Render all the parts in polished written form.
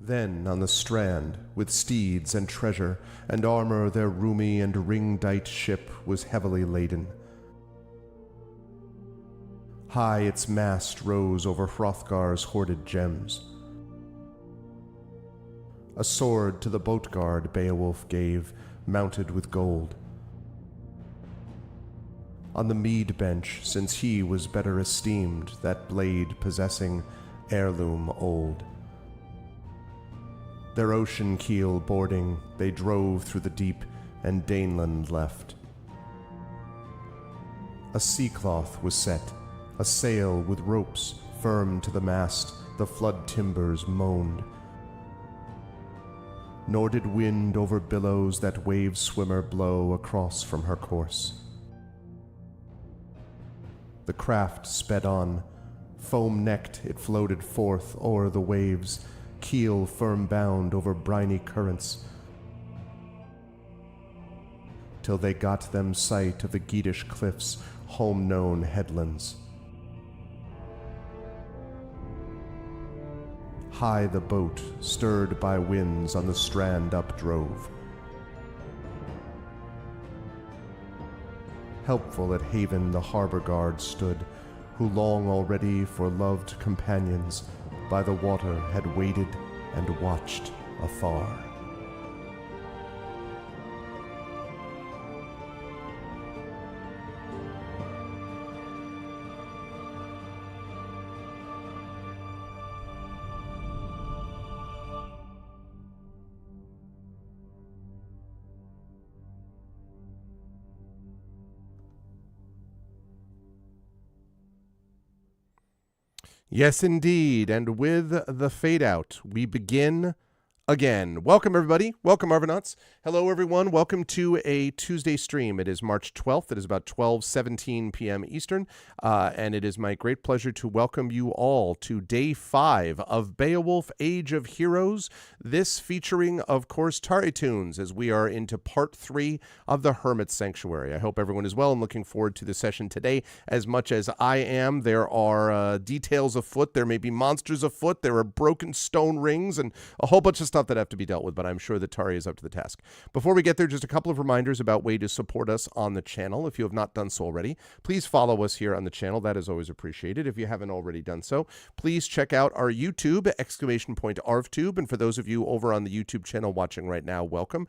Then on the strand, with steeds and treasure, and armor their roomy and ring-dight ship was heavily laden. High its mast rose over Hrothgar's hoarded gems. A sword to the boat-guard Beowulf gave, mounted with gold. On the mead bench, since he was better esteemed, that blade possessing heirloom old. Their ocean keel boarding, they drove through the deep, and Daneland left. A sea-cloth was set, a sail with ropes firm to the mast, the flood timbers moaned. Nor did wind over billows that wave-swimmer blow across from her course. The craft sped on, foam-necked it floated forth o'er the waves, keel firm bound over briny currents, till they got them sight of the Geatish cliffs, home-known headlands. High the boat, stirred by winds, on the strand up drove. Helpful at haven the harbor guard stood, who long already for loved companions by the water had waited and watched afar. Yes, indeed. And with the fade out, we begin again. Welcome, everybody. Welcome, Arvanauts. Hello, everyone. Welcome to a Tuesday stream. It is March 12th. It is about 12:17 p.m. Eastern, and it is my great pleasure to welcome you all to Day 5 of Beowulf Age of Heroes, this featuring, of course, TariToons, as we are into Part 3 of the Hermit Sanctuary. I hope everyone is well and looking forward to the session today as much as I am. There are details afoot. There may be monsters afoot. There are broken stone rings and a whole bunch of stuff that have to be dealt with, but I'm sure that Tari is up to the task. Before we get there, just a couple of reminders about ways to support us on the channel. If you have not done so already, please follow us here on the channel. That is always appreciated. If you haven't already done so, please check out our YouTube, !ArvTube. And for those of you over on the YouTube channel watching right now, welcome.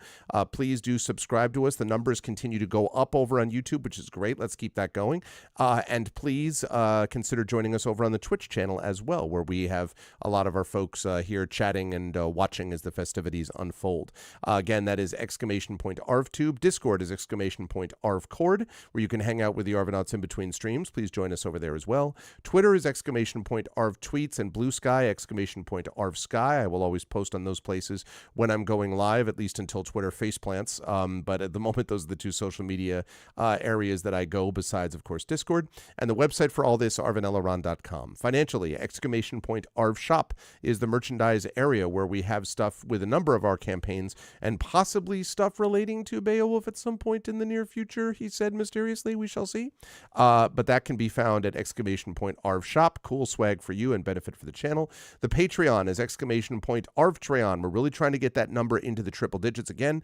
Please do subscribe to us. The numbers continue to go up over on YouTube, which is great. Let's keep that going. And please consider joining us over on the Twitch channel as well, where we have a lot of our folks here chatting and watching as the festivities unfold. Again, that is !ArvTube. Discord is !ArvCord, where you can hang out with the Arvanauts in between streams. Please join us over there as well. Twitter is !ArvTweets, and Blue Sky, !ArvSky. I will always post on those places when I'm going live, at least until Twitter faceplants. But at the moment, those are the two social media areas that I go, besides, of course, Discord. And the website for all this, arvaneleron.com. Financially, !ArvShop is the merchandise area where we have stuff with a number of our campaigns and possibly stuff relating to Beowulf at some point in the near future, he said mysteriously. We shall see. But that can be found at !ArvShop. Cool swag for you and benefit for the channel. The Patreon is !ArvTreon. We're really trying to get that number into the triple digits again,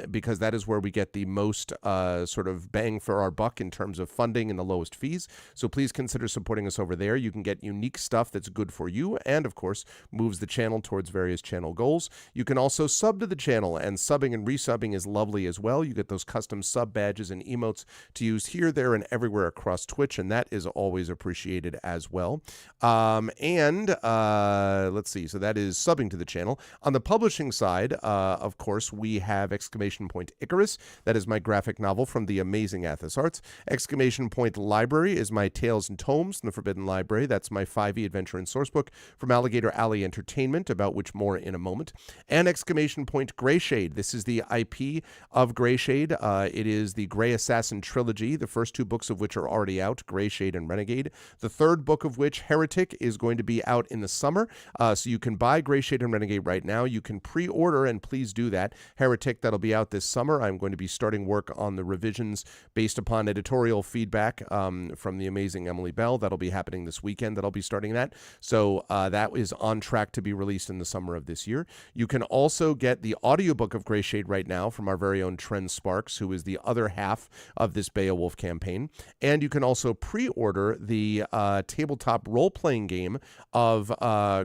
because that is where we get the most sort of bang for our buck in terms of funding and the lowest fees. So please consider supporting us over there. You can get unique stuff that's good for you and, of course, moves the channel towards various channel goals. You can also sub to the channel, and subbing and resubbing is lovely as well. You get those custom sub badges and emotes to use here, there, and everywhere across Twitch, and that is always appreciated as well. Let's see, so that is subbing to the channel. On the publishing side, of course, we have !Icarus. That is my graphic novel from the amazing Athos Arts. !Library is my Tales and Tomes from the Forbidden Library. That's my 5e adventure and sourcebook from Alligator Alley Entertainment, about which more in a moment. moment. And exclamation point Greyshade. This is the IP of Greyshade. It is the Grey Assassin trilogy, the first 2 books of which are already out, Greyshade and Renegade. The 3rd book of which, Heretic, is going to be out in the summer. So you can buy Greyshade and Renegade right now. You can pre-order, and please do that. Heretic, that'll be out this summer. I'm going to be starting work on the revisions based upon editorial feedback from the amazing Emily Bell. That'll be happening this weekend that I'll be starting that. So that is on track to be released in the summer of this year. You can also get the audiobook of Greyshade right now from our very own Trent Sparks, who is the other half of this Beowulf campaign. And you can also pre-order the tabletop role-playing game of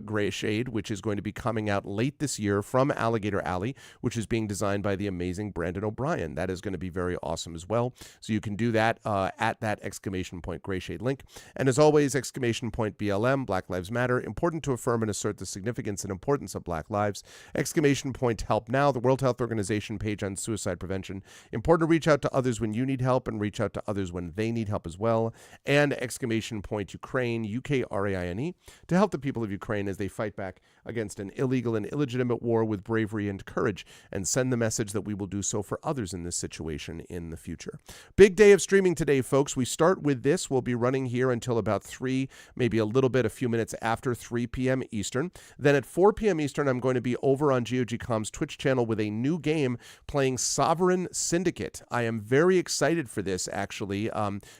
Greyshade, which is going to be coming out late this year from Alligator Alley, which is being designed by the amazing Brandon O'Brien. That is going to be very awesome as well. So you can do that at that exclamation point Greyshade link. And as always, exclamation point BLM, Black Lives Matter, important to affirm and assert the significance and importance of Black lives. Exclamation point Help Now, the World Health Organization page on suicide prevention. Important to reach out to others when you need help and reach out to others when they need help as well. And exclamation point Ukraine, UKRAINE, to help the people of Ukraine as they fight back against an illegal and illegitimate war with bravery and courage, and send the message that we will do so for others in this situation in the future. Big day of streaming today, folks. We start with this. We'll be running here until about 3, maybe a few minutes after 3 p.m. Eastern. Then at 4 p.m. Eastern, I'm going to be over on GOGcom's Twitch channel with a new game playing Sovereign Syndicate. I am very excited for this, actually.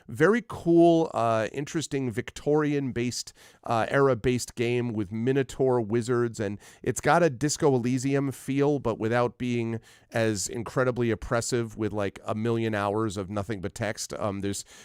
Very cool, interesting Victorian-based, era-based game with Minotaur wizards, and it's got a Disco Elysium feel, but without being as incredibly oppressive with like a million hours of nothing but text.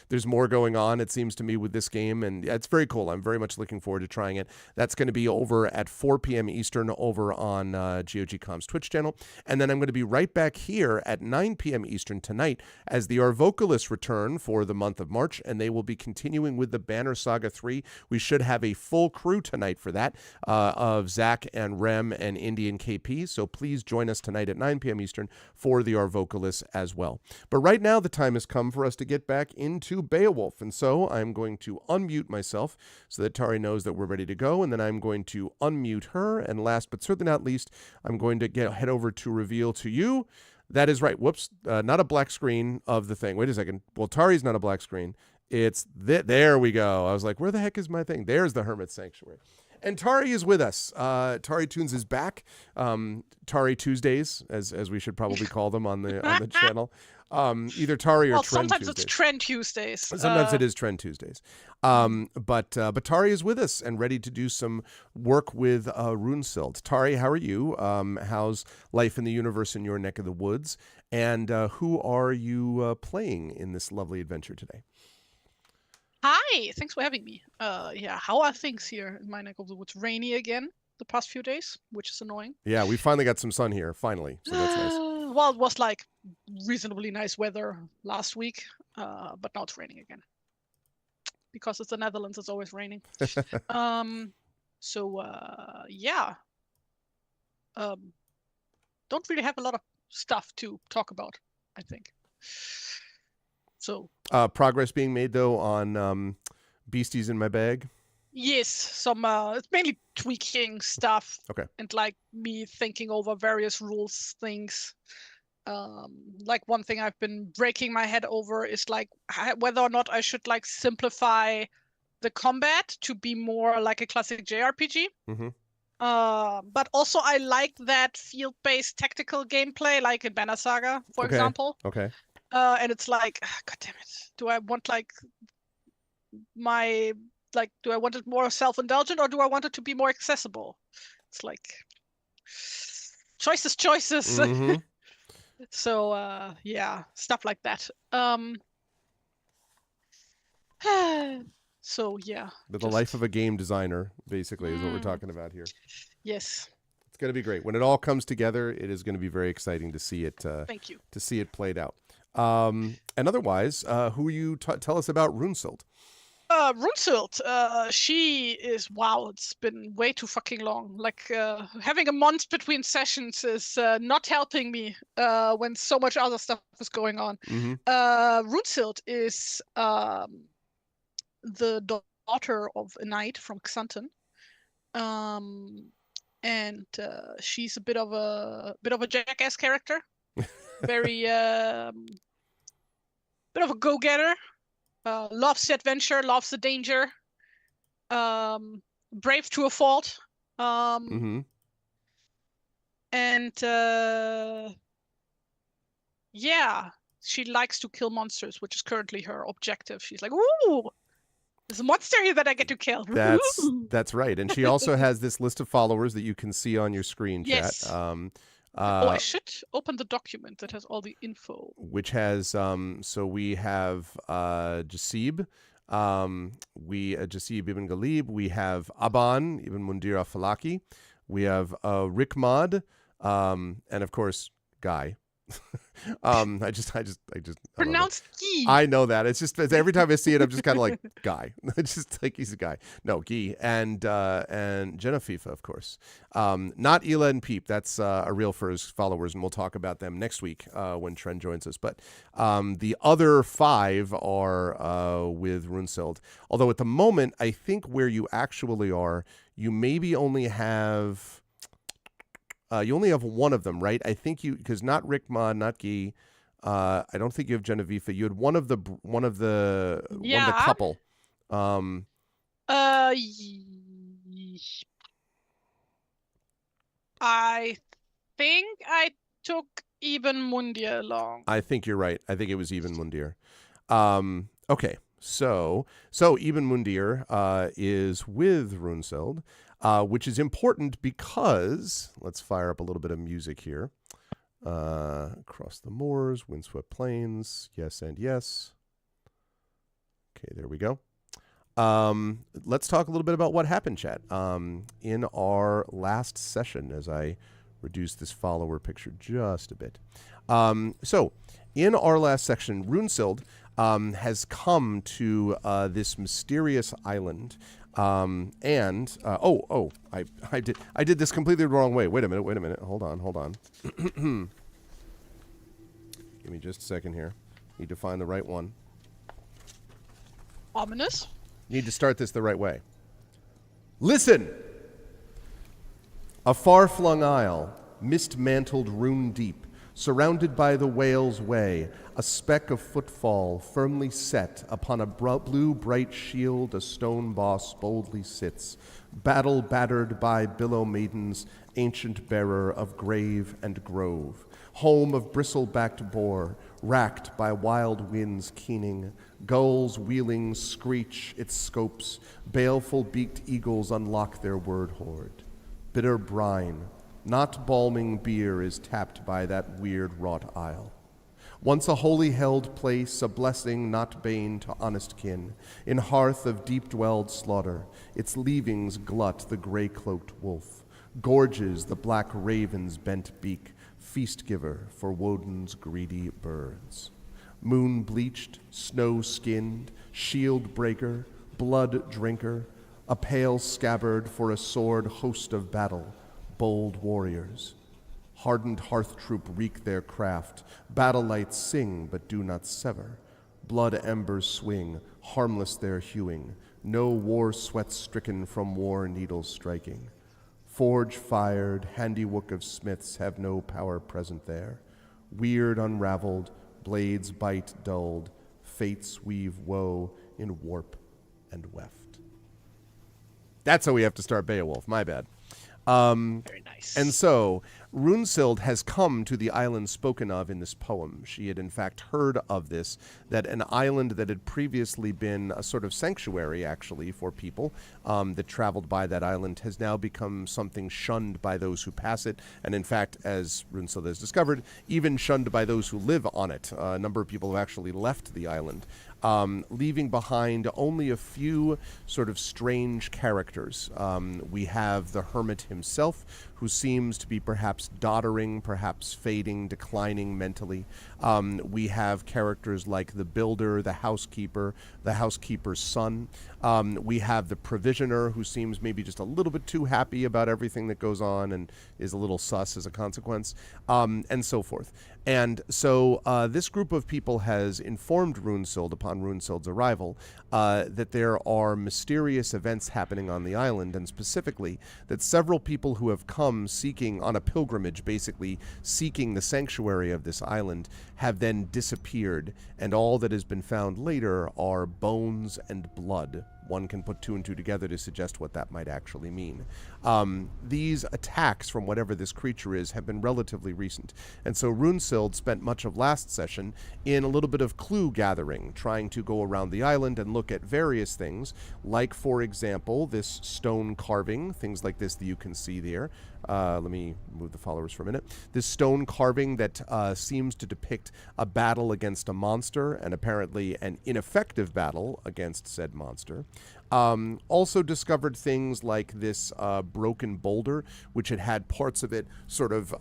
There's more going on, it seems to me, with this game, and it's very cool. I'm very much looking forward to trying it. That's going to be over at 4 p.m. Eastern over on GOGcom's Twitch channel. And then I'm going to be right back here at 9 p.m. Eastern tonight as the Arvocalists return for the month of March, and they will be continuing with the Banner Saga 3. We should have a full crew tonight for that of Zach and Rem and Indy and KP. So please join us tonight at 9 p.m. Eastern for the Arvocalists as well. But right now, the time has come for us to get back into Beowulf. And so I'm going to unmute myself so that Tari knows that we're ready to go. And then I'm going to unmute her. And last but certainly not least, I'm going to head over to reveal to you. That is right. Whoops. Not a black screen of the thing. Wait a second. Well, Tari's not a black screen. It's there we go. I was like, where the heck is my thing? There's the Hermit Sanctuary. And Tari is with us. TariToons is back. Tari Tuesdays, as we should probably call them on the channel. Either Tari or Trend sometimes Tuesdays. It's Trend Tuesdays. Sometimes it is Trend Tuesdays. But Tari is with us and ready to do some work with Runesilt. Tari, how are you? How's life in the universe in your neck of the woods? And who are you playing in this lovely adventure today? Hi, thanks for having me. Yeah, how are things here in my neck of the woods? Rainy again the past few days, which is annoying. Yeah, we finally got some sun here, finally. So that's nice. Well, it was like reasonably nice weather last week, but now it's raining again. Because it's the Netherlands, it's always raining. Yeah. Don't really have a lot of stuff to talk about, I think. So progress being made though on Beasties in My Bag. Yes, some it's mainly tweaking stuff. Okay. And like me thinking over various rules things. Like one thing I've been breaking my head over is like whether or not I should like simplify the combat to be more like a classic JRPG. Mm-hmm. But also I like that field-based tactical gameplay, like in Banner Saga, for example. Okay. And it's like, God damn it. Do I want do I want it more self-indulgent or do I want it to be more accessible? It's like choices. Mm-hmm. So yeah, stuff like that. So yeah. But the life of a game designer, basically, is what we're talking about here. Yes. It's going to be great. When it all comes together, it is going to be very exciting to see it. Thank you. To see it played out. And otherwise, who you tell us about Runesilt? Runesilt, she is, wow, it's been way too fucking long. Like, having a month between sessions is not helping me when so much other stuff is going on. Mm-hmm. Runesilt is the daughter of a knight from Xanten. and she's a bit of a jackass character. Very bit of a go-getter. Loves the adventure, loves the danger. Brave to a fault. And yeah, she likes to kill monsters, which is currently her objective. She's like, ooh, there's a monster here that I get to kill. That's right. And she also has this list of followers that you can see on your screen, chat. Yes. I should open the document that has all the info. Which has, so we have Jasib, Jasib ibn Ghalib, we have Aban ibn Mundir al-Falaki, we have Rikmad, and of course, Guy. I just pronounced Guy. I know that. It's just every time I see it, I'm just kind of like Guy. It's just like he's a guy. No, Guy and Genevieve, of course. Not Ela and Peep. That's a real for his followers, and we'll talk about them next week when Trent joins us. But the other 5 are with Runesild. Although at the moment, I think where you actually are, you maybe only have. You only have one of them, right? I think you, because not Rickma, not Guy. I don't think you have Genevieve. You had one of the couple. I think I took Ibn Mundir along. I think you're right. I think it was Ibn Mundir. Okay, so Ibn Mundir is with Runesild. Which is important because, let's fire up a little bit of music here. Across the moors, windswept plains, yes and yes. Okay, there we go. Let's talk a little bit about what happened, chat. In our last session, as I reduce this follower picture just a bit. So, in our last section, Runesild has come to this mysterious island. I did this completely the wrong way. Wait a minute. Hold on. Give me just a second here. Need to find the right one. Ominous. Need to start this the right way. Listen! A far-flung isle, mist-mantled rune deep, surrounded by the whale's way, a speck of footfall firmly set upon a blue bright shield, a stone boss boldly sits, battle battered by billow maidens, ancient bearer of grave and grove, home of bristle-backed boar, racked by wild winds keening, gulls wheeling screech its scopes, baleful-beaked eagles unlock their word hoard. Bitter brine, not balming beer, is tapped by that weird wrought isle. Once a holy held place, a blessing not bane to honest kin, in hearth of deep-dwelled slaughter, its leavings glut the gray-cloaked wolf, gorges the black raven's bent beak, feast-giver for Woden's greedy birds. Moon-bleached, snow-skinned, shield-breaker, blood-drinker, a pale scabbard for a sword host of battle, bold warriors. Hardened hearth troop wreak their craft, battle lights sing but do not sever. Blood embers swing, harmless their hewing, no war sweat stricken from war needles striking. Forge fired, handiwork of smiths have no power present there. Weird unraveled, blades bite dulled, fates weave woe in warp and weft. That's how we have to start Beowulf, my bad. Very nice. And so, Runesild has come to the island spoken of in this poem. She had in fact heard of this, that an island that had previously been a sort of sanctuary, actually, for people that traveled by that island has now become something shunned by those who pass it, and in fact, as Runesild has discovered, even shunned by those who live on it. A number of people have actually left the island. Leaving behind only a few sort of strange characters. We have the Hermit himself, who seems to be perhaps doddering, perhaps fading, declining mentally. We have characters like the builder, the housekeeper's son. We have the provisioner, who seems maybe just a little bit too happy about everything that goes on and is a little sus as a consequence, and so forth. And so this group of people has informed Runesild upon Runesild's arrival that there are mysterious events happening on the island, and specifically that several people who have come seeking on a pilgrimage, basically seeking the sanctuary of this island, have then disappeared, and all that has been found later are bones and blood. One can put two and two together to suggest what that might actually mean. These attacks from whatever this creature is have been relatively recent. And so Runesild spent much of last session in a little bit of clue gathering, trying to go around the island and look at various things, like, for example, this stone carving, things like this that you can see there. Let me move the followers for a minute. This stone carving that seems to depict a battle against a monster, and apparently an ineffective battle against said monster. Also discovered things like this broken boulder, which had parts of it sort of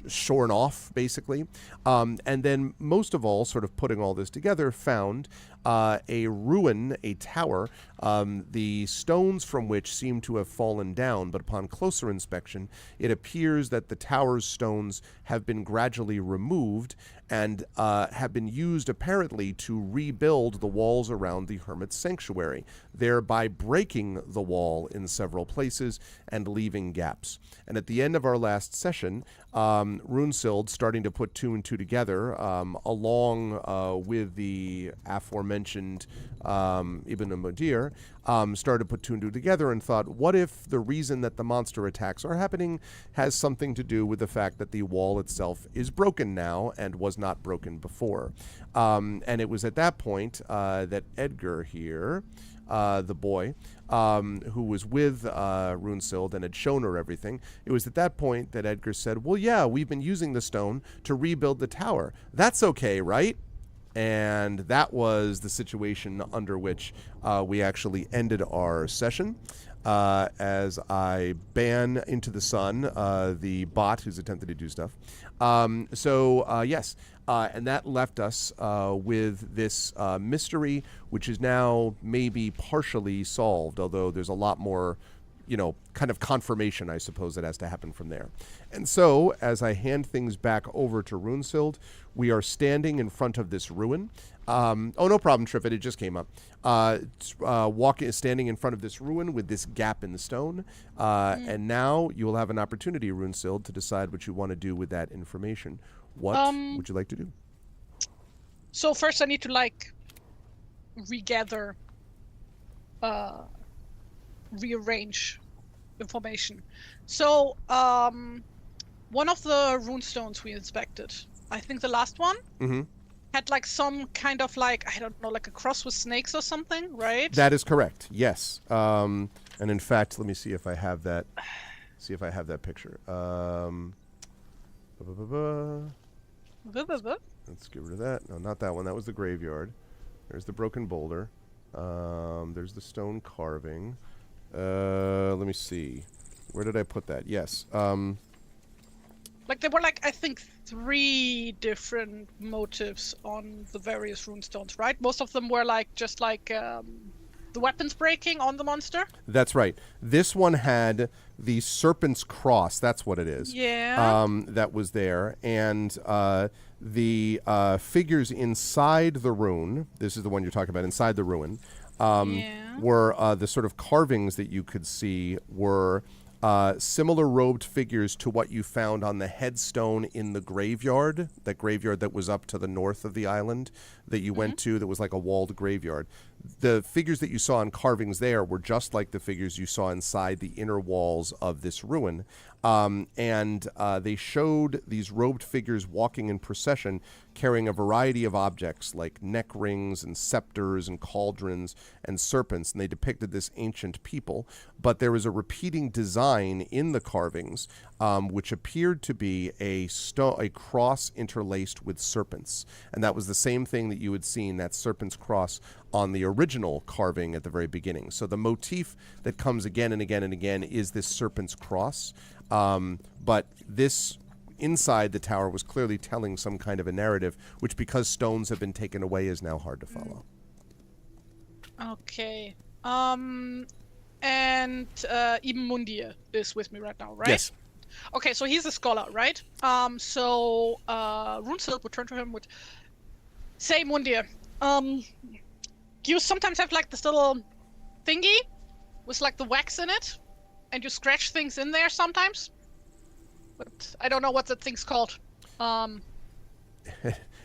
shorn off, basically. And then, most of all, sort of putting all this together, found a ruin, a tower, the stones from which seem to have fallen down, but upon closer inspection, it appears that the tower's stones have been gradually removed and have been used apparently to rebuild the walls around the Hermit's sanctuary, thereby breaking the wall in several places and leaving gaps. And at the end of our last session, Runesild, starting to put two and two together, along with the aforementioned Ibn Mudir, started to put two and two together and thought, what if the reason that the monster attacks are happening has something to do with the fact that the wall itself is broken now and was not broken before? And it was at that point that Edgar here, the boy, who was with Runesild and had shown her everything, it was at that point that Edgar said, well, yeah, we've been using the stone to rebuild the tower. That's okay, right? And that was the situation under which we actually ended our session. As I ban into the sun the bot who's attempted to do stuff. Yes, and that left us with this mystery, which is now maybe partially solved, although there's a lot more, kind of confirmation, I suppose, that has to happen from there. And so, as I hand things back over to Runesild, we are standing in front of this ruin. Oh, no problem, Triffid. It just came up. Standing in front of this ruin with this gap in the stone. And now you will have an opportunity, Runesild, to decide what you want to do with that information. What would you like to do? So first I need to, regather, rearrange information. So, one of the runestones we inspected, I think the last one, had some kind of I don't know, a cross with snakes or something, right? That is correct. Yes. And in fact, let me see if I have that. Picture. Let's get rid of that. No, not that one. That was the graveyard. There's the broken boulder. There's the stone carving. Let me see. Where did I put that? Yes. There were I think 3 different motives on the various runestones, right? Most of them were just the weapons breaking on the monster. That's right. This one had the serpent's cross. That's what it is. Yeah. That was there, and the figures inside the rune. This is the one you're talking about. Inside the ruin, were the sort of carvings that you could see were similar robed figures to what you found on the headstone in the graveyard, that graveyard that was up to the north of the island that you went to, that was like a walled graveyard. The figures that you saw in carvings there were just like the figures you saw inside the inner walls of this ruin. And they showed these robed figures walking in procession, carrying a variety of objects like neck rings and scepters and cauldrons and serpents, and they depicted this ancient people. But there was a repeating design in the carvings, which appeared to be a cross interlaced with serpents. And that was the same thing that you had seen, that serpent's cross, on the original carving at the very beginning. So the motif that comes again and again and again is this serpent's cross. But this inside the tower was clearly telling some kind of a narrative, which, because stones have been taken away, is now hard to follow. Okay. And even Mundir is with me right now, right? Yes. Okay, so he's a scholar, right? So Runesilt would turn to him with, say, Mundir, you sometimes have like this little thingy with like the wax in it, and you scratch things in there sometimes. But I don't know what that thing's called. And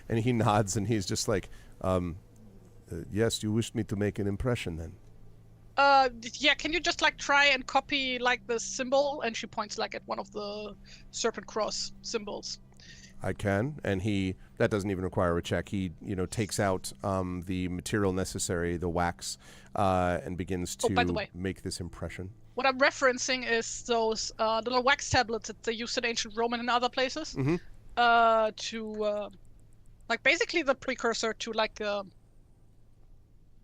he nods, and he's just like, yes, you wished me to make an impression then. Yeah, can you just like try and copy like the symbol? And she points like at one of the serpent cross symbols. I can, and that doesn't even require a check. He, takes out the material necessary, the wax, and begins to by the way, make this impression. What I'm referencing is those little wax tablets that they used in ancient Rome and in other places. Mm-hmm. To like basically the precursor to like a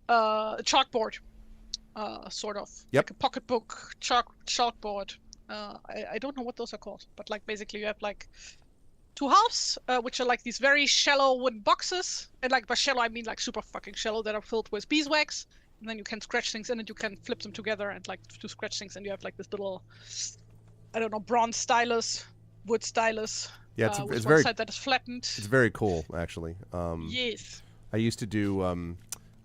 chalkboard. Sort of. Yep. Like a pocketbook chalkboard. I don't know what those are called, but like basically you have like two halves, which are like these very shallow wooden boxes, and like by shallow I mean like super fucking shallow, that are filled with beeswax, and then you can scratch things in and you can flip them together and like to scratch things, and you have like this little, I don't know, bronze stylus, wood stylus. Yeah, it's very one side that is flattened. It's very cool, actually. Yes. I used to do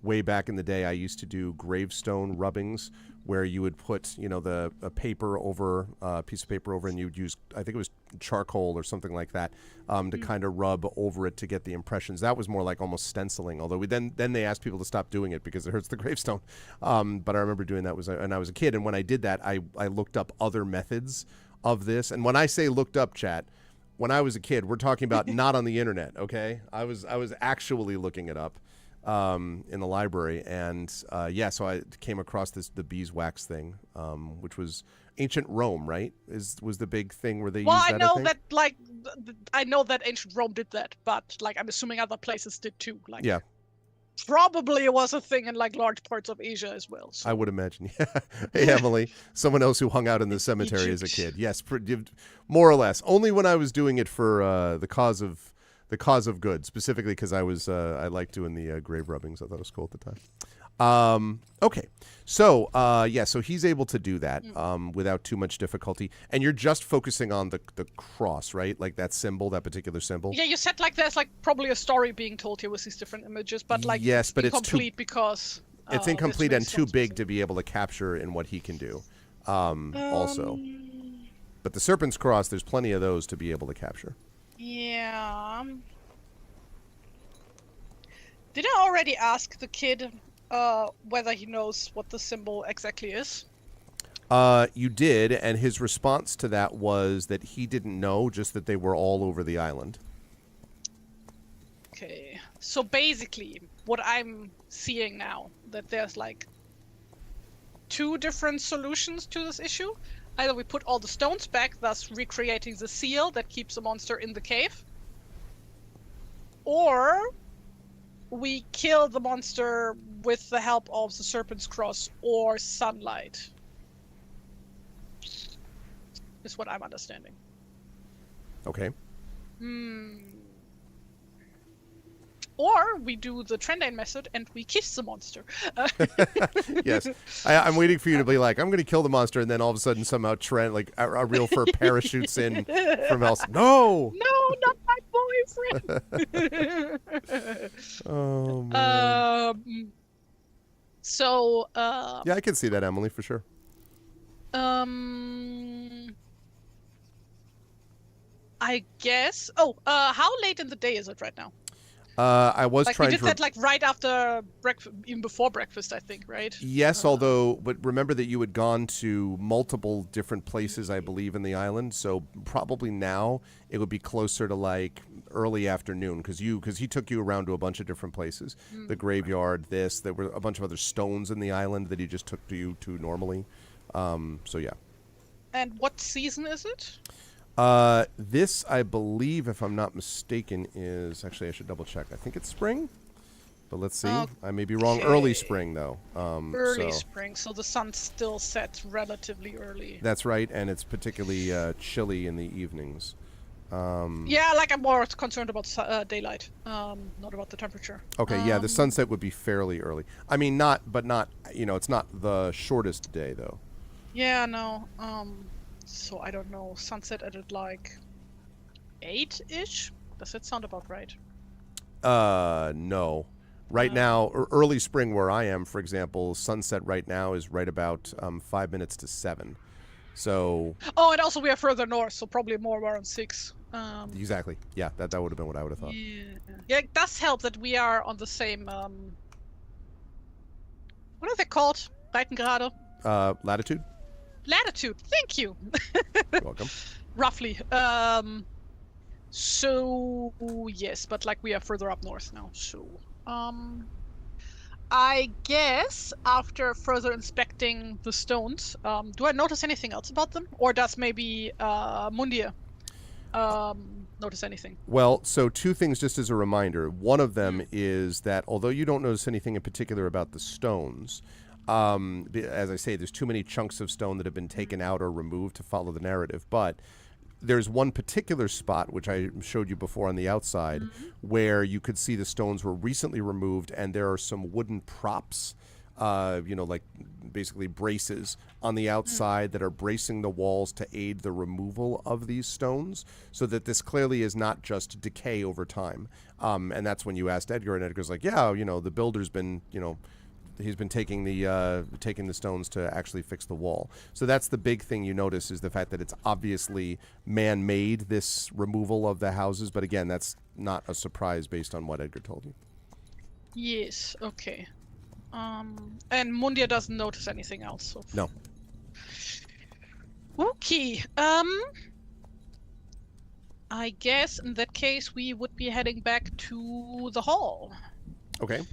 way back in the day. I used to do gravestone rubbings where you would put, a paper over a piece of paper over, and you'd use, I think it was charcoal or something like that, to kind of rub over it to get the impressions. That was more like almost stenciling. Although then they asked people to stop doing it because it hurts the gravestone. But I remember doing that when I was a kid, and when I did that, I looked up other methods of this. And when I say looked up, chat, when I was a kid, we're talking about not on the internet. Okay, I was actually looking it up. In the library, and so I came across the beeswax thing, which was ancient Rome, right? Was the big thing where they used that? Well, I know that like I know that ancient Rome did that, but like I'm assuming other places did too. Like, yeah, probably it was a thing in like large parts of Asia as well. So. I would imagine. Yeah. Hey, Emily, someone else who hung out in the cemetery as a kid. Yes, more or less. Only when I was doing it for the cause of good, specifically because I liked doing the grave rubbings. I thought it was cool at the time. Okay, so so he's able to do that without too much difficulty, and you're just focusing on the cross, right? Like that symbol, that particular symbol. Yeah, you said like there's like probably a story being told here with these different images, but like yes, but it's incomplete because it's incomplete and too big to be able to capture in what he can do. Also, but the serpent's cross, there's plenty of those to be able to capture. Yeah. Did I already ask the kid whether he knows what the symbol exactly is? You did, and his response to that was that he didn't know, just that they were all over the island. Okay. So basically, what I'm seeing now, that there's like two different solutions to this issue. Either we put all the stones back, thus recreating the seal that keeps the monster in the cave, or we kill the monster with the help of the Serpent's Cross or sunlight. Is what I'm understanding. Okay. Or we do the Trendane method and we kiss the monster. Yes. I'm waiting for you to be like, I'm going to kill the monster, and then all of a sudden somehow Trent, like a real fur parachutes in from else. No! No, not my boyfriend! Oh, man. So, yeah, I can see that, Emily, for sure. I guess. How late in the day is it right now? I was like trying we did that like right after breakfast, even before breakfast, I think, right? Yes, but remember that you had gone to multiple different places, I believe, in the island. So probably now it would be closer to like early afternoon because he took you around to a bunch of different places, the graveyard, there were a bunch of other stones in the island that he just took you to normally. So yeah. And what season is it? This, I believe, if I'm not mistaken, is actually I should double check. I think it's spring, but let's see. I may be wrong. Early spring, though. Early spring, so the sun still sets relatively early. That's right, and it's particularly chilly in the evenings. Yeah, like I'm more concerned about daylight, not about the temperature. Okay, yeah, the sunset would be fairly early. I mean, not, it's not the shortest day though. Yeah, no. So I don't know. Sunset at like 8-ish? Does that sound about right? No. Right now, early spring where I am, for example, sunset right now is right about 5 minutes to 7. So. Oh, and also we are further north, so probably more around 6. Exactly. Yeah, that would have been what I would have thought. Yeah, it does help that we are on the same. What are they called? Breitengrade? Latitude. Latitude. Thank you. You're welcome. Roughly. So yes, but like we are further up north now. So I guess after further inspecting the stones, do I notice anything else about them, or does maybe Mundir notice anything? Well, so 2 things just as a reminder. One of them is that although you don't notice anything in particular about the stones, as I say, there's too many chunks of stone that have been taken out or removed to follow the narrative. But there's one particular spot, which I showed you before on the outside, where you could see the stones were recently removed, and there are some wooden props, like basically braces on the outside that are bracing the walls to aid the removal of these stones, so that this clearly is not just decay over time. And that's when you asked Edgar, and Edgar's like, yeah, the builder's been, he's been taking the stones to actually fix the wall. So that's the big thing you notice, is the fact that it's obviously man-made, this removal of the houses. But again, that's not a surprise based on what Edgar told you. Yes. Okay. And Mundir doesn't notice anything else. So. No. Okay. I guess in that case we would be heading back to the hall. Okay.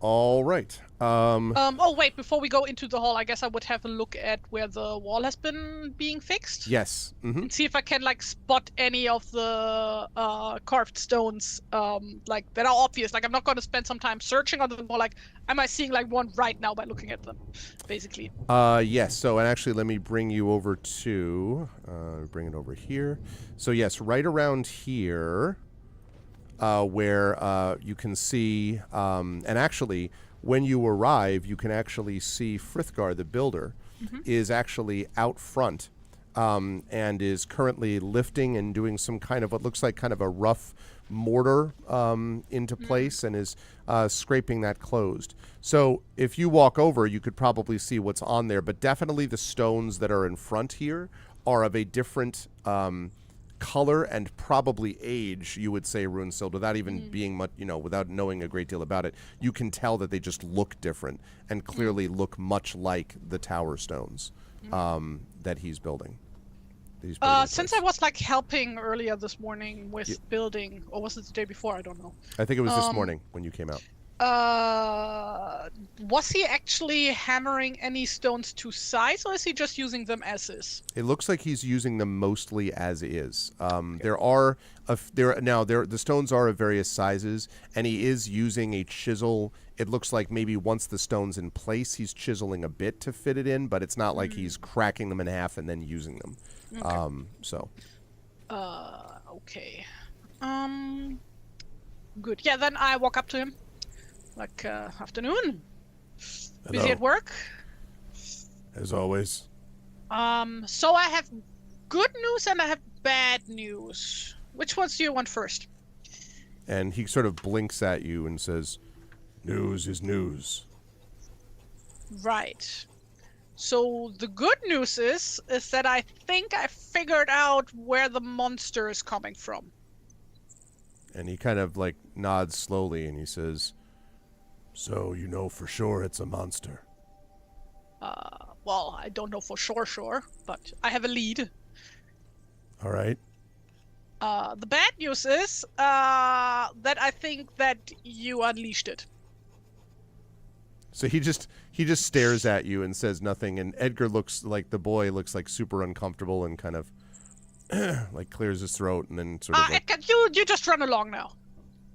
All right. Oh wait, before we go into the hall, I guess I would have a look at where the wall has been being fixed. Yes. And see if I can like spot any of the carved stones like that are obvious. Like I'm not going to spend some time searching on them, more like am I seeing like one right now by looking at them, basically. Yes. So, and actually, let me bring you over to bring it over here. So yes, right around here. Where you can see, and actually, when you arrive, you can actually see Frithgar, the builder, is actually out front and is currently lifting and doing some kind of what looks like kind of a rough mortar into place, and is scraping that closed. So if you walk over, you could probably see what's on there, but definitely the stones that are in front here are of a different color and probably age, you would say, Runesealed, without even being much, without knowing a great deal about it. You can tell that they just look different and clearly look much like the tower stones that he's building. Since I was like helping earlier this morning with building, or was it the day before? I don't know. I think it was this morning when you came out. Was he actually hammering any stones to size, or is he just using them as is? It looks like he's using them mostly as is. The stones are of various sizes, and he is using a chisel. It looks like maybe once the stone's in place, he's chiseling a bit to fit it in, but it's not like he's cracking them in half and then using them. Okay. Good. Yeah, then I walk up to him. Like, afternoon. Hello. Busy at work? As always. So I have good news and I have bad news. Which ones do you want first? And he sort of blinks at you and says, news is news. Right. So the good news is that I think I figured out where the monster is coming from. And he kind of like nods slowly and he says, so you know for sure it's a monster? Well, I don't know for sure, but I have a lead. All right. The bad news is that I think that you unleashed it. So he just stares at you and says nothing, and Edgar looks like super uncomfortable and kind of like clears his throat and then sort of like, Edgar, you just run along now.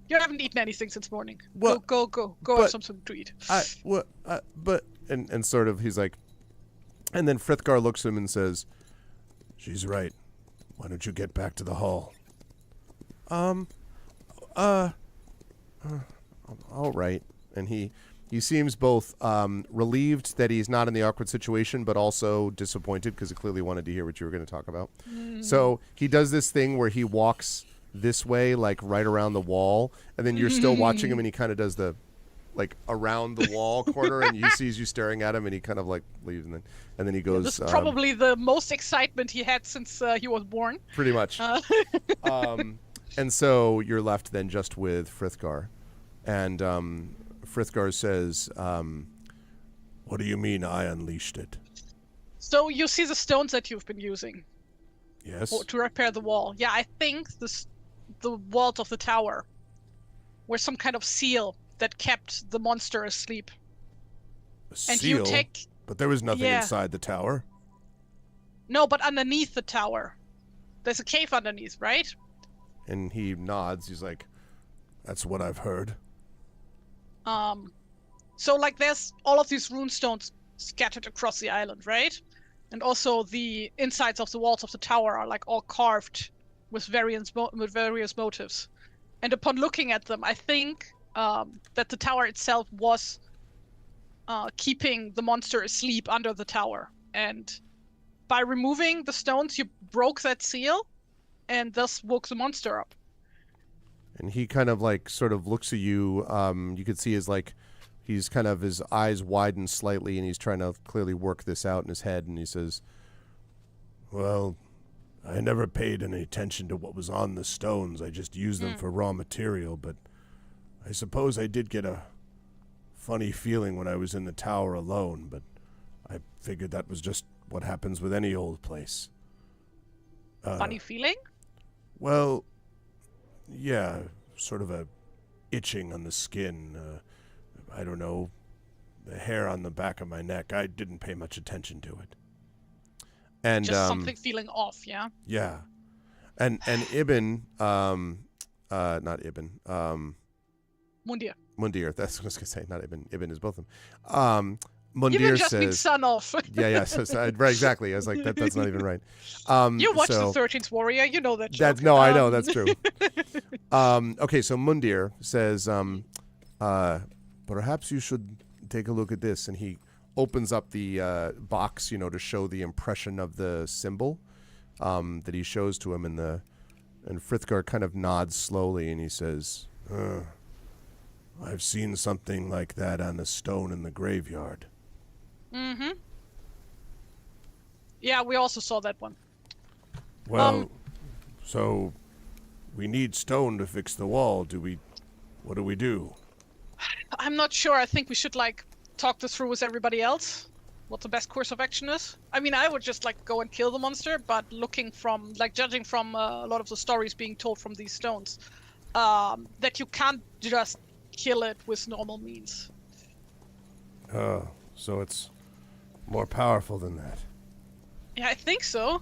You haven't eaten anything since morning. Well, go have something to eat. And sort of he's like, and then Frithgar looks at him and says, she's right. Why don't you get back to the hall? All right. And he seems both relieved that he's not in the awkward situation, but also disappointed because he clearly wanted to hear what you were going to talk about. So he does this thing where he walks this way, like right around the wall, and then you're still watching him, and he kind of does the like around the wall corner, and he sees you staring at him, and he kind of like leaves, and then he goes. This is probably the most excitement he had since he was born. Pretty much. And so you're left then just with Frithgar, and Frithgar says, "What do you mean I unleashed it?" So you see the stones that you've been using. Yes. To repair the wall. Yeah, I think the walls of the tower were some kind of seal that kept the monster asleep. A seal? And you take... But there was nothing inside the tower. No, but underneath the tower. There's a cave underneath, right? And he nods. He's like, "That's what I've heard." So like there's all of these rune stones scattered across the island, right? And also the insides of the walls of the tower are like all carved with various motives. And upon looking at them, I think that the tower itself was keeping the monster asleep under the tower. And by removing the stones, you broke that seal and thus woke the monster up. And he kind of like sort of looks at you. You could see his eyes widen slightly, and he's trying to clearly work this out in his head. And he says, "Well, I never paid any attention to what was on the stones. I just used them for raw material. But I suppose I did get a funny feeling when I was in the tower alone. But I figured that was just what happens with any old place." Funny feeling? Well, yeah, sort of a itching on the skin. I don't know, the hair on the back of my neck. I didn't pay much attention to it. And just something feeling off, yeah? Yeah. And Ibn, not Ibn, Mundir. Mundir, that's what I was going to say, not Ibn. Ibn is both of them. Mundir Ibn just says... means son of. yeah, so, right, exactly. I was like, that's not even right. You watch the 13th Warrior, you know that joke. No, I know, that's true. Okay, so Mundir says, perhaps you should take a look at this. And he opens up the box, to show the impression of the symbol that he shows to him. And Frithgar kind of nods slowly, and he says, "I've seen something like that on a stone in the graveyard." Mm-hmm. Yeah, we also saw that one. Well, so we need stone to fix the wall. What do we do? I'm not sure. I think we should, talk this through with everybody else. What the best course of action is. I mean, I would just, go and kill the monster, but judging from a lot of the stories being told from these stones, that you can't just kill it with normal means. Oh, so it's more powerful than that. Yeah, I think so.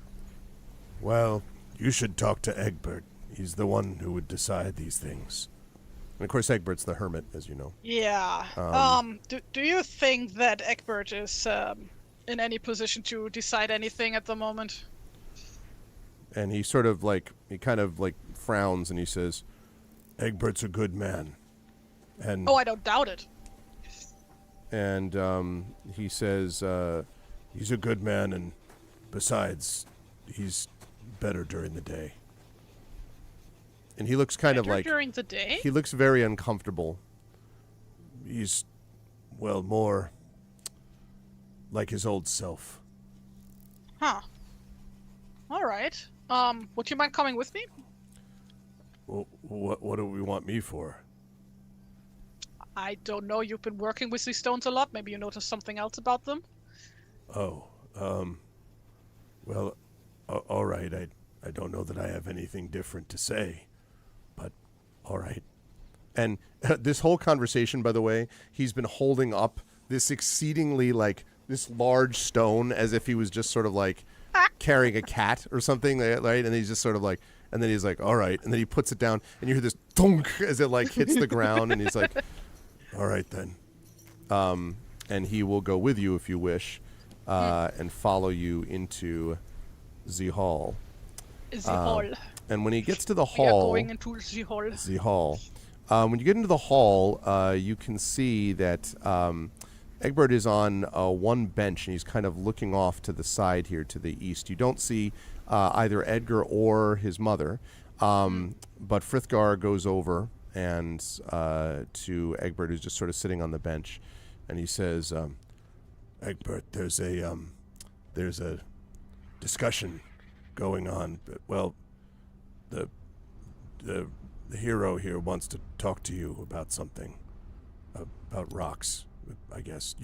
Well, you should talk to Egbert. He's the one who would decide these things. And of course, Egbert's the hermit, as you know. Yeah. Do you think that Egbert is in any position to decide anything at the moment? And he sort of frowns and he says, "Egbert's a good man." And I don't doubt it. And he says, he's a good man, and besides, he's better during the day. And he looks kind of like... during the day? He looks very uncomfortable. He's, more like his old self. Huh. All right. Would you mind coming with me? Well, what do we want me for? I don't know. You've been working with these stones a lot. Maybe you noticed something else about them? Oh, well, all right. I don't know that I have anything different to say, but all right. And this whole conversation, by the way, he's been holding up this exceedingly, this large stone as if he was just sort of carrying a cat or something, right? And he's just sort of and then he's like, all right. And then he puts it down, and you hear this thunk as it hits the ground, and he's like, all right then. And he will go with you if you wish, and follow you into the hall. The hall. And when he gets to the We are hall, going into the hall. When you get into the hall, you can see that Egbert is on one bench, and he's kind of looking off to the side here to the east. You don't see either Edgar or his mother, but Frithgar goes over and to Egbert, who's just sort of sitting on the bench, and he says, "Egbert, there's a discussion going on. Well, the hero here wants to talk to you about something, about rocks. I guess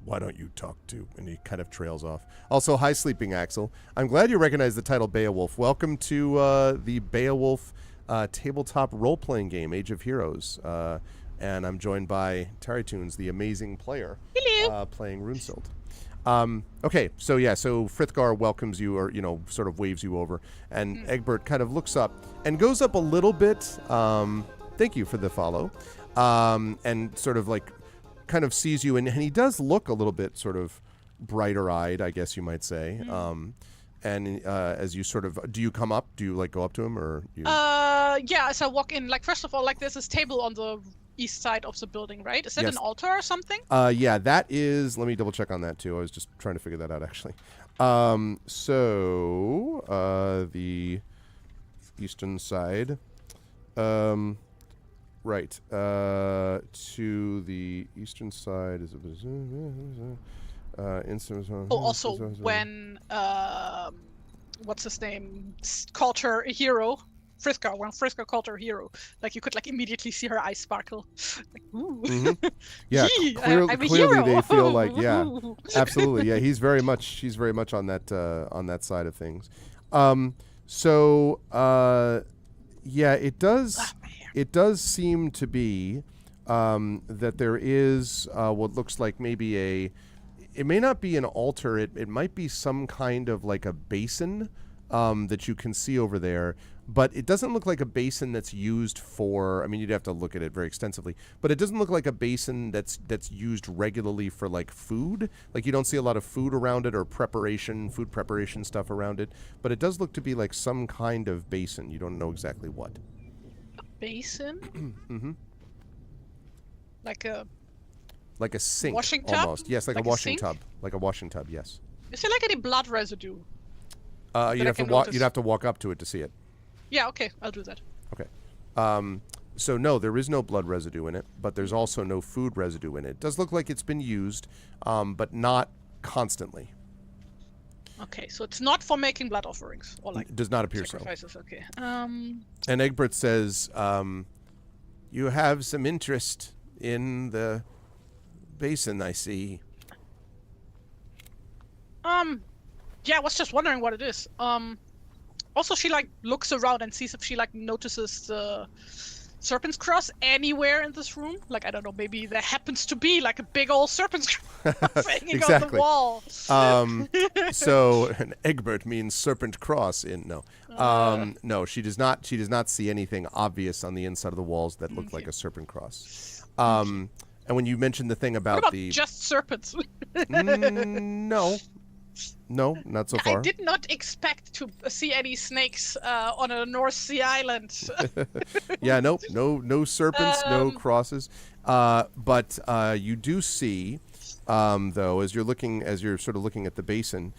why don't you talk to?" And he kind of trails off. Also, hi, Sleeping Axel. I'm glad you recognize the title Beowulf. Welcome to the Beowulf tabletop role-playing game, Age of Heroes. And I'm joined by TariToons, the amazing player, playing Runesild. Okay, so Frithgar welcomes you, or sort of waves you over, and Egbert kind of looks up and goes up a little bit. Thank you for the follow, and sort of like kind of sees you, and he does look a little bit sort of brighter-eyed, I guess you might say. And as you sort of, do you come up? Do you like go up to him, or you? Yeah. As I walk in, like first of all, like there's this table on the east side of the building, right? Is that an altar or something? Yeah, that is. Let me double check on that too. I was just trying to figure that out actually. The eastern side, right? To the eastern side is also when what's his name called her a hero. Frithgar, when Frithgar called her hero, like you could like immediately see her eyes sparkle. Like, ooh. Yeah, I'm a clearly hero. they feel like, yeah, absolutely, yeah. She's very much on that side of things. Yeah, it does seem to be that there is what looks like maybe it may not be an altar. It might be some kind of like a basin that you can see over there. But it doesn't look like a basin that's used for, I mean, you'd have to look at it very extensively, but it doesn't look like a basin that's used regularly for like food. Like you don't see a lot of food around it or food preparation stuff around it, but it does look to be like some kind of basin. You don't know exactly what. A basin? Mm-hmm. Like a sink, washing tub? Almost. Yes, like a washing tub. Like a washing tub, yes. Is there like any blood residue? You'd have to walk up to it to see it. Yeah, okay, I'll do that. Okay. So no, there is no blood residue in it, but there's also no food residue in it. It does look like it's been used, but not constantly. Okay, so it's not for making blood offerings or like it does not appear sacrifices. So. Okay. And Egbert says, "You have some interest in the basin, I see." Yeah, I was just wondering what it is. Also, she like looks around and sees if she like notices the serpent's cross anywhere in this room. Like, I don't know, maybe there happens to be like a big old serpent's cross hanging on the wall. So an Egbert means serpent cross in no. No, she does not see anything obvious on the inside of the walls that look like a serpent cross. And when you mentioned the thing about, what about just serpents? No, not so far. I did not expect to see any snakes on a North Sea island. Yeah, no serpents, no crosses. But you do see, though, as you're sort of looking at the basin,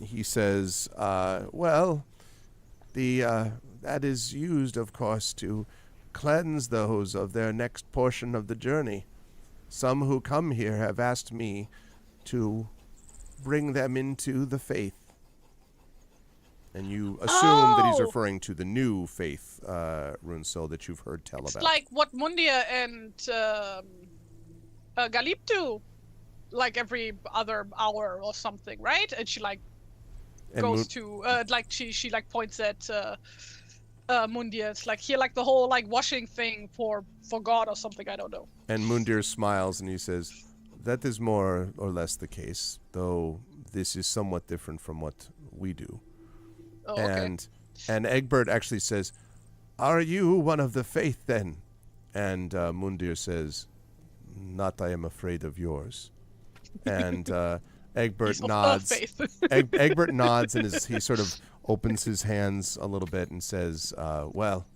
he says, "Well, that is used, of course, to cleanse those of their next portion of the journey. Some who come here have asked me to bring them into the faith." And you assume that he's referring to the new faith, Runesild, that you've heard tell about. It's like what Mundia and Galip do, like every other hour or something, right? And she like goes to she like points at Mundir. It's like here, like the whole like washing thing for God or something. I don't know. And Mundir smiles and he says, "That is more or less the case, though this is somewhat different from what we do." Oh, okay. And Egbert actually says, "Are you one of the faith then?" And Mundir says, "Not, I am afraid of yours." And Egbert nods. Egbert nods, and he sort of opens his hands a little bit and says, well,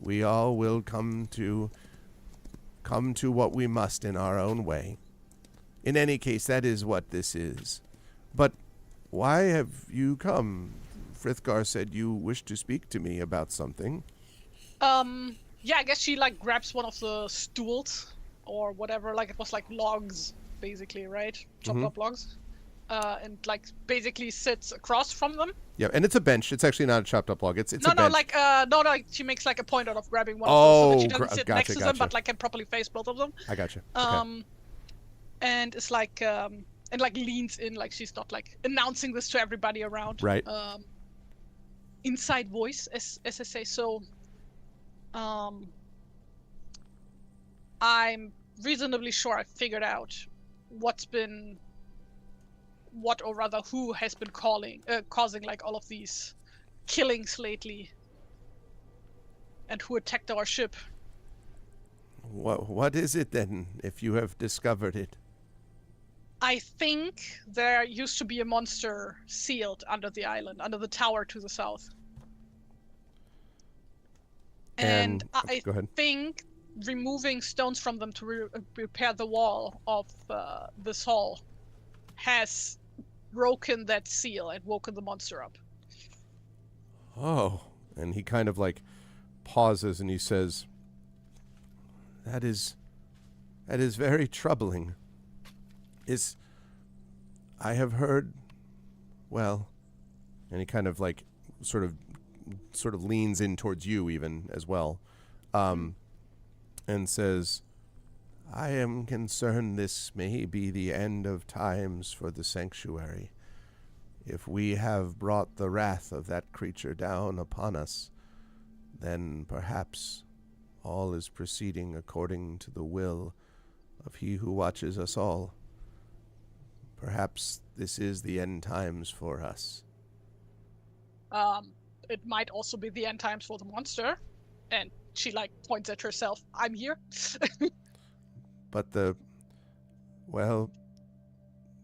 we all will come to what we must in our own way. In any case, that is what this is. But why have you come? Frithgar said you wished to speak to me about something. Yeah, I guess she like grabs one of the stools or whatever, like it was like logs, basically, right? Chopped up logs. And like basically sits across from them. Yeah, and it's a bench. It's actually not a chopped up log. It's a bench. No, she makes like a point out of grabbing one of them so that she doesn't sit next to them, but like can properly face both of them. I gotcha. And it's like and like leans in, like she's not like announcing this to everybody around. Right. Inside voice, as I say. So, I'm reasonably sure I figured out who has been causing like all of these killings lately, and who attacked our ship. What is it then, if you have discovered it? I think there used to be a monster sealed under the island, under the tower to the south. And I think removing stones from them to repair the wall of this hall has broken that seal and woken the monster up. Oh, and he kind of like pauses and he says, That is very troubling. I have heard, well, and he kind of like sort of leans in towards you even as well, and says, I am concerned this may be the end of times for the sanctuary. If we have brought the wrath of that creature down upon us, then perhaps all is proceeding according to the will of he who watches us all. Perhaps this is the end times for us. It might also be the end times for the monster. And she like points at herself. I'm here. But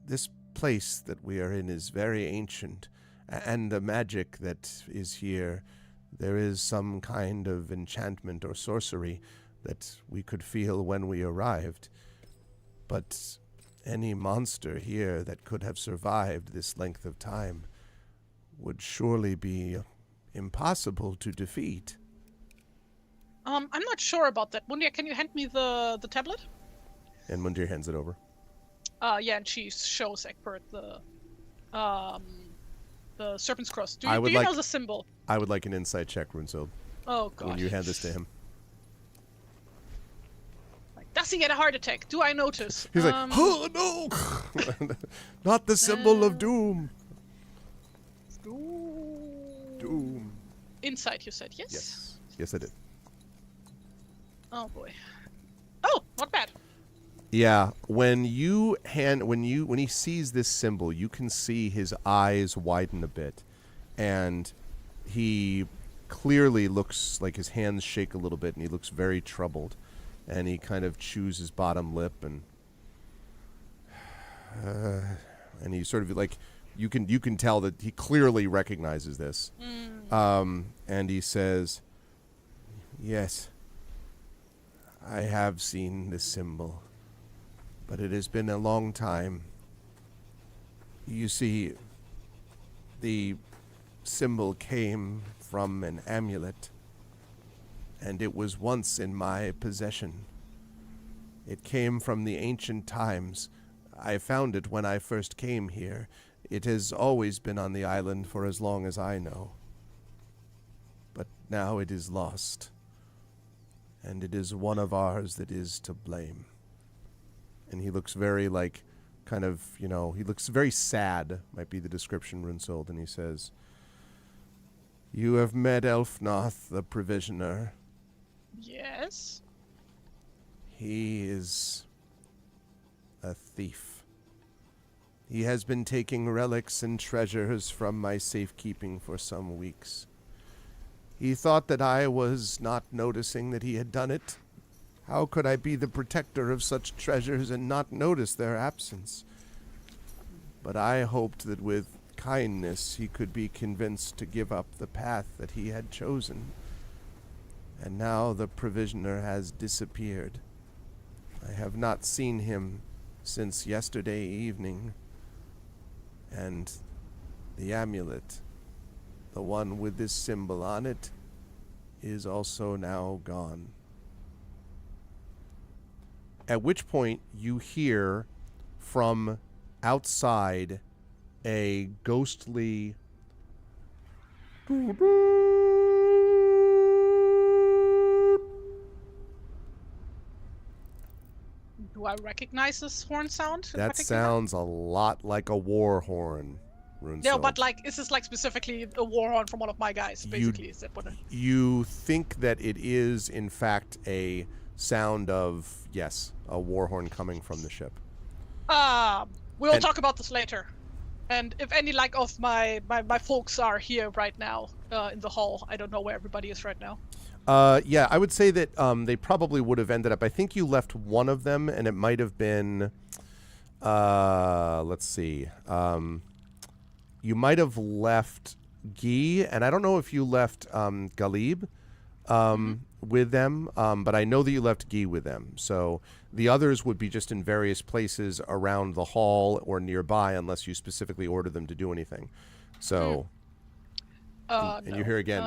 this place that we are in is very ancient, and the magic that is here, there is some kind of enchantment or sorcery that we could feel when we arrived. But any monster here that could have survived this length of time would surely be impossible to defeat. I'm not sure about that. Mundir, can you hand me the tablet? And Mundir hands it over. Yeah, and she shows Egbert the Serpent's Cross. Do you know the symbol? I would like an insight check, Runesild. Oh, God. When you hand this to him. Like, does he get a heart attack? Do I notice? He's like, oh, no! Not the symbol of doom. Doom. Insight, you said, yes? Yes. Yes, I did. Oh, boy. Oh, not bad. Yeah, when he sees this symbol, you can see his eyes widen a bit, and he clearly looks like his hands shake a little bit, and he looks very troubled, and he kind of chews his bottom lip, and he sort of like you can tell that he clearly recognizes this, and he says, "Yes, I have seen this symbol. But it has been a long time. You see, the symbol came from an amulet, and it was once in my possession. It came from the ancient times. I found it when I first came here. It has always been on the island for as long as I know. But now it is lost, and it is one of ours that is to blame." And he looks very he looks very sad, might be the description Runesild, and he says, "You have met Elfnoth, the Provisioner." Yes. He is a thief. He has been taking relics and treasures from my safekeeping for some weeks. He thought that I was not noticing that he had done it. How could I be the protector of such treasures and not notice their absence? But I hoped that with kindness he could be convinced to give up the path that he had chosen. And now the provisioner has disappeared. I have not seen him since yesterday evening. And the amulet, the one with this symbol on it, is also now gone. At which point you hear from outside a ghostly Do I recognize this horn sound? That sounds a lot like a war horn, Runesild. Yeah, but like, is this like specifically a war horn from one of my guys? Basically, is that what? You think that it is, in fact, a sound of, yes, a war horn coming from the ship. We'll talk about this later. And if any like of my folks are here right now in the hall, I don't know where everybody is right now. Yeah, I would say that they probably would have ended up. I think you left one of them, and it might have been. Let's see. You might have left Guy, and I don't know if you left Galib with them, but I know that you left Guy with them. So the others would be just in various places around the hall or nearby, unless you specifically order them to do anything. So, and No. you hear again.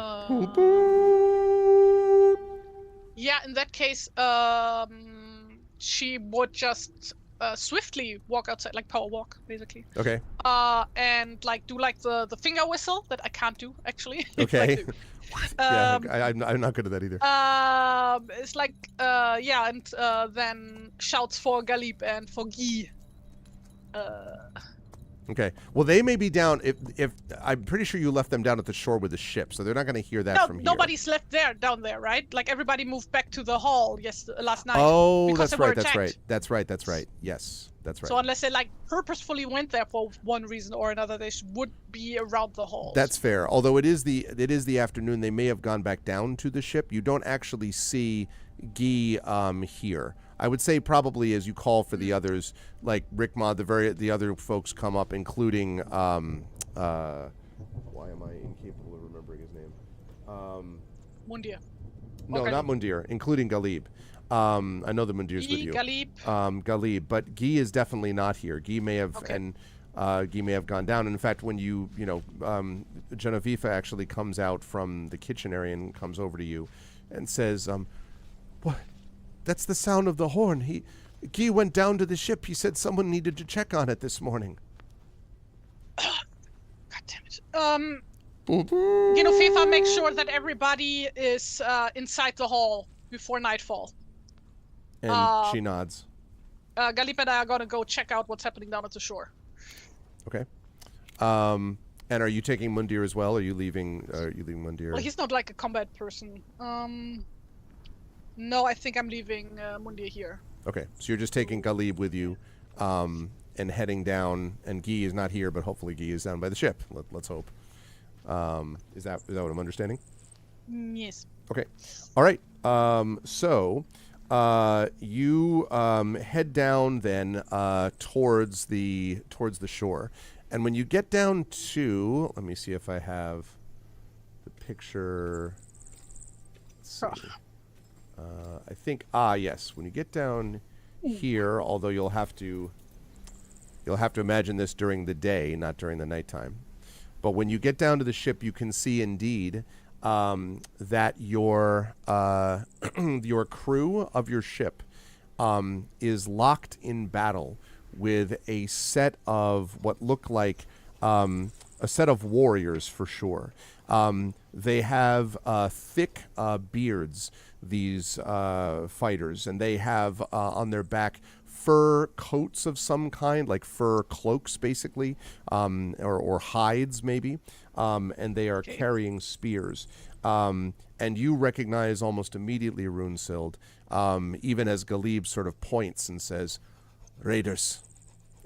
Yeah, in that case, she would just swiftly walk outside, like power walk, basically. Okay. And like do like the finger whistle that I can't do actually. Okay. Like, yeah, I'm not good at that either. It's like yeah, and then shouts for Galib and for Guy. Okay. Well, they may be down. If I'm pretty sure you left them down at the shore with the ship, so they're not going to hear that from here. Nobody's left down there, right? Like everybody moved back to the hall last night. Oh, that's right. That's right. Yes, that's right. So unless they like purposefully went there for one reason or another, they would be around the hall. That's fair. Although it is the afternoon, they may have gone back down to the ship. You don't actually see Guy here. I would say probably as you call for the others, like Rickmod, the other folks come up, including why am I incapable of remembering his name? Mundir. No, Okay. not Mundir, including Galib. I know the Mundir's with you. Galib. Galib, but Guy is definitely not here. Guy may have Guy may have gone down. And in fact, when Genevieve actually comes out from the kitchen area and comes over to you and says, "What? That's the sound of the horn. Guy went down to the ship. He said someone needed to check on it this morning." God damn it. FIFA, make sure that everybody is inside the hall before nightfall. And she nods. Galip and I are gonna go check out what's happening down at the shore. Okay. And are you taking Mundir as well? Or are you leaving Mundir? Well, he's not like a combat person. No, I think I'm leaving Mundir here. Okay, so you're just taking Galib with you, and heading down. And Guy is not here, but hopefully Guy is down by the ship. Let's hope. Is that what I'm understanding? Yes. Okay. All right. So you head down then towards the shore, and when you get down to, let me see if I have the picture. Let's see. I think yes. When you get down here, although you'll have to imagine this during the day, not during the nighttime. But when you get down to the ship, you can see indeed that your crew of your ship is locked in battle with a set of what look like a set of warriors for sure. They have thick beards, these fighters, and they have on their back fur coats of some kind, like fur cloaks, basically, or hides, maybe, and they are carrying spears. And you recognize almost immediately, Runesild, even as Galib sort of points and says, "Raiders."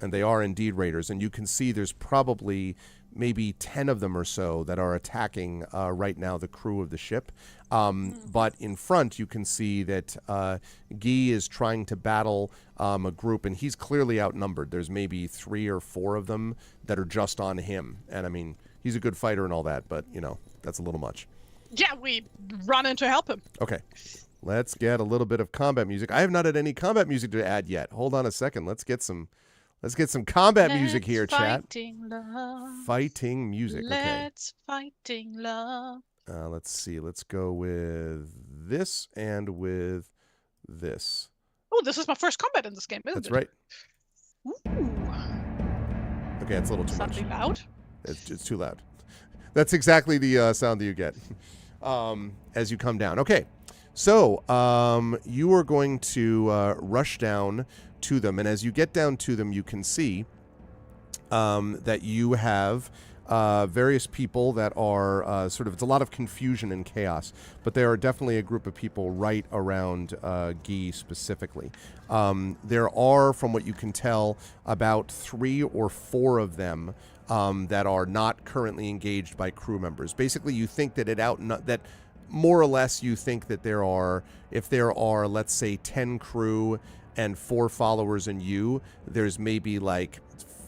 And they are indeed raiders. And you can see there's probably maybe 10 of them or so that are attacking right now the crew of the ship. But in front, you can see that Guy is trying to battle a group, and he's clearly outnumbered. There's maybe 3 or 4 of them that are just on him. And I mean, he's a good fighter and all that, but, you know, that's a little much. Yeah, we run in to help him. Okay. Let's get a little bit of combat music. I have not had any combat music to add yet. Hold on a second. Let's get some combat music here, chat. Love. Fighting music. Let's fighting love. Let's see. Let's go with this and with this. Oh, this is my first combat in this game, isn't That's it? right. Ooh. Okay, it's a little too much. Something loud? It's too loud. That's exactly the sound that you get as you come down. Okay, so you are going to rush down to them, and as you get down to them, you can see that you have various people that are it's a lot of confusion and chaos, but there are definitely a group of people right around Guy specifically. There are, from what you can tell, about 3 or 4 of them that are not currently engaged by crew members. Basically, you think that that more or less you think that if there are, let's say, 10 crew and 4 followers and there's maybe like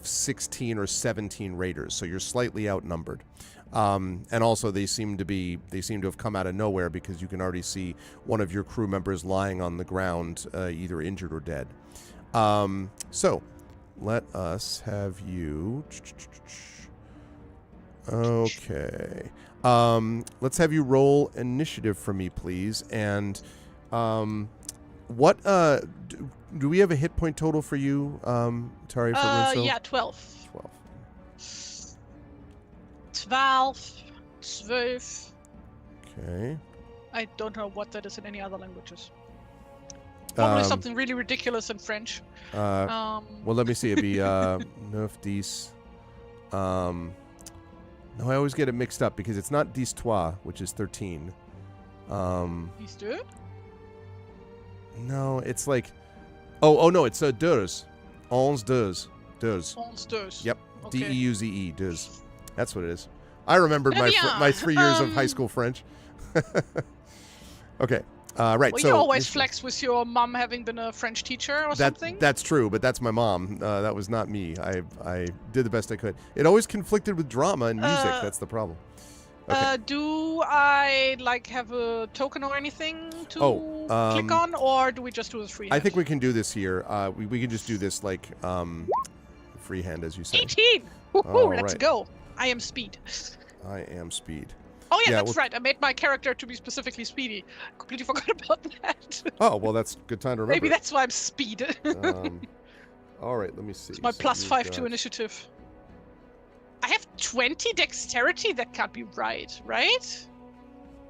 16 or 17 raiders, so you're slightly outnumbered. And also they seem to have come out of nowhere, because you can already see one of your crew members lying on the ground, either injured or dead. So let us have you. Okay. Let's have you roll initiative for me, please. And what do we have a hit point total for you, Tari, for Rinso? Yeah, 12. 12. 12. Okay. I don't know what that is in any other languages. Probably something really ridiculous in French. Well, let me see. It'd be 9, 10. No, I always get it mixed up because it's not 10, which is 13. 12? No, it's like... Oh no, it's 12. 11, 12. 12. 12. Yep. Okay. D-E-U-Z-E, 12. That's what it is. I remembered my 3 years of high school French. Okay. Right. Well, so you always flex with your mom having been a French teacher or something. That's true, but that's my mom. That was not me. I did the best I could. It always conflicted with drama and music. That's the problem. Okay. Do I have a token or anything to click on, or do we just do this freehand? I think we can do this here. We can just do this freehand, as you say. 18. Woohoo! Let's go. I am speed. I am speed. Oh yeah, that's right. I made my character to be specifically speedy. Completely forgot about that. Oh well, that's a good time to remember. Maybe that's why I'm speed. All right, let me see. It's my +5 to initiative. I have 20 dexterity. That can't be right?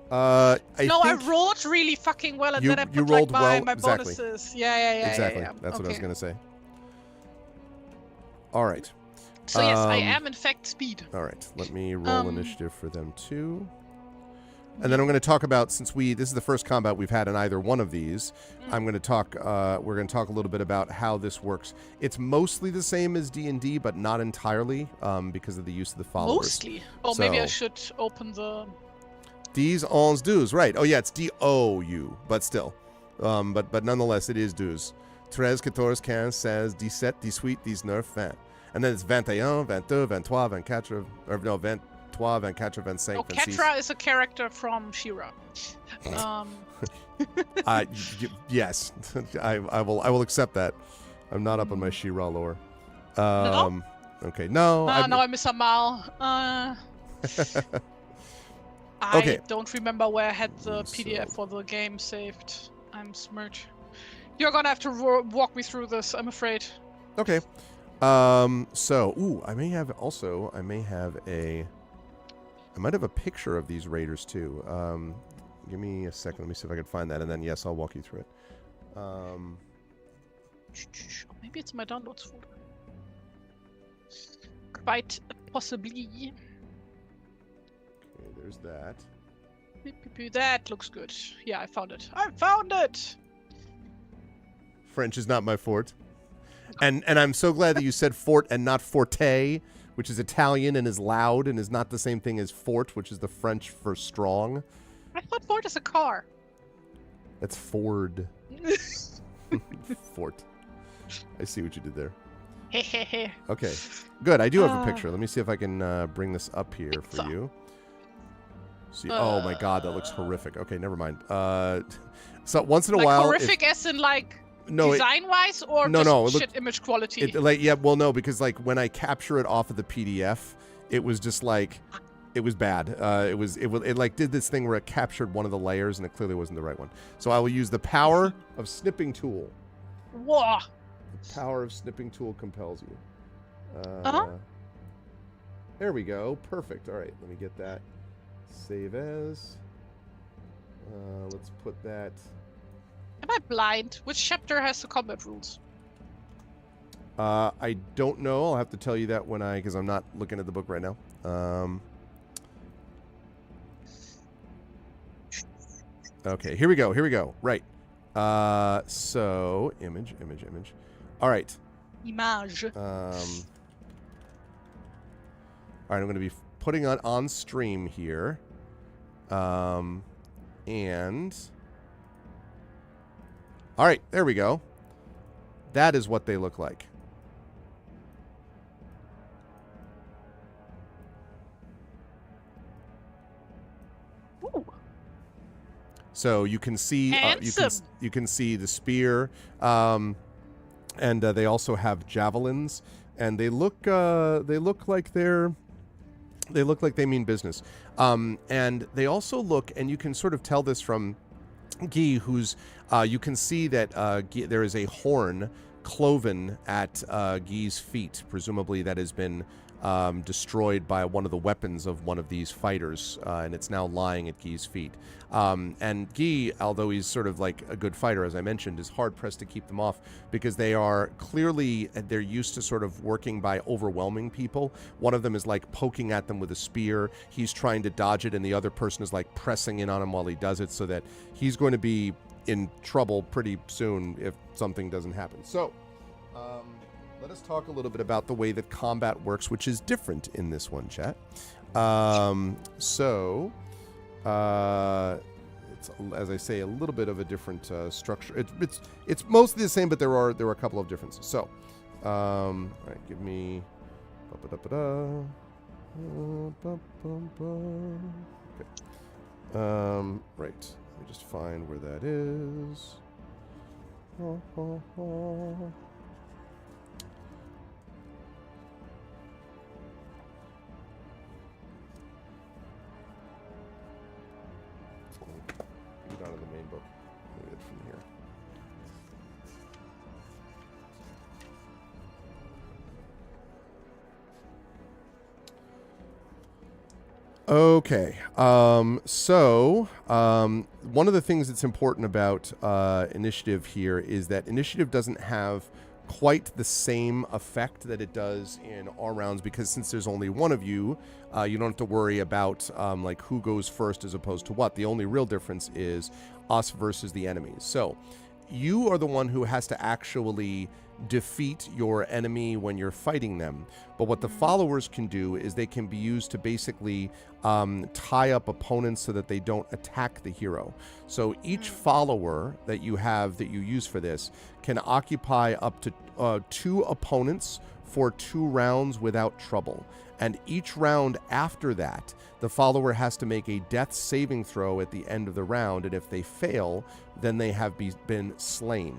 I rolled really fucking well, and then I put rolled my well, bonuses. Yeah. Exactly. Yeah. That's what I was gonna say. All right. So yes, I am in fact speed. All right, let me roll initiative for them too. And then I'm going to talk about, since this is the first combat we've had in either one of these, we're going to talk a little bit about how this works. It's mostly the same as D&D, but not entirely, because of the use of the followers. Mostly? Oh, so, maybe I should open the... D's, ons, do's, right. Oh yeah, it's D-O-U, but still. But nonetheless, it is do's. 13, 14, 15, 16, 17, 18, 19, 20. And then it's 21, 22, 23, 24, or no, 23, 24, 25, 26. Catra is a character from She-Ra. Yes, I will accept that. I'm not up on my She-Ra lore. No? Okay, no. No, I miss a Mal. I don't remember where I had the PDF for the game saved. I'm smirch. You're gonna have to walk me through this, I'm afraid. Okay. I might have a picture of these raiders too. Give me a second. Let me see if I can find that, and then yes, I'll walk you through it. Maybe it's my downloads folder. Quite possibly. Okay, there's that. That looks good. Yeah, I found it. I found it! French is not my forte. And I'm so glad that you said fort and not forte, which is Italian and is loud and is not the same thing as fort, which is the French for strong. I thought fort is a car. That's Ford. Fort. I see what you did there. Okay, good. I do have a picture. Let me see if I can bring this up here for you. See, oh my God, that looks horrific. Okay, never mind. So once in a while, horrific as in like design-wise, or just shit image quality. No, because like when I capture it off of the PDF, it was just like, it was bad. It like did this thing where it captured one of the layers and it clearly wasn't the right one. So I will use the power of snipping tool. Whoa. The power of snipping tool compels you. There we go. Perfect. All right, let me get that. Save as. Let's put that. Am I blind? Which chapter has the combat rules? I don't know. I'll have to tell you that because I'm not looking at the book right now. Okay, here we go. Right. So image. All right. Image. All right, I'm going to be putting it on stream here. And all right, there we go. That is what they look like. Ooh. So you can see you can see the spear, and they also have javelins, and they look like they mean business. And they also look, and you can sort of tell this from Guy, who's you can see that there is a horn cloven at Guy's feet. Presumably that has been destroyed by one of the weapons of one of these fighters, and it's now lying at Guy's feet. And Guy, although he's sort of like a good fighter, as I mentioned, is hard-pressed to keep them off because they're used to sort of working by overwhelming people. One of them is like poking at them with a spear. He's trying to dodge it, and the other person is like pressing in on him while he does it, so that he's going to be in trouble pretty soon if something doesn't happen. So, let us talk a little bit about the way that combat works, which is different in this one, chat. It's, as I say, a little bit of a different structure. It's mostly the same, but there are a couple of differences. So, all right, give me. Okay. Right. Let me just find where that is. Get out of the main book. Read it from here. Okay. One of the things that's important about initiative here is that initiative doesn't have quite the same effect that it does in our rounds, because since there's only one of you, you don't have to worry about like who goes first as opposed to what. The only real difference is us versus the enemies. So you are the one who has to actually defeat your enemy when you're fighting them. But what the followers can do is they can be used to basically tie up opponents so that they don't attack the hero. So each follower that you have that you use for this can occupy up to 2 opponents for 2 rounds without trouble. And each round after that, the follower has to make a death saving throw at the end of the round, and if they fail, then they have been slain.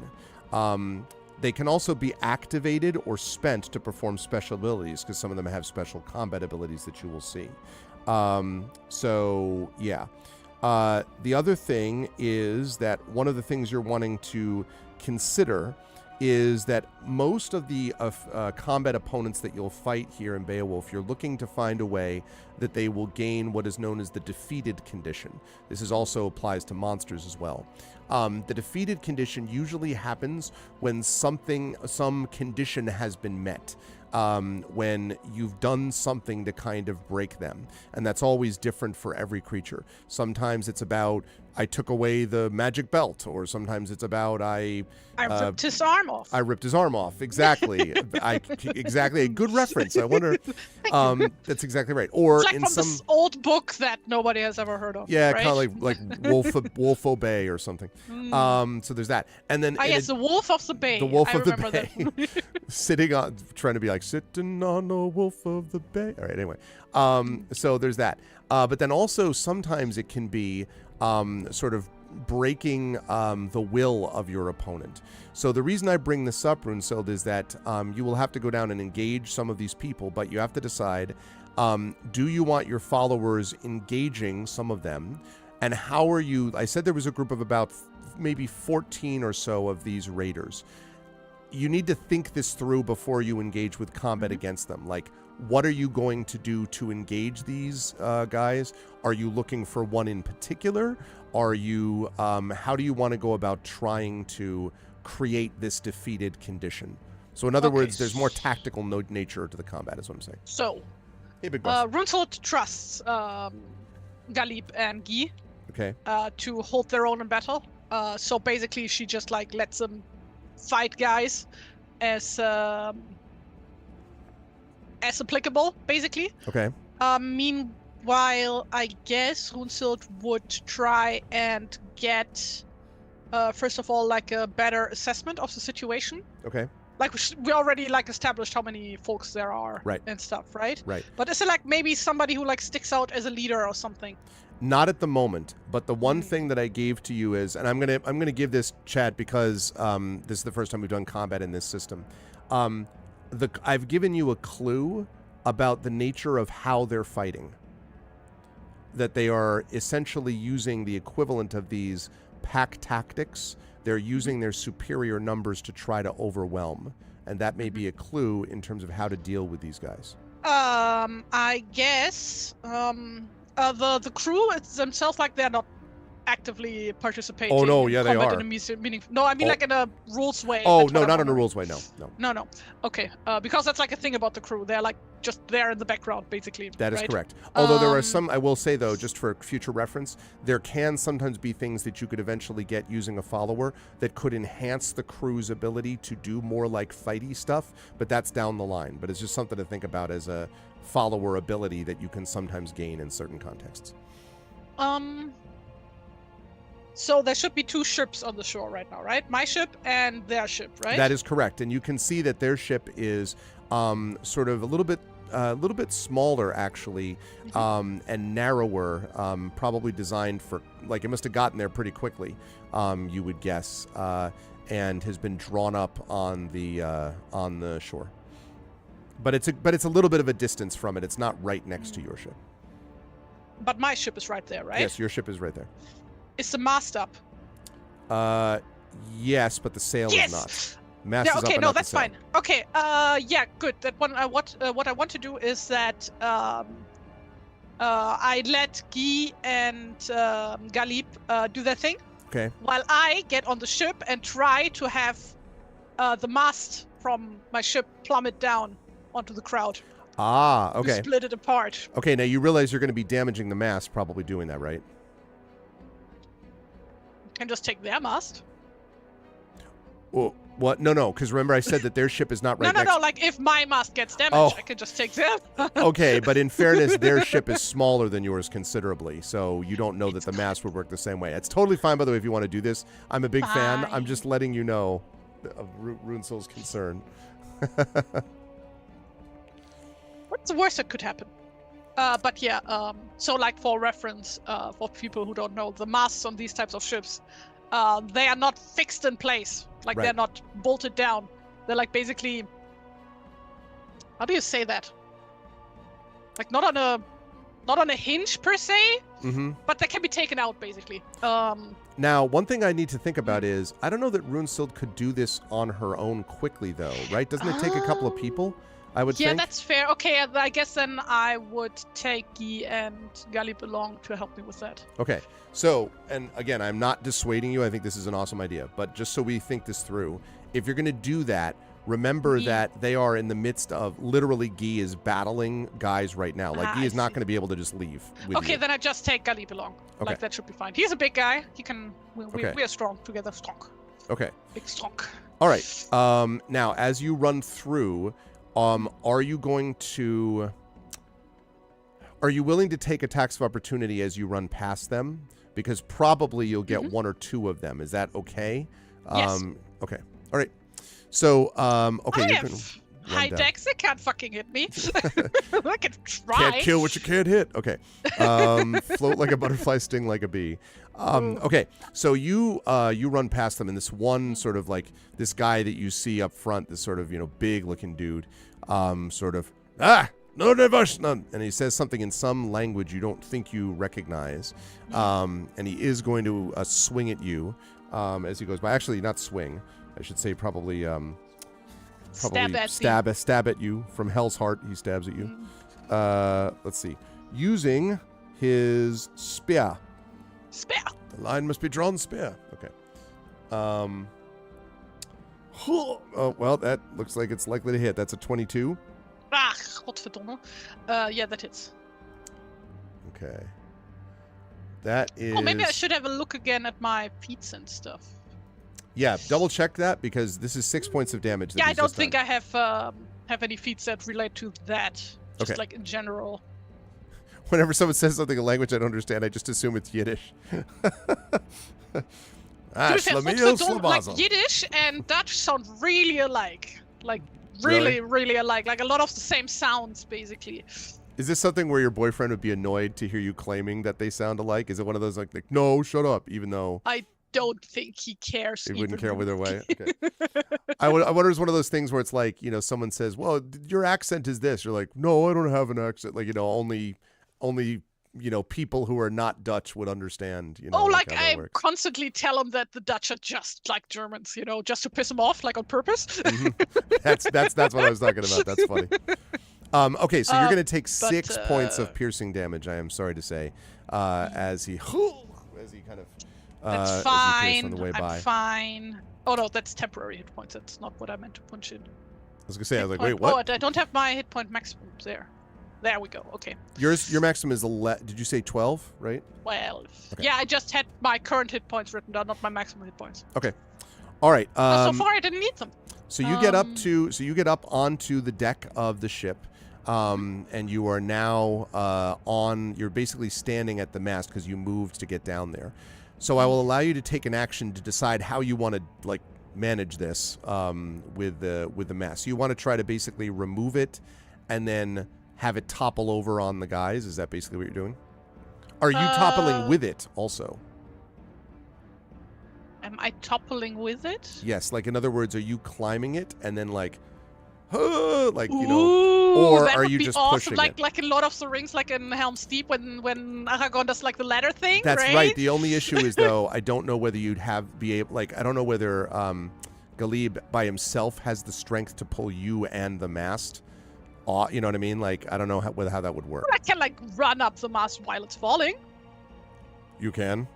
They can also be activated or spent to perform special abilities, because some of them have special combat abilities that you will see. So, yeah. The other thing is that one of the things you're wanting to consider is that most of the combat opponents that you'll fight here in Beowulf, you're looking to find a way that they will gain what is known as the defeated condition. This also applies to monsters as well. The defeated condition usually happens when some condition has been met. When you've done something to kind of break them. And that's always different for every creature. Sometimes it's about I took away the magic belt, or sometimes it's about I ripped his arm off. I ripped his arm off. Exactly. Exactly. A good reference. I wonder. That's exactly right. Or it's like in from some this old book that nobody has ever heard of. yeah, right? kind of like Wolf Bay or something. So there's that, and then yes, the Wolf of the Bay. The Wolf I of the remember Bay, sitting on, trying to be like sitting on the Wolf of the Bay. All right. Anyway, so there's that. But then also sometimes it can be sort of breaking the will of your opponent. So the reason I bring this up, Runesild, is that you will have to go down and engage some of these people, but you have to decide, do you want your followers engaging some of them? And how are you? I said there was a group of about maybe 14 or so of these raiders. You need to think this through before you engage with combat against them. Like, what are you going to do to engage these guys? Are you looking for one in particular? Are you, how do you want to go about trying to create this defeated condition? So in other words, there's more tactical nature to the combat, is what I'm saying. So, hey, big boss. Runesild trusts Galip and Guy Okay. to hold their own in battle. So basically, she just like lets them fight guys as applicable, basically. Okay. Meanwhile, I guess Runesild would try and get, first of all, like a better assessment of the situation. Okay. Like we already like established how many folks there are, right, and stuff, right? Right. But is it like maybe somebody who like sticks out as a leader or something? Not at the moment, but the one thing that I gave to you is, and I'm gonna give this, Chad, because this is the first time we've done combat in this system. I've given you a clue about the nature of how they're fighting. That they are essentially using the equivalent of these pack tactics. They're using their superior numbers to try to overwhelm, and that may be a clue in terms of how to deal with these guys. I guess the crew themselves, like, they're not actively participating. Oh no, in yeah, they are. In a no, I mean like in a rules way. Oh no, not in a rules way. No. Okay, because that's like a thing about the crew. They're like just there in the background, basically. That is right? correct. Although there are some, I will say though, just for future reference, there can sometimes be things that you could eventually get using a follower that could enhance the crew's ability to do more like fighty stuff, but that's down the line. But it's just something to think about as a follower ability that you can sometimes gain in certain contexts. So there should be two ships on the shore right now, right? My ship and their ship, right? That is correct, and you can see that their ship is sort of a little bit smaller actually, and narrower, probably designed for, like, it must have gotten there pretty quickly, you would guess, and has been drawn up on the shore. But it's a little bit of a distance from it. It's not right next to your ship. But my ship is right there, right? Yes, your ship is right there. Is the mast up? Yes, but the sail is not. Mast is up, okay, and no, not the that's sail. fine. Okay, yeah, good. That one. What I want to do is that I let Guy and Galip do their thing. Okay. While I get on the ship and try to have the mast from my ship plummet down onto the crowd. Ah, okay. To split it apart. Okay, now you realize you're going to be damaging the mast, probably doing that, right? Can just take their mast. Well, what? No, because remember I said that their ship is not right next. No. Like if my mast gets damaged, I can just take them. Okay, but in fairness, their ship is smaller than yours considerably, so you don't know that the mast would work the same way. It's totally fine, by the way, if you want to do this. I'm a big fan. I'm just letting you know of Runesil's concern. What's the worst that could happen? But yeah, so like for reference, for people who don't know, the masts on these types of ships, they are not fixed in place. Like, they're not bolted down. They're like basically, how do you say that? Like not on a hinge per se, but they can be taken out basically. Now, one thing I need to think about is, I don't know that Runesild could do this on her own quickly though, right? Doesn't it take a couple of people? I would think. Yeah, that's fair. Okay, I guess then I would take Guy and Galip along to help me with that. Okay, so, and again, I'm not dissuading you. I think this is an awesome idea. But just so we think this through, if you're going to do that, remember that they are in the midst of, literally, Guy is battling guys right now. Like, Guy is not going to be able to just leave with Okay, you. then I just take Galib along. Okay. Like, that should be fine. He's a big guy. He can... We are strong together. Strong. Okay. Big strong. All right. Now, as you run through, are you going to... Are you willing to take attacks of opportunity as you run past them? Because probably you'll get one or two of them. Is that okay? Yes. Okay. All right. So, okay. I you have can high down. dex. They can't fucking hit me. I can try. Can't kill what you can't hit. Okay. Float like a butterfly, sting like a bee. Okay. So you run past them, and this one sort of like this guy that you see up front, this sort of big looking dude, sort of no devotion, and he says something in some language you don't think you recognize, and he is going to swing at you as he goes by. Actually, not swing. I should say probably stab at you from Hell's Heart. He stabs at you. Let's see, using his spear. Spear. The line must be drawn spear. Okay. Oh well, that looks like it's likely to hit. That's a 22. Godverdomme. Yeah, that hits. Okay. That is... Oh, maybe I should have a look again at my feats and stuff. Yeah, double check that, because this is 6 points of damage. Yeah, I don't think I have any feats that relate to that. Just like in general. Whenever someone says something in language I don't understand, I just assume it's Yiddish. Like Yiddish and Dutch sound really alike. Like really alike. Like a lot of the same sounds, basically. Is this something where your boyfriend would be annoyed to hear you claiming that they sound alike? Is it one of those like no, shut up, even though... I don't think he cares. He wouldn't care either way. Okay. I wonder if it's one of those things where it's like, someone says, well, your accent is this. You're like, no, I don't have an accent. Like, only people who are not Dutch would understand, like I constantly tell them that the Dutch are just like Germans, just to piss them off, like on purpose. That's what I was talking about. That's funny. Okay, so you're going to take 6 points of piercing damage, I am sorry to say, as he kind of... that's fine. On the way by. I'm fine. Oh, no, that's temporary hit points. That's not what I meant to punch in. I was going to say, I was like, wait, what? Oh, I don't have my hit point maximum there. There we go. Okay. Your maximum is did you say 12, right? 12. Okay. Yeah, I just had my current hit points written down, not my maximum hit points. Okay. All right. So far, I didn't need them. So you get up onto the deck of the ship, and you are now you're basically standing at the mast because you moved to get down there. So I will allow you to take an action to decide how you want to manage this with the mast. So you want to try to basically remove it and then have it topple over on the guys? Is that basically what you're doing? Are you toppling with it also? Am I toppling with it? Yes. Like, in other words, are you climbing it and then or are you just pushing it? Like in Lord of the Rings, like in Helm's Deep, when Aragorn does like the ladder thing. That's right. The only issue is though, I don't know whether you'd I don't know whether Galib by himself has the strength to pull you and the mast. You know what I mean? Like, I don't know how that would work. I can run up the mast while it's falling. You can.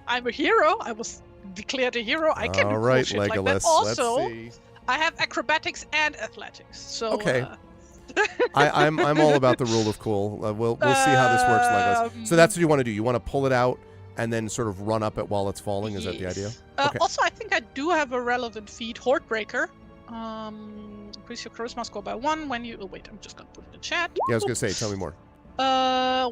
I'm a hero. I was declared a hero. I can do cool shit like that. Also, let's see. I have acrobatics and athletics. So okay. I'm all about the rule of cool. We'll see how this works. So that's what you want to do. You want to pull it out and then sort of run up it while it's falling. Is that the idea? Okay. Also, I think I do have a relevant feat, Hordebreaker. Increase your charisma score by 1 when you... Oh, wait, I'm just going to put it in the chat. Yeah, I was going to say, tell me more.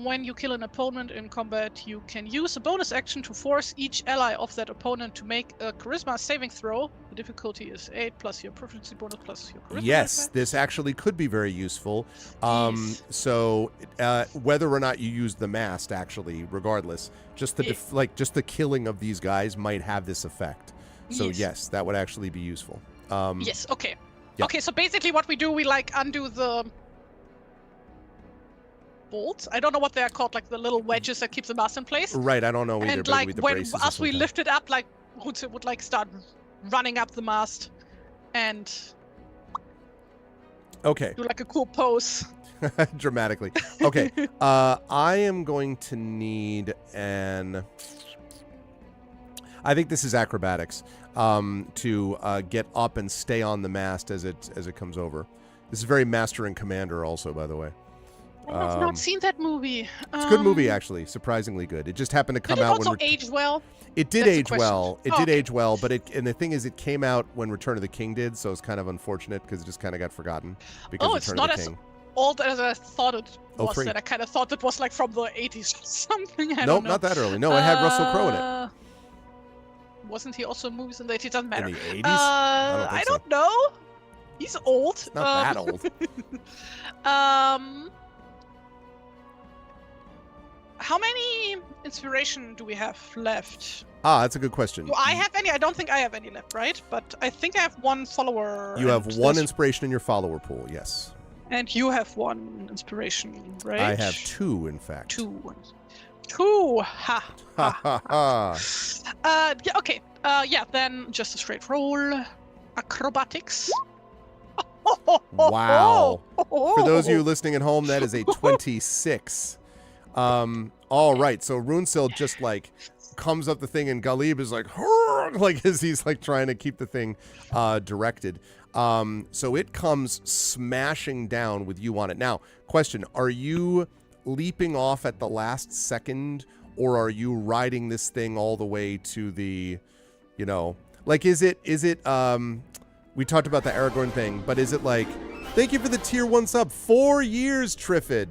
When you kill an opponent in combat, you can use a bonus action to force each ally of that opponent to make a charisma saving throw. The difficulty is 8 plus your proficiency bonus plus your charisma. Yes, this actually could be very useful. Yes. So whether or not you use the mast, actually, regardless, just the just the killing of these guys might have this effect. So yes, that would actually be useful. Yes. Okay. Yeah. Okay. So basically, what we do, we undo the bolts. I don't know what they are called, like the little wedges that keep the mast in place. Right. I don't know either. And as we lift it up, Hutze would start running up the mast, and do a cool pose. Dramatically. Okay. I am going to need I think this is acrobatics to get up and stay on the mast as it comes over. This is very Master and Commander also, by the way. I have not seen that movie. It's a good movie, actually. Surprisingly good. It just happened to come out when... Did it also age well? It did That's age the question. well. It did age well, but and the thing is, it came out when Return of the King did, so it's kind of unfortunate because it just kind of got forgotten. Because It's Return not of the as King. old as I thought it was. 03. That I kind of thought it was like from the 80s or something. I Nope, don't know. not that early. No, it had Russell Crowe in it. Wasn't he also in movies in the 80s? Doesn't matter. In the 80s? I don't know. He's old. It's not that old. How many inspiration do we have left? That's a good question. Do I have any? I don't think I have any left, right? But I think I have one follower. You have one inspiration in your follower pool, yes. And you have one inspiration, right? I have two, in fact. Two. Ha. Ha ha. Yeah, okay. Yeah, then just a straight roll. Acrobatics. Wow. For those of you listening at home, that is a 26. All right, so Runesil just like comes up the thing, and Galib is like as he's like trying to keep the thing directed. So it comes smashing down with you on it. Now, question: are you leaping off at the last second, or are you riding this thing all the way to the, like is it? We talked about the Aragorn thing, but is it like, thank you for the tier 1 sub, 4 years, Triffid.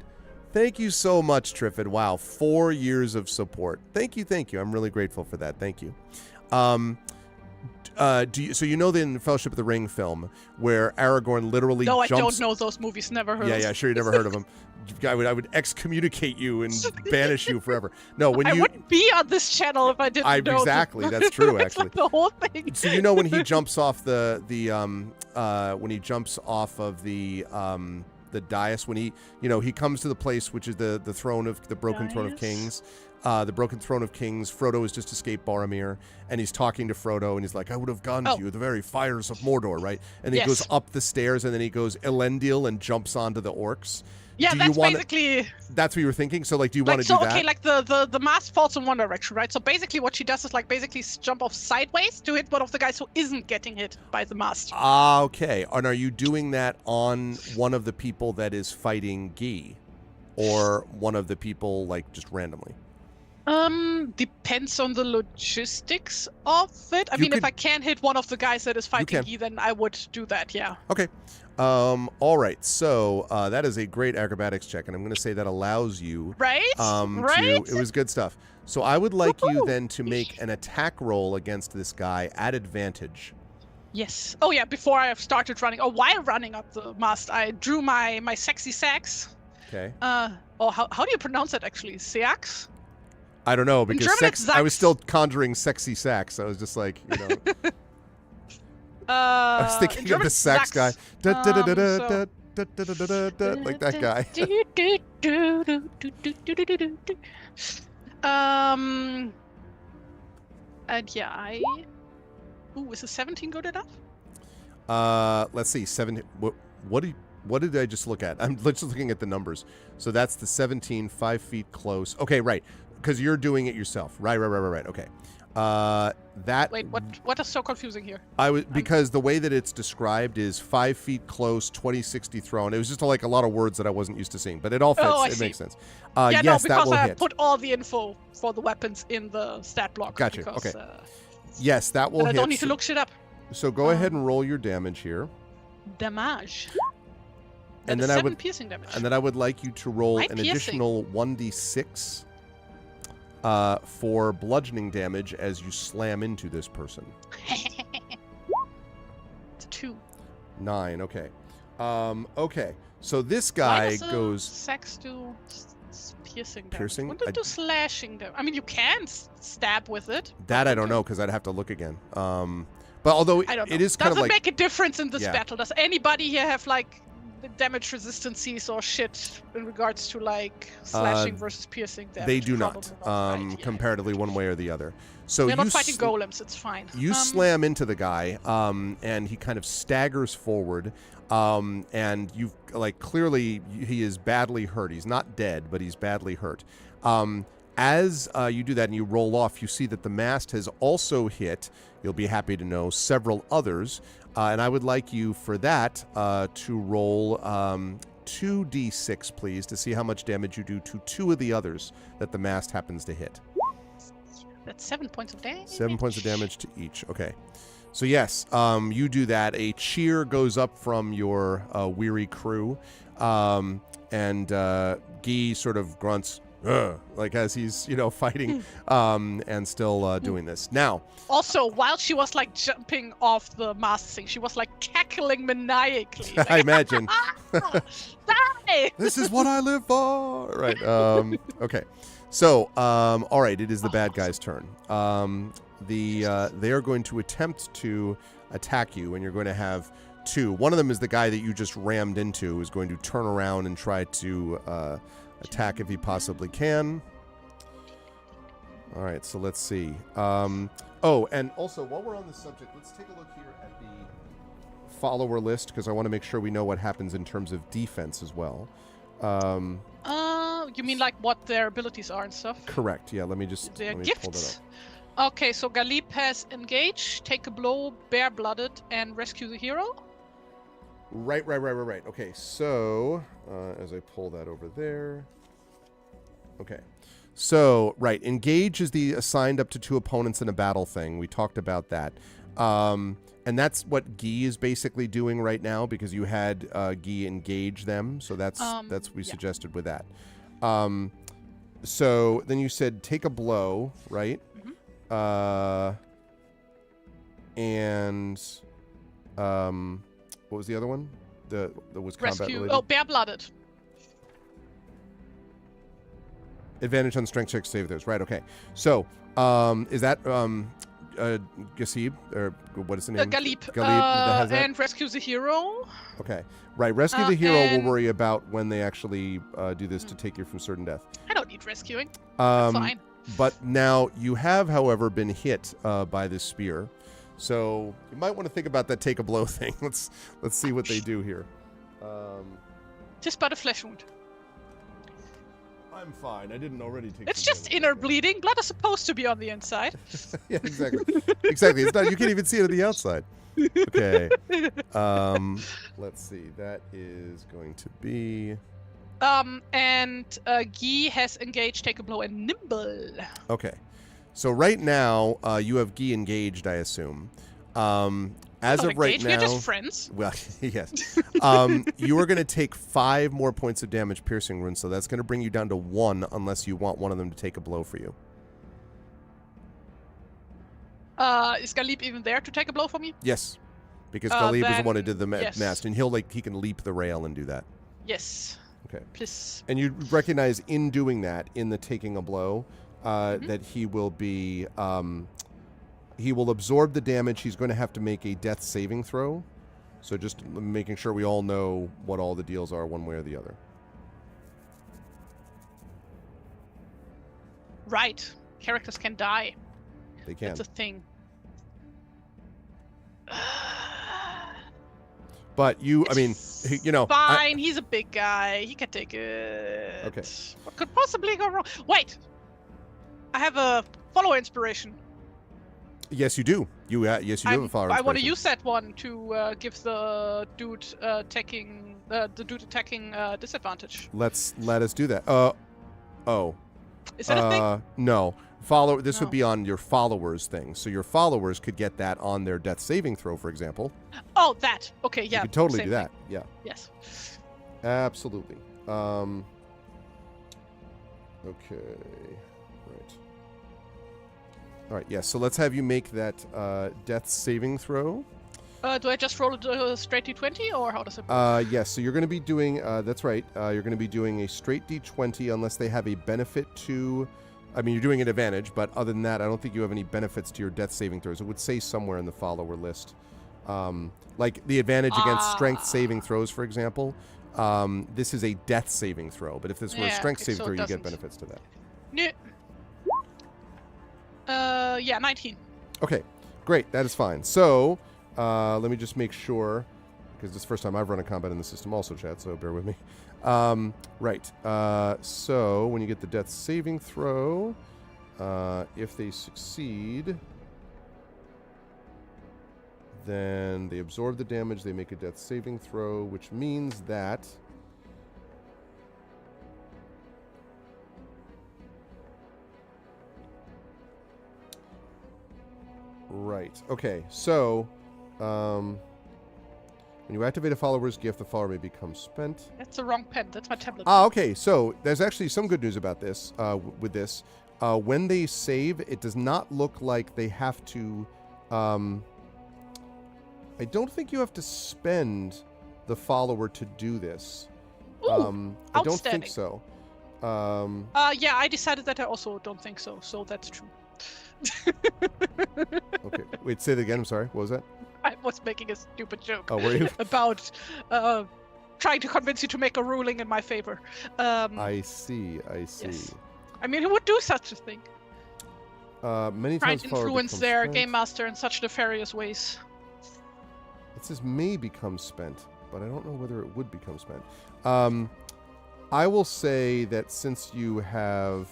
Thank you so much, Triffid. Wow, 4 years of support. Thank you. I'm really grateful for that. Thank you. So you know the Fellowship of the Ring film where Aragorn literally jumps... No, I don't know those movies. Never heard of them. Yeah, sure, you never heard of them. I would excommunicate you and banish you forever. No, when I wouldn't be on this channel if I didn't know. Exactly, that's true, actually. Like the whole thing. So you know when he jumps off when he jumps off of the dais, when he comes to the place which is the throne of the broken throne of kings. The broken throne of kings. Frodo has just escaped Boromir, and he's talking to Frodo, and he's like, I would have gone to you, the very fires of Mordor, right? And then he goes up the stairs, and then he goes Elendil and jumps onto the orcs. Yeah, basically... That's what you were thinking? So, like, do you want to do that? Okay, like, the mast falls in one direction, right? So, basically, what she does is, like, jump off sideways to hit one of the guys who isn't getting hit by the mast. Okay. And are you doing that on one of the people that is fighting Guy? Or one of the people, like, just randomly? Depends on the logistics of it. I mean, if I can hit one of the guys that is fighting Guy, then I would do that, yeah. Okay. All right. So that is a great acrobatics check, and I'm going to say that allows you, right? It was good stuff. So I would like you then to make an attack roll against this guy at advantage. Yes. Oh yeah. Before I have started running, or while running up the mast, I drew my sexy sax. Okay. How do you pronounce it actually? Sax? I don't know, because I was still conjuring sexy sax. I was just like, I was thinking of the sax guy. Like that guy. And yeah, is a 17 good enough? Let's see. 17. What did I just look at? I'm just looking at the numbers. So that's the 17, 5 feet close. Okay, right. Because you're doing it yourself. Right. Okay. Wait, what is so confusing here? Because the way that it's described is 5 feet close, 20-60 thrown. It was just like a lot of words that I wasn't used to seeing, but it all fits. It makes sense. Yes, because that will hit. I put all the info for the weapons in the stat block. Gotcha. Because, okay. Yes, that will hit. I don't need to look shit up. So go ahead and roll your damage here. Damage. And then I would piercing damage. And then I would like you to roll an additional 1d6. For bludgeoning damage as you slam into this person. It's 2. 9, okay. Okay, so this guy goes... Sex to piercing damage. Piercing? What do slashing damage? I mean, you can stab with it. That I don't know, because I'd have to look again. But although it is kind of like... Doesn't make a difference in this battle. Does anybody here have, like, damage resistances or shit in regards to like slashing versus piercing damage? They do not, comparatively one way or the other. So we're not fighting golems, it's fine. You slam into the guy, and he kind of staggers forward, and you clearly he is badly hurt. He's not dead, but he's badly hurt. As you do that and you roll off, you see that the mast has also hit, you'll be happy to know, several others. And I would like you for that to roll 2d6, please, to see how much damage you do to 2 of the others that the mast happens to hit. That's 7 points of damage. 7 points of damage to each. Okay. So yes, you do that. A cheer goes up from your weary crew. And Guy sort of grunts, like as he's, fighting and still doing this. Now, also, while she was like jumping off the mast thing, she was like cackling maniacally. Like, I imagine. Die! This is what I live for. Right. Okay. So, all right, it is the bad guy's turn. They are going to attempt to attack you, and you're going to have 2. One of them is the guy that you just rammed into, who's going to turn around and try to attack if he possibly can. All right, so let's see. And also, while we're on the subject, let's take a look here at the follower list, because I want to make sure we know what happens in terms of defense as well. You mean like what their abilities are and stuff? Correct, yeah. Let me pull that gifts? up. Okay, so Galip has engage, take a blow, bare-blooded, and rescue the hero. Right. Okay, so as I pull that over there. Okay. So, right, engage is the assigned up to 2 opponents in a battle thing. We talked about that. And that's what Guy is basically doing right now, because you had Guy engage them. So that's what we suggested with that. So then you said take a blow, right? Mm-hmm. And what was the other one? That was combat related? Oh, bare-blooded. Advantage on strength check save those. Right, okay. So, is that Gasib? Or what is the name? Galip. Galip and rescue the hero. Okay. Right, rescue the hero we'll worry about when they actually do this to take you from certain death. I don't need rescuing. That's fine. But now you have, however, been hit by this spear. So you might want to think about that take a blow thing. Let's see what they do here. Just but a flesh wound. I'm fine. I didn't already take. It's just inner bleeding. Blood is supposed to be on the inside. Yeah, exactly. Exactly. It's not. You can't even see it on the outside. Okay. Let's see. That is going to be. And Guy has engaged, take a blow, and nimble. Okay. So right now, you have Guy engaged, I assume. As of right now, we're just friends. Well, yes. You are going to take 5 more points of damage piercing wounds, so that's going to bring you down to 1 unless you want one of them to take a blow for you. Is Galip even there to take a blow for me? Yes, because Galip is the one who did the yes. mast, and he can leap the rail and do that. Yes. Okay. Please. And you recognize in doing that, in the taking a blow, that he will be. He will absorb the damage. He's going to have to make a death saving throw. So just making sure we all know what all the deals are one way or the other. Right. Characters can die. They can. That's a thing. But you, I mean, Fine, he's a big guy. He can take it. Okay. What could possibly go wrong? Wait! I have a follow inspiration. Yes, you do. Yes, you do have a follower. I want to use that one to give the dude attacking disadvantage. Let us do that. Oh. Is that a thing? No. This would be on your followers thing. So your followers could get that on their death saving throw, for example. Oh, that. Okay, yeah. You could totally do thing. that. Yeah. Yes. Absolutely. Okay. Right. All right. Yeah. So let's have you make that death saving throw. Do I just roll a straight d20, or how does it work? Yes. So you're going to be doing. That's right. You're going to be doing a straight d20 unless they have a benefit to. I mean, you're doing an advantage, but other than that, I don't think you have any benefits to your death saving throws. It would say somewhere in the follower list, like the advantage against strength saving throws, for example. This is a death saving throw, but if this were a strength saving throw, you get benefits to that. Yeah, 19. Okay, great. That is fine. So let me just make sure, because this is the first time I've run a combat in the system also, chat, so bear with me. Right. So when you get the death saving throw, if they succeed, then they absorb the damage. They make a death saving throw, which means that right. Okay. So, when you activate a follower's gift, the follower may become spent. That's the wrong pen. That's my tablet. Okay. So there's actually some good news about this. With this, when they save, it does not look like they have to. I don't think you have to spend the follower to do this. Ooh, I don't think so. Yeah, I decided that I also don't think so. So that's true. Okay. Wait, say it again. I'm sorry. What was that? I was making a stupid joke. Oh, were you? About trying to convince you to make a ruling in my favor. I see. Yes. I mean, who would do such a thing? Many Try times and follower influence becomes their spent. game master in such nefarious ways. It says may become spent, but I don't know whether it would become spent. I will say that since you have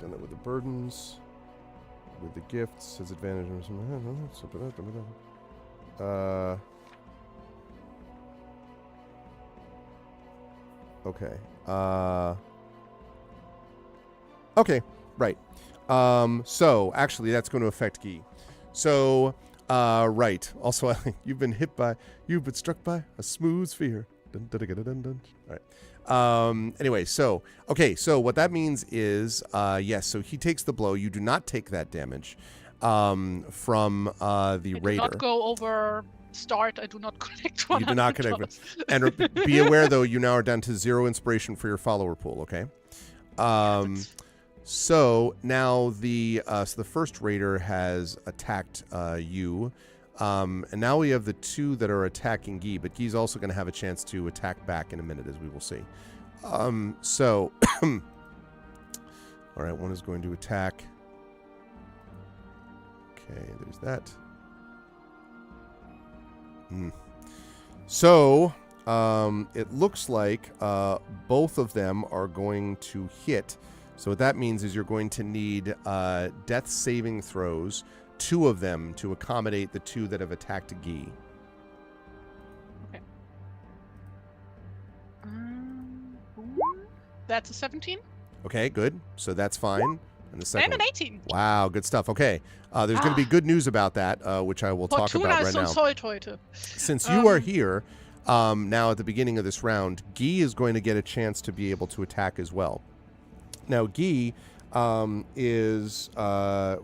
done it with the burdens, with the gifts, has advantage. Okay. Okay. Right. So actually, that's going to affect Guy. So, right. Also, you've been struck by a smooth sphere. Dun, dun, dun, dun, dun, dun. All right. Anyway, so, okay. So what that means is, yes, so he takes the blow. You do not take that damage, from, the I raider. do not go over start. I do not connect one. You do not connect. And be aware, though, you now are down to 0 inspiration for your follower pool, okay? So now the first raider has attacked you, and now we have the 2 that are attacking Guy, but Guy's also going to have a chance to attack back in a minute, as we will see. So, all right, one is going to attack. Okay, there's that. So, it looks like both of them are going to hit. So what that means is you're going to need death saving throws, 2 of them, to accommodate the 2 that have attacked Guy. Okay. That's a 17. Okay, good. So that's fine. And the second And an 18. Wow, good stuff. Okay, there's going to be good news about that, which I will talk about right now. Since you are here now at the beginning of this round, Guy is going to get a chance to be able to attack as well. Now, Guy is,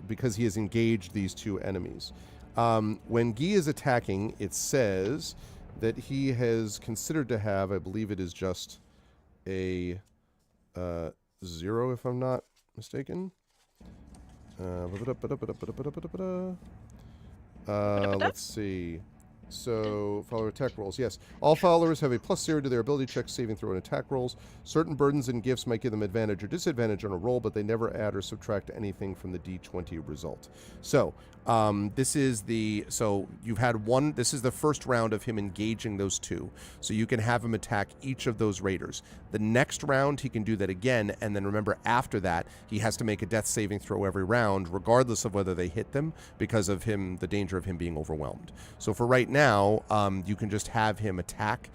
because he has engaged these 2 enemies. When Guy is attacking, it says that he has considered to have, I believe it is just a 0, if I'm not mistaken. Let's see. So, follower attack rolls. Yes. All followers have a +0 to their ability checks, saving throw, and attack rolls. Certain burdens and gifts might give them advantage or disadvantage on a roll, but they never add or subtract anything from the D20 result. So, this is you've had one, this is the first round of him engaging those 2. So you can have him attack each of those raiders. The next round, he can do that again, and then remember, after that, he has to make a death saving throw every round, regardless of whether they hit them, because of the danger of him being overwhelmed. So for right now, you can just have him attack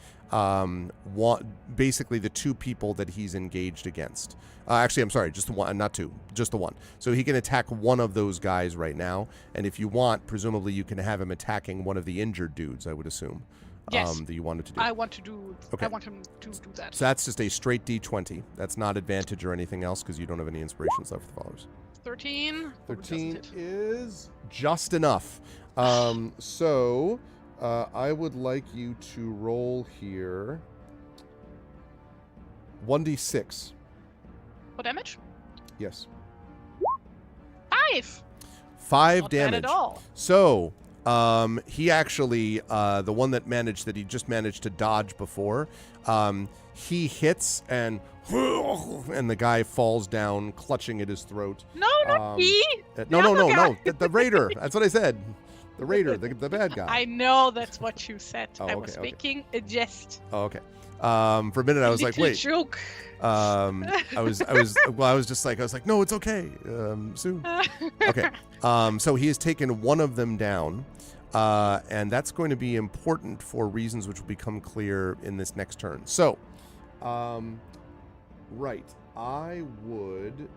basically the 2 people that he's engaged against. Actually, I'm sorry, just the one, not 2, just the one. So he can attack one of those guys right now, and if you want, presumably you can have him attacking one of the injured dudes, I would assume. Yes. That you wanted to do. I want him to do that. So that's just a straight D20. That's not advantage or anything else, because you don't have any inspirations left for the followers. 13. 13 is just enough. So I would like you to roll here 1d6. What damage? Yes. 5. 5 Not damage. bad at all. So he actually, the one that he just managed to dodge before, he hits and the guy falls down, clutching at his throat. No, not me. No. The raider. That's what I said. The raider, the bad guy. I know that's what you said. Oh, I okay, was okay. making a jest. Oh, okay. For a minute, I was like, Little wait. joke. I was like, no, it's okay. Soon. Okay. So he has taken one of them down, and that's going to be important for reasons which will become clear in this next turn. So, right. I would.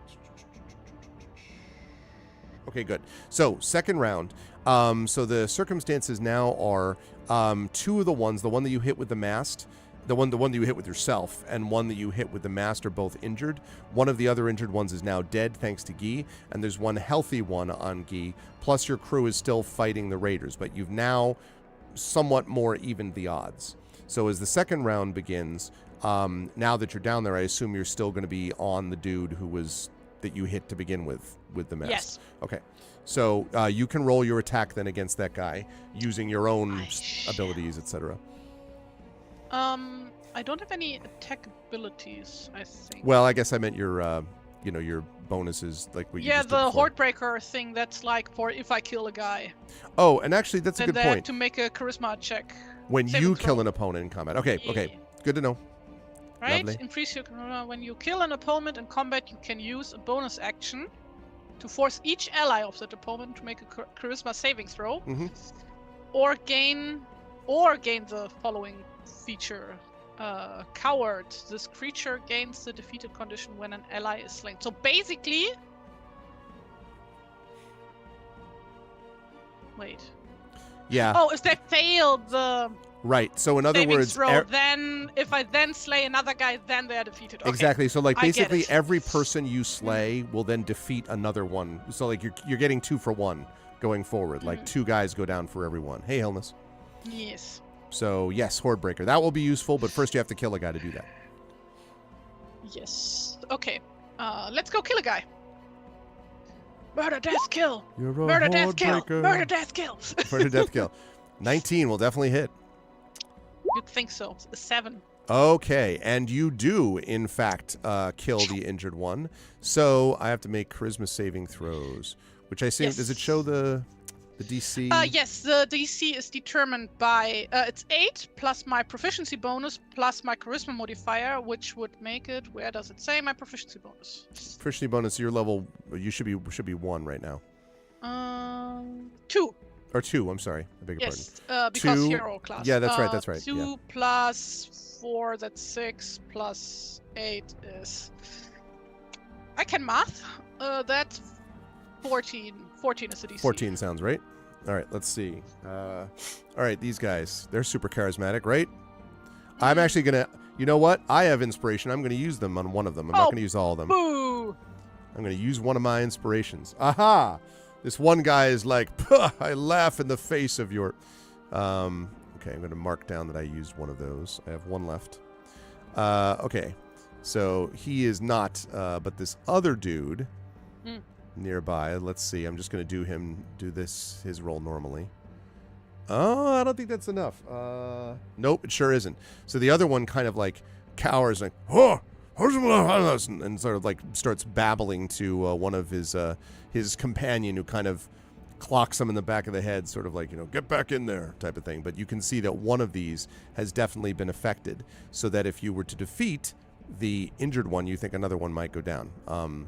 Okay, good. So, second round. So the circumstances now are two of the one that you hit with the mast, the one that you hit with yourself, and one that you hit with the mast are both injured. One of the other injured ones is now dead thanks to Guy, and there's one healthy one on Guy, plus your crew is still fighting the raiders, but you've now somewhat more evened the odds. So as the second round begins, now that you're down there, I assume you're still going to be on the dude that you hit to begin with the mast. Yes. Okay. So you can roll your attack then against that guy using your own abilities, etc. I don't have any attack abilities, I think. Well, I guess I meant your, your bonuses, like what you just did the before. Hordebreaker thing, that's like for if I kill a guy. Oh, and actually, that's a Then good they have point. to make a charisma check. When saving you throw. kill an opponent in combat. Okay, okay. Good to know. Right? Lovely. Increase your when you kill an opponent in combat, you can use a bonus action to force each ally of that opponent to make a charisma saving throw, Mm-hmm. or gain the following feature. Coward. This creature gains the defeated condition when an ally is slain. So basically, wait. Yeah. Oh, if they fail the Right. So in other saving words, throw, then if I then slay another guy, then they are defeated. Okay. exactly. So like I get basically it. every person you slay will then defeat another one. So like you're getting 2 for 1 going forward. Like 2 guys go down for every one. Hey, Helness. Yes. So yes, Hordebreaker. That will be useful, but first you have to kill a guy to do that. Yes. Okay. Let's go kill a guy. Murder, death, kill. You're a Murder, death, kill. Hordebreaker. Murder, death, kill. Murder, death, kill. 19 will definitely hit. You'd think so. A 7. Okay, and you do, in fact, kill the injured one. So I have to make charisma saving throws, which I assume, does it show the DC? Yes, the DC is determined by, it's 8 plus my proficiency bonus plus my charisma modifier, which would make it, where does it say my proficiency bonus? Proficiency bonus, your level, you should be 1 right now. 2. Or 2, I'm sorry. I beg your pardon. Because 2, hero class. Yeah, that's right. 2 yeah. plus 4, that's 6, plus 8 is... I can math. That's 14. 14 is the DC. 14 sounds right. All right, let's see. All right, these guys, they're super charismatic, right? I'm actually going to, you know what? I have inspiration. I'm going to use them on one of them. I'm not going to use all of them. Boo! I'm going to use one of my inspirations. Aha! This one guy is like, Puh, I laugh in the face of your... okay, I'm going to mark down that I used one of those. I have 1 left. Okay, so he is not, but this other dude nearby, let's see. I'm just going to do his roll normally. Oh, I don't think that's enough. Nope, it sure isn't. So the other one kind of like cowers, like, oh! And sort of like starts babbling to one of his companion, who kind of clocks him in the back of the head, sort of like, get back in there type of thing. But you can see that one of these has definitely been affected, so that if you were to defeat the injured one, you think another one might go down.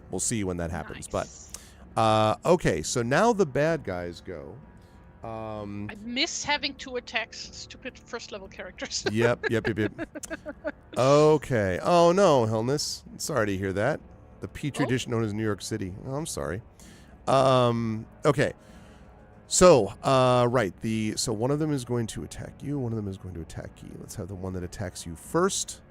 We'll see when that happens. Nice. But okay, so now the bad guys go. I miss having 2 attacks. Stupid first level characters. Yep. Okay. Oh no, Helness. Sorry to hear that. The Petri dish known as New York City. Oh, I'm sorry. Okay. So, right. So one of them is going to attack you. One of them is going to attack you. Let's have the one that attacks you first.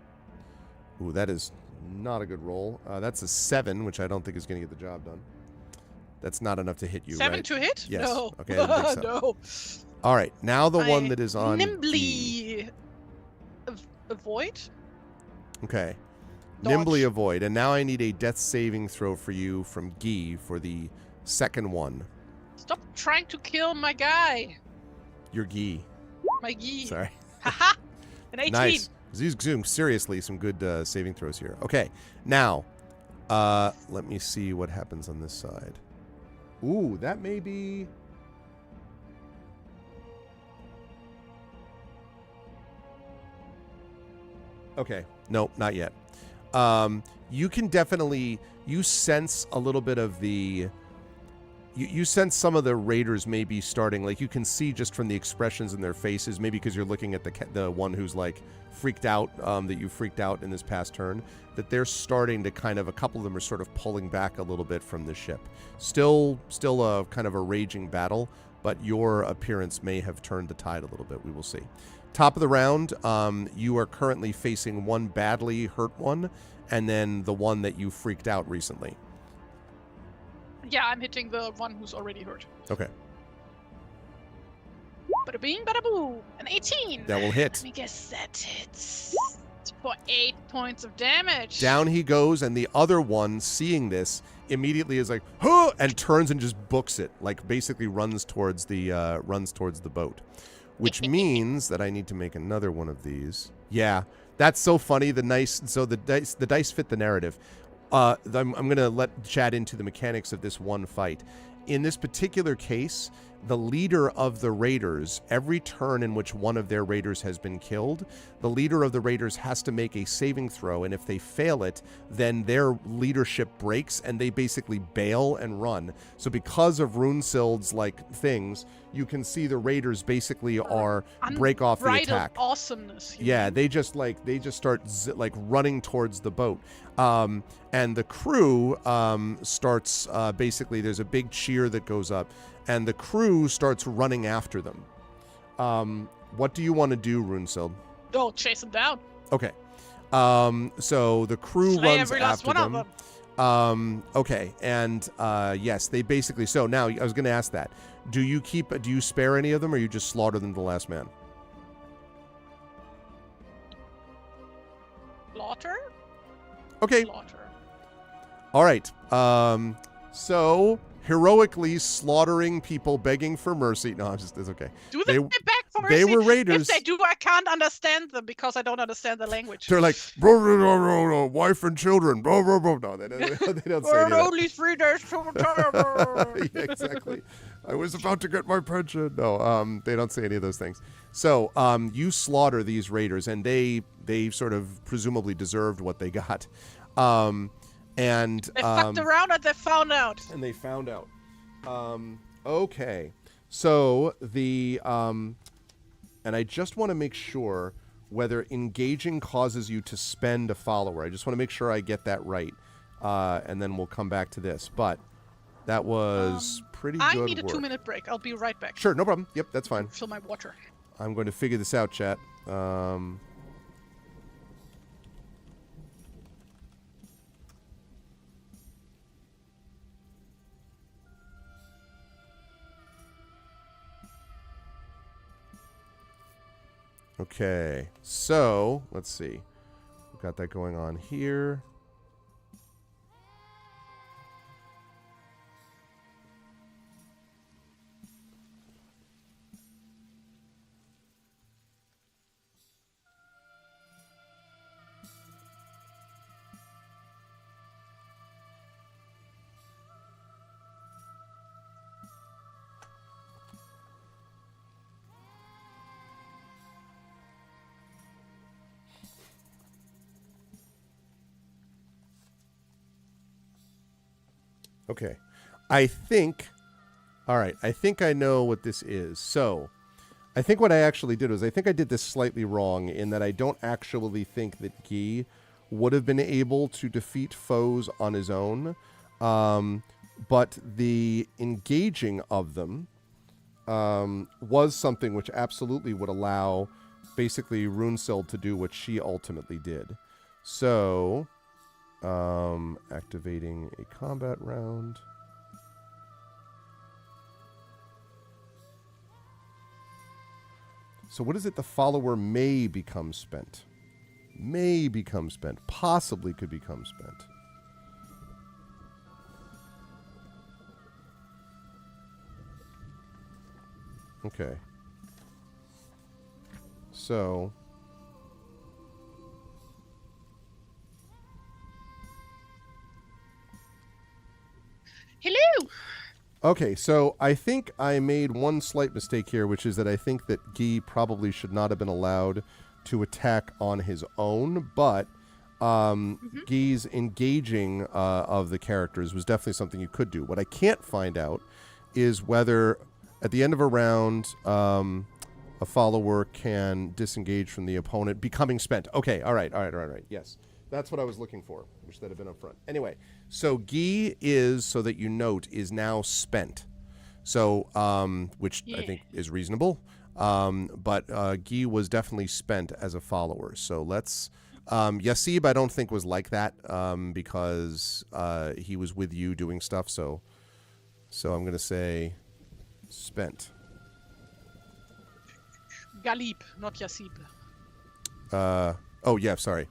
Ooh, that is not a good roll. That's a 7, which I don't think is going to get the job done. That's not enough to hit you, 7 right? to hit? Yes. No. Okay, I didn't think so. No. All right. Now the one that is on nimbly avoid. Okay. Dodge. Nimbly avoid. And now I need a death saving throw for you from Guy for the second one. Stop trying to kill my guy. Your Guy. My Guy. Sorry. Haha. An 18. Nice. These seriously some good saving throws here. Okay. Now, let me see what happens on this side. Ooh, that may be... Okay. No, not yet. You can definitely, you sense a little bit of the, you sense some of the raiders maybe starting, like you can see just from the expressions in their faces, maybe because you're looking at the one who's like freaked out, that you freaked out in this past turn, that they're starting to kind of, a couple of them are sort of pulling back a little bit from the ship. Still a kind of a raging battle, but your appearance may have turned the tide a little bit. We will see. Top of the round, you are currently facing one badly hurt one, and then the one that you freaked out recently. Yeah, I'm hitting the one who's already hurt. Okay. Bada bing, bada boo. An 18. That will hit. Let me guess that hits for 8 points of damage. Down he goes, and the other one, seeing this, immediately is like, huh, and turns and just books it, like basically runs towards the boat, which means that I need to make another one of these. Yeah, that's so funny. The dice fit the narrative. I'm going to let Chad into the mechanics of this one fight. In this particular case, the leader of the raiders, every turn in which one of their raiders has been killed, the leader of the raiders has to make a saving throw, and if they fail it, then their leadership breaks and they basically bail and run. So because of Runesild's like things, you can see the raiders basically break off the attack. Awesomeness. Yeah, they just start running towards the boat. And the crew starts basically, there's a big cheer that goes up, and the crew starts running after them. What do you want to do, Runesild? Oh, chase them down. Okay. So the crew Slay runs every last after one them. of them. Okay, and yes, they basically. So now I was going to ask that. Do you spare any of them, or you just slaughter them to the last man? Slaughter? Okay. Slaughter. All right. So heroically slaughtering people, begging for mercy. No, it's okay. Do they beg for mercy? They were raiders. If they do, I can't understand them because I don't understand the language. They're like, blah, blah, blah, blah, blah, wife and children, blah, blah, blah. No, they don't say that. Only 3 days to return. Yeah, exactly. I was about to get my pension. No, they don't say any of those things. So you slaughter these raiders, and they sort of presumably deserved what they got. And they fucked around and they found out. And they found out. Okay. So the and I just want to make sure whether engaging causes you to spend a follower. I just want to make sure I get that right. And then we'll come back to this. But that was pretty good I need a work. 2-minute break. I'll be right back. Sure, no problem. Yep, that's fine. Fill my water. I'm going to figure this out, chat. Okay, so let's see. We've got that going on here. Okay. I think I know what this is. So, I think what I actually did was I think I did this slightly wrong in that I don't actually think that Guy would have been able to defeat foes on his own. But the engaging of them was something which absolutely would allow basically Runesild to do what she ultimately did. So, activating a combat round. So what is it? The follower may become spent. May become spent. Possibly could become spent. Okay. So... Hello! Okay, so I think I made one slight mistake here, which is that I think that Guy probably should not have been allowed to attack on his own, but Guy's engaging of the characters was definitely something you could do. What I can't find out is whether at the end of a round a follower can disengage from the opponent, becoming spent. Okay, all right. Yes, that's what I was looking for. Wish that had been up front. Anyway, so Guy is, so that you note, is now spent. So, which I think is reasonable. But Guy was definitely spent as a follower. So let's... Yasib, I don't think was like that because he was with you doing stuff. So I'm going to say spent. Galib, not Yasib. Oh, yeah, sorry.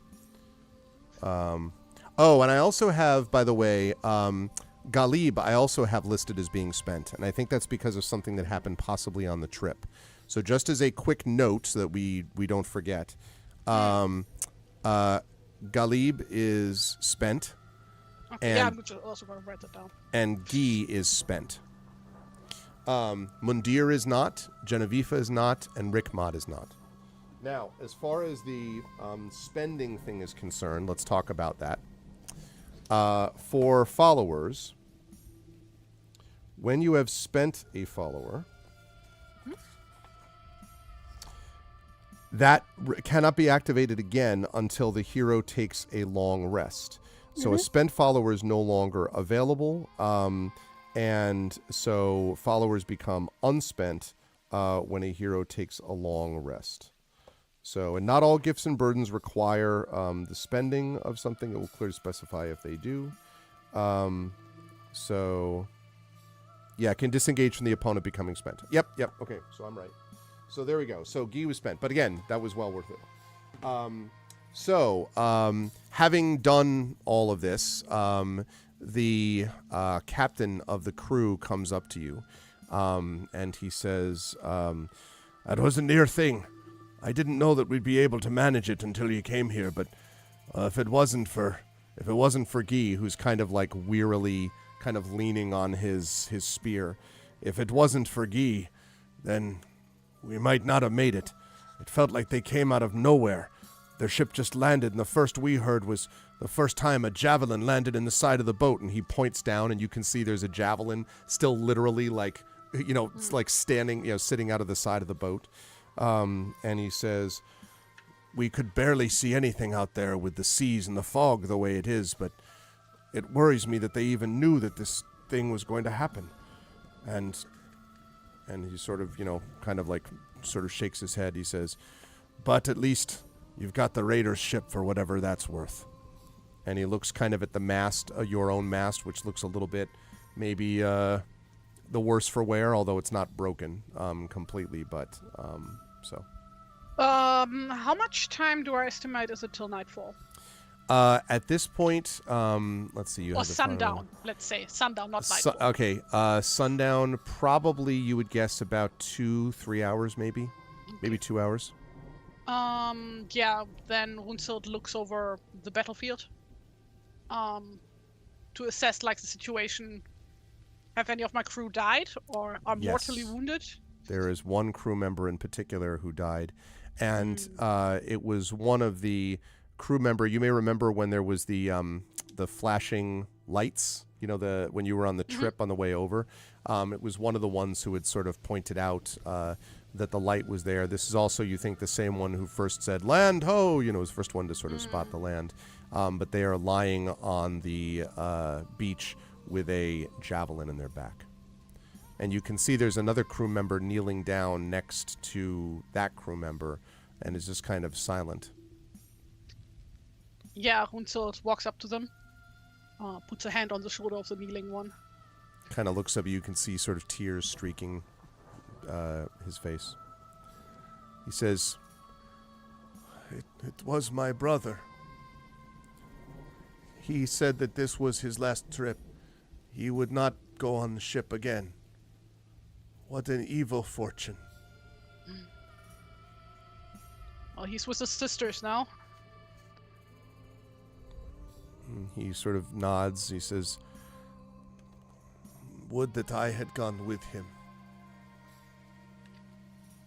Oh, and I also have, by the way, Galib, I also have listed as being spent. And I think that's because of something that happened possibly on the trip. So just as a quick note so that we don't forget, Galib is spent. Okay, and, yeah, I'm also going to write that down. And Guy is spent. Mundir is not, Genevieve is not, and Rickmod is not. Now, as far as the spending thing is concerned, let's talk about that. For followers, when you have spent a follower, that cannot be activated again until the hero takes a long rest. So a spent follower is no longer available, and so followers become unspent when a hero takes a long rest. So, and not all gifts and burdens require the spending of something. It will clearly specify if they do. So, yeah, can disengage from the opponent becoming spent. Yep, okay, so I'm right. So there we go. So Guy was spent. But again, that was well worth it. Having done all of this, the captain of the crew comes up to you, and he says, "That was a near thing. I didn't know that we'd be able to manage it until you came here, but if it wasn't for Guy, who's kind of like wearily kind of leaning on his spear, if it wasn't for Guy, then we might not have made it. It felt like they came out of nowhere. Their ship just landed, and the first we heard was the first time a javelin landed in the side of the boat," and he points down, and you can see there's a javelin still literally like, it's like standing, sitting out of the side of the boat. And he says, "We could barely see anything out there with the seas and the fog the way it is, but it worries me that they even knew that this thing was going to happen." And he sort of, kind of like sort of shakes his head. He says, "But at least you've got the Raiders' ship for whatever that's worth." And he looks kind of at the mast, your own mast, which looks a little bit maybe the worse for wear, although it's not broken completely, but so. How much time do I estimate is it till nightfall? At this point, let's see. You or have the sundown, let's say. Sundown, not nightfall. Okay, sundown, probably you would guess about 2-3 hours, maybe. Okay. Maybe 2 hours. Yeah, then Runsild looks over the battlefield to assess, like, the situation. Have any of my crew died or are mortally wounded? There is one crew member in particular who died, and it was one of the crew member. You may remember when there was the flashing lights, when you were on the trip on the way over. It was one of the ones who had sort of pointed out that the light was there. This is also, you think, the same one who first said, "Land ho!" Was the first one to sort of spot the land. But they are lying on the beach with a javelin in their back. And you can see there's another crew member kneeling down next to that crew member and is just kind of silent. Yeah, Runsild walks up to them, puts a hand on the shoulder of the kneeling one. Kind of looks up, you can see sort of tears streaking his face. He says, it was my brother. He said that this was his last trip. He would not go on the ship again. What an evil fortune." Well, he's with his sisters now. He sort of nods. He says, "Would that I had gone with him."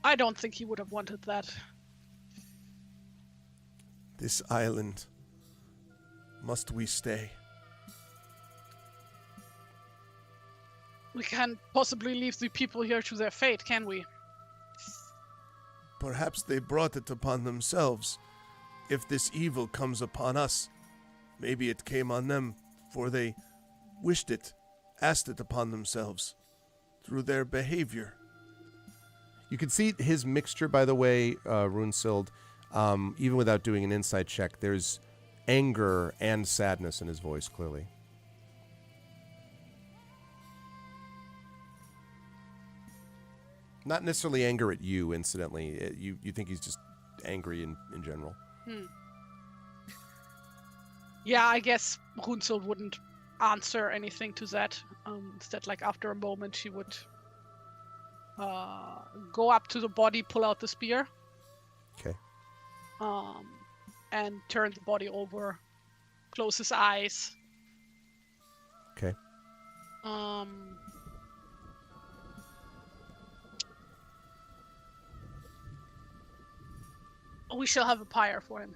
I don't think he would have wanted that. This island. Must we stay? We can't possibly leave the people here to their fate, can we? Perhaps they brought it upon themselves. If this evil comes upon us, maybe it came on them, for they wished it, asked it upon themselves, through their behavior. You can see his mixture, by the way, Runesild, even without doing an insight check, there's anger and sadness in his voice, clearly. Not necessarily anger at you, incidentally. You think he's just angry in general. Yeah, I guess Runesild wouldn't answer anything to that. Instead, like, after a moment, she would go up to the body, pull out the spear. Okay. And turn the body over, close his eyes. Okay. We shall have a pyre for him.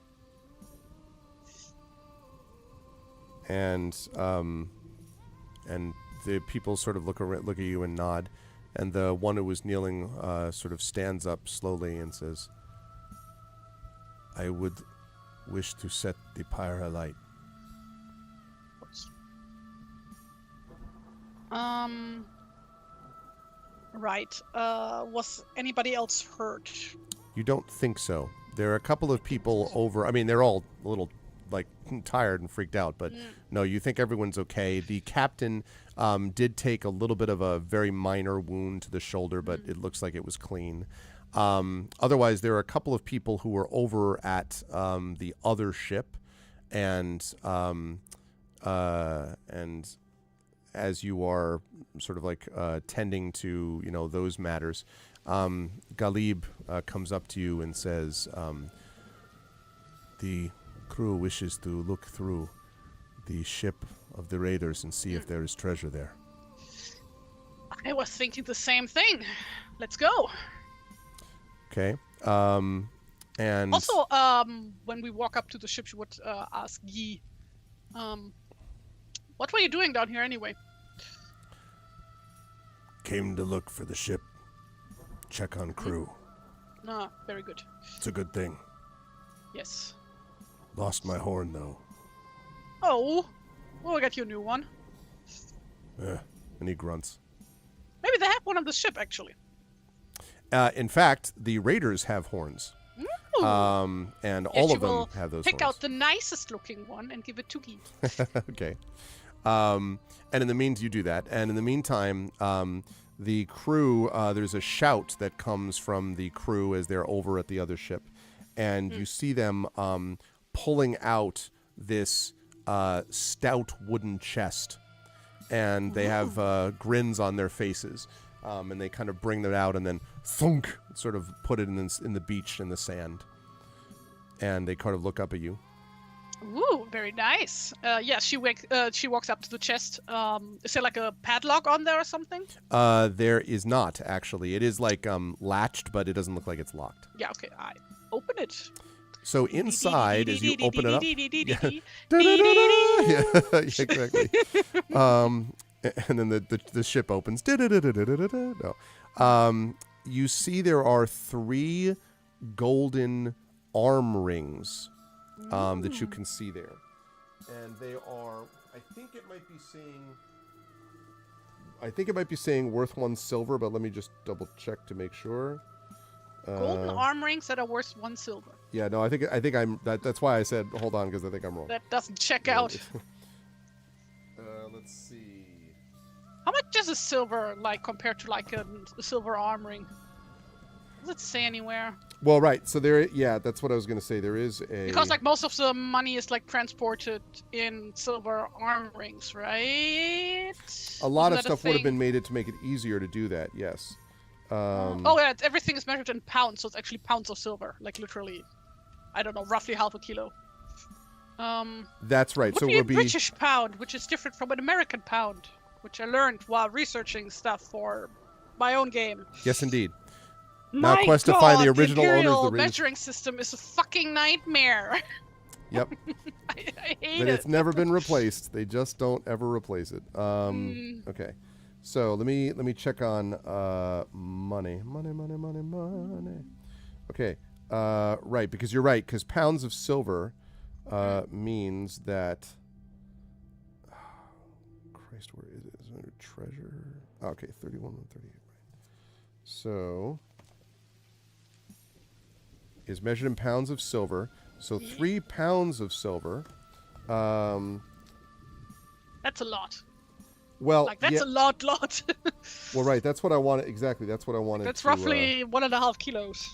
And the people sort of look at you and nod, and the one who was kneeling sort of stands up slowly and says, "I would wish to set the pyre alight." Right. Was anybody else hurt? You don't think so. There are a couple of people over. I mean, they're all a little, like, tired and freaked out, but no, you think everyone's okay. The captain did take a little bit of a very minor wound to the shoulder, but it looks like it was clean. Otherwise, there are a couple of people who were over at the other ship, and as you are sort of like tending to those matters, Galib comes up to you and says, "The crew wishes to look through the ship of the raiders and see if there is treasure there." I was thinking the same thing. Let's go. Okay. And also, when we walk up to the ship, she would ask Yi, "What were you doing down here anyway?" Came to look for the ship. Check on crew. Ah, very good. It's a good thing. Yes. Lost my horn, though. Oh, we'll get you a new one. And he grunts. Maybe they have one on the ship, actually. In fact, the raiders have horns. Ooh. And all of them have those pick horns. out the nicest looking one and give it to Guy. Okay. And in the meantime, you do that. And in the meantime, the crew, there's a shout that comes from the crew as they're over at the other ship. And you see them pulling out this stout wooden chest. And they have grins on their faces. And they kind of bring that out and then thunk, sort of put it in the beach in the sand. And they kind of look up at you. Ooh, very nice. Yeah, she walks up to the chest. Is there like a padlock on there or something? There is not, actually. It is like latched, but it doesn't look like it's locked. Yeah, okay. I open it. So inside, as you open it up, yeah, exactly. And then the ship opens. No. You see there are 3 golden arm rings that you can see there. And they are, I think it might be saying worth 1 silver, but let me just double check to make sure. Golden arm rings that are worth 1 silver. Yeah, no, I think I'm that's why I said hold on, because I think I'm wrong. That doesn't check out. Let's see. How much is a silver like compared to like a silver arm ring? Does it say anywhere? Well, right. So that's what I was going to say. There is a... Because like most of the money is like transported in silver arm rings, right? A lot of stuff would have been made to make it easier to do that, yes. Oh yeah, everything is measured in pounds, so it's actually pounds of silver. Like literally, I don't know, roughly half a kilo. That's right. So it it would would be a British pound, which is different from an American pound, which I learned while researching stuff for my own game. Yes, indeed. My Now quest God, to find the original Imperial owners of the rings. measuring system is a fucking nightmare. Yep. I hate But it. it's never been replaced. They just don't ever replace it. Okay. So let me check on money. Okay. Right, because you're right, because pounds of silver means that Christ, where is it? Is it under treasure? Okay, 31 and 38. Right. So is measured in pounds of silver. So 3 pounds of silver. That's a lot. Well, Like, that's a lot. Well, right. That's what I wanted. Exactly. That's what I wanted. That's roughly 1.5 kilos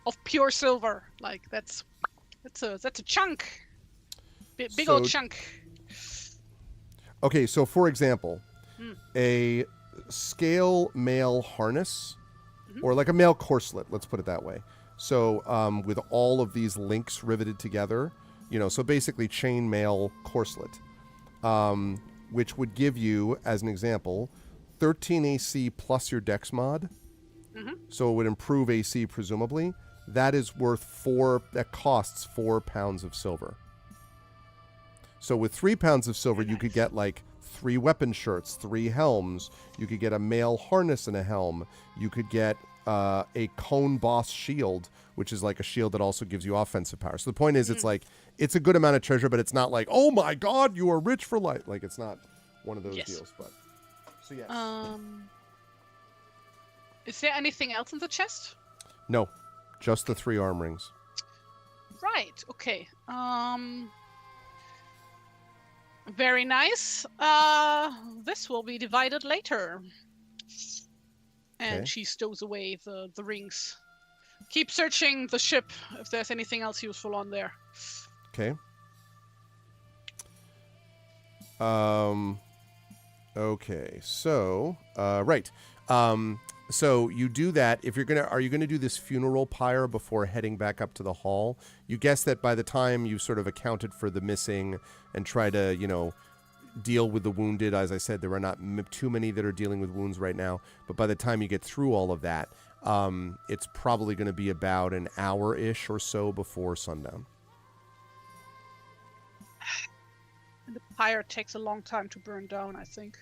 of pure silver. Like, that's a chunk. Big old chunk. Okay, so for example, a scale mail harness, or like a mail corselet, let's put it that way. So with all of these links riveted together, so basically chain mail corselet, which would give you, as an example, 13 AC plus your dex mod. So it would improve AC presumably. That is worth that costs 4 pounds of silver. So with 3 pounds of silver, you could get like 3 weapon shirts, 3 helms. You could get a mail harness and a helm. You could get a cone boss shield, which is like a shield that also gives you offensive power. So the point is, it's like, it's a good amount of treasure, but it's not like, oh my God, you are rich for life. Like, it's not one of those deals. But so yes. Is there anything else in the chest? No, just the 3 arm rings. Right. Okay. Very nice. This will be divided later. And she stows away the rings. Keep searching the ship if there's anything else useful on there. Okay. Okay. So, right. So you do that. Are you gonna do this funeral pyre before heading back up to the hall? You guess that by the time you've sort of accounted for the missing and try to, deal with the wounded, as I said, there are not too many that are dealing with wounds right now. But by the time you get through all of that, it's probably going to be about an hour-ish or so before sundown. And the pyre takes a long time to burn down, I think.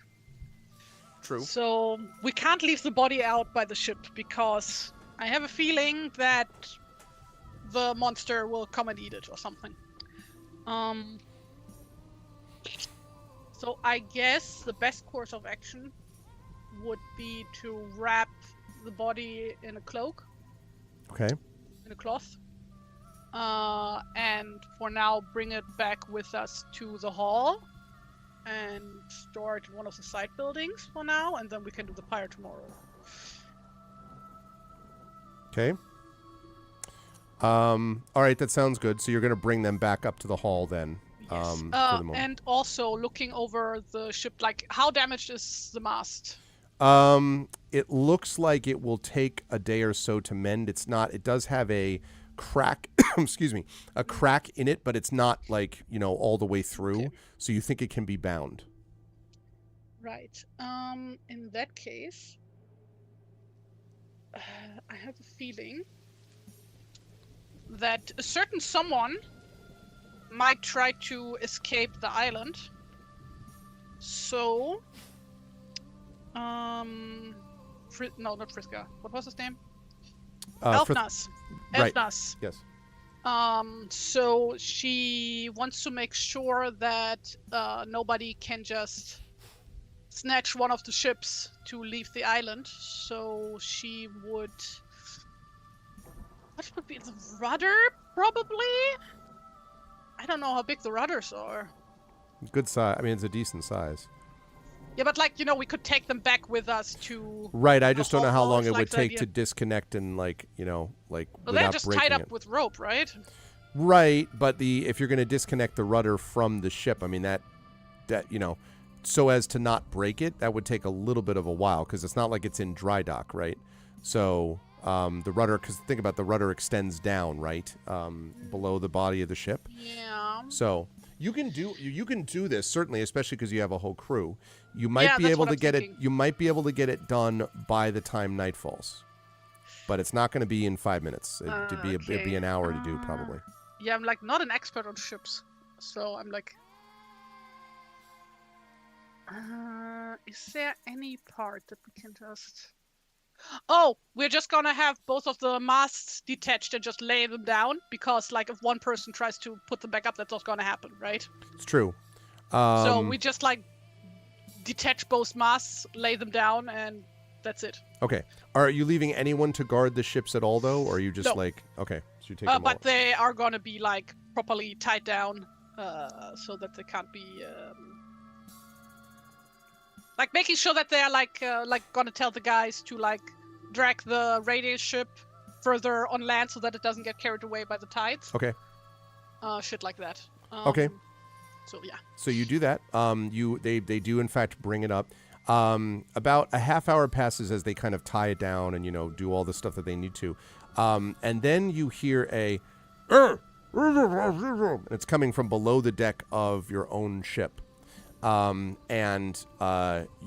True. So we can't leave the body out by the ship because I have a feeling that the monster will come and eat it or something. So I guess the best course of action would be to wrap the body in a cloak. Okay. In a cloth. And for now, bring it back with us to the hall and store it in one of the side buildings for now, and then we can do the pyre tomorrow. Okay. All right, that sounds good. So you're going to bring them back up to the hall then. Yes. For the moment. And also looking over the ship, like how damaged is the mast? It looks like it will take a day or so to mend. It does have a crack, excuse me, a crack in it, but it's not like, all the way through. Okay. So you think it can be bound. Right. In that case, I have a feeling that a certain someone might try to escape the island. So, no, not Friska. What was his name? Elfnas. Right. Elfnas. Yes. So she wants to make sure that nobody can just snatch one of the ships to leave the island. So she would... What would be the rudder, probably? I don't know how big the rudders are. Good size. I mean, it's a decent size. Yeah, but we could take them back with us to... Right, I just don't know how long it would take to disconnect and, well, without they're just breaking tied up it. with rope, right? Right, but if you're going to disconnect the rudder from the ship, I mean, that so as to not break it, that would take a little bit of a while, because it's not like it's in dry dock, right? So... the rudder, because think about the rudder extends down, right, below the body of the ship. Yeah. So you can do this, certainly, especially because you have a whole crew. You might be able to get it. You might be able to get it done by the time night falls, but it's not going to be in 5 minutes. It'd be an hour to do probably. Yeah, I'm like not an expert on ships, so I'm like, is there any part that we can just? Oh, we're just gonna have both of the masts detached and just lay them down because, like, if one person tries to put them back up, that's not gonna happen, right? It's true. So we just like detach both masts, lay them down, and that's it. Okay. Are you leaving anyone to guard the ships at all, though, or are you just No. like okay? So you take them all. But they are gonna be like properly tied down, so that they can't be like making sure that they're like gonna tell the guys to like drag the radial ship further on land so that it doesn't get carried away by the tides. Okay. Shit like that. Okay. So yeah. So you do that. They do in fact bring it up. About a half hour passes as they kind of tie it down and do all the stuff that they need to, and then you hear a, and it's coming from below the deck of your own ship, and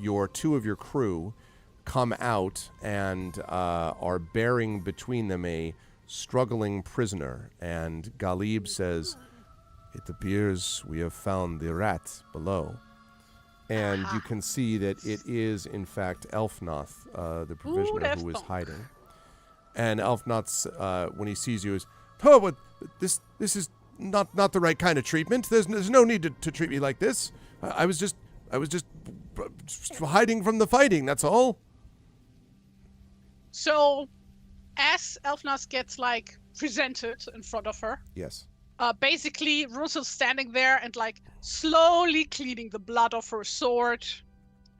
your two of your crew come out and are bearing between them a struggling prisoner, and Galib says, "It appears we have found the rat below." And you can see that it is, in fact, Elfnoth, the provisioner who is hiding. And Elfnoth, when he sees you, is, "Oh, but this is not the right kind of treatment. There's no need to treat me like this. I was just hiding from the fighting. That's all." So, as Elfnoth gets like presented in front of her, yes. Basically, Russel's standing there and like slowly cleaning the blood off her sword,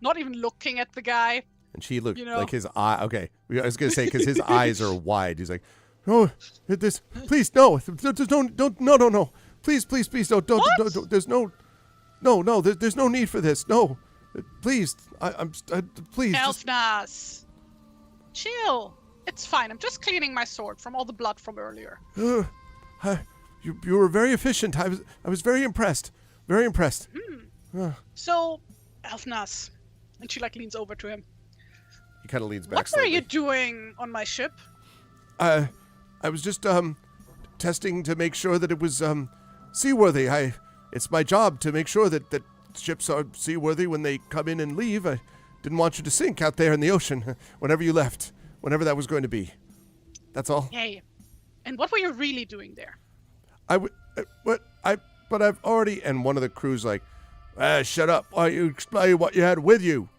not even looking at the guy. And she looked like his eye. Okay, I was gonna say because his eyes are wide. He's like, "Oh, this, please, no, don't, no, please, don't, there's there's no need for this. No, please, please." Elfnoth, chill. It's fine. I'm just cleaning my sword from all the blood from earlier. You were very efficient. I was very impressed. Very impressed. So, Elfnoth, and she like leans over to him. He kind of leans back. What slightly. were you doing on my ship? I was just testing to make sure that it was seaworthy. It's my job to make sure that ships are seaworthy when they come in and leave. I didn't want you to sink out there in the ocean whenever you left, whenever that was going to be. That's all. Hey, and what were you really doing there? But I've already, and one of the crew's like, shut up. Why don't you explain what you had with you?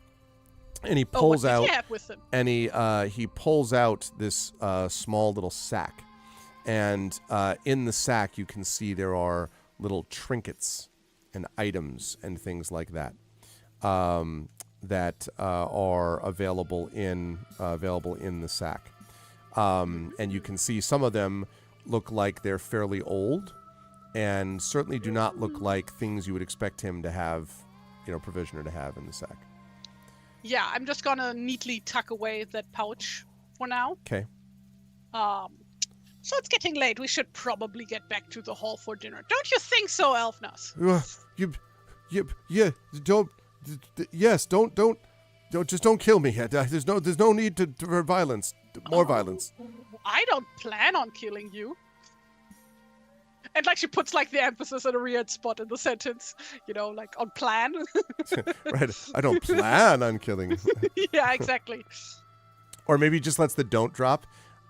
And he pulls out, what did you have with him? And he pulls out this small little sack, and in the sack you can see there are little trinkets and items and things like that that are available in the sack, and you can see some of them look like they're fairly old, and certainly do not look like things you would expect him to have, provisioner to have in the sack. Yeah, I'm just gonna neatly tuck away that pouch for now. Okay. So it's getting late. We should probably get back to the hall for dinner. Don't you think so, Elfnoth? Don't kill me. There's no need for violence. More violence. I don't plan on killing you. And like she puts like the emphasis on a weird spot in the sentence, like on plan. Right. I don't plan on killing you. Yeah, exactly. Or maybe just lets the don't drop.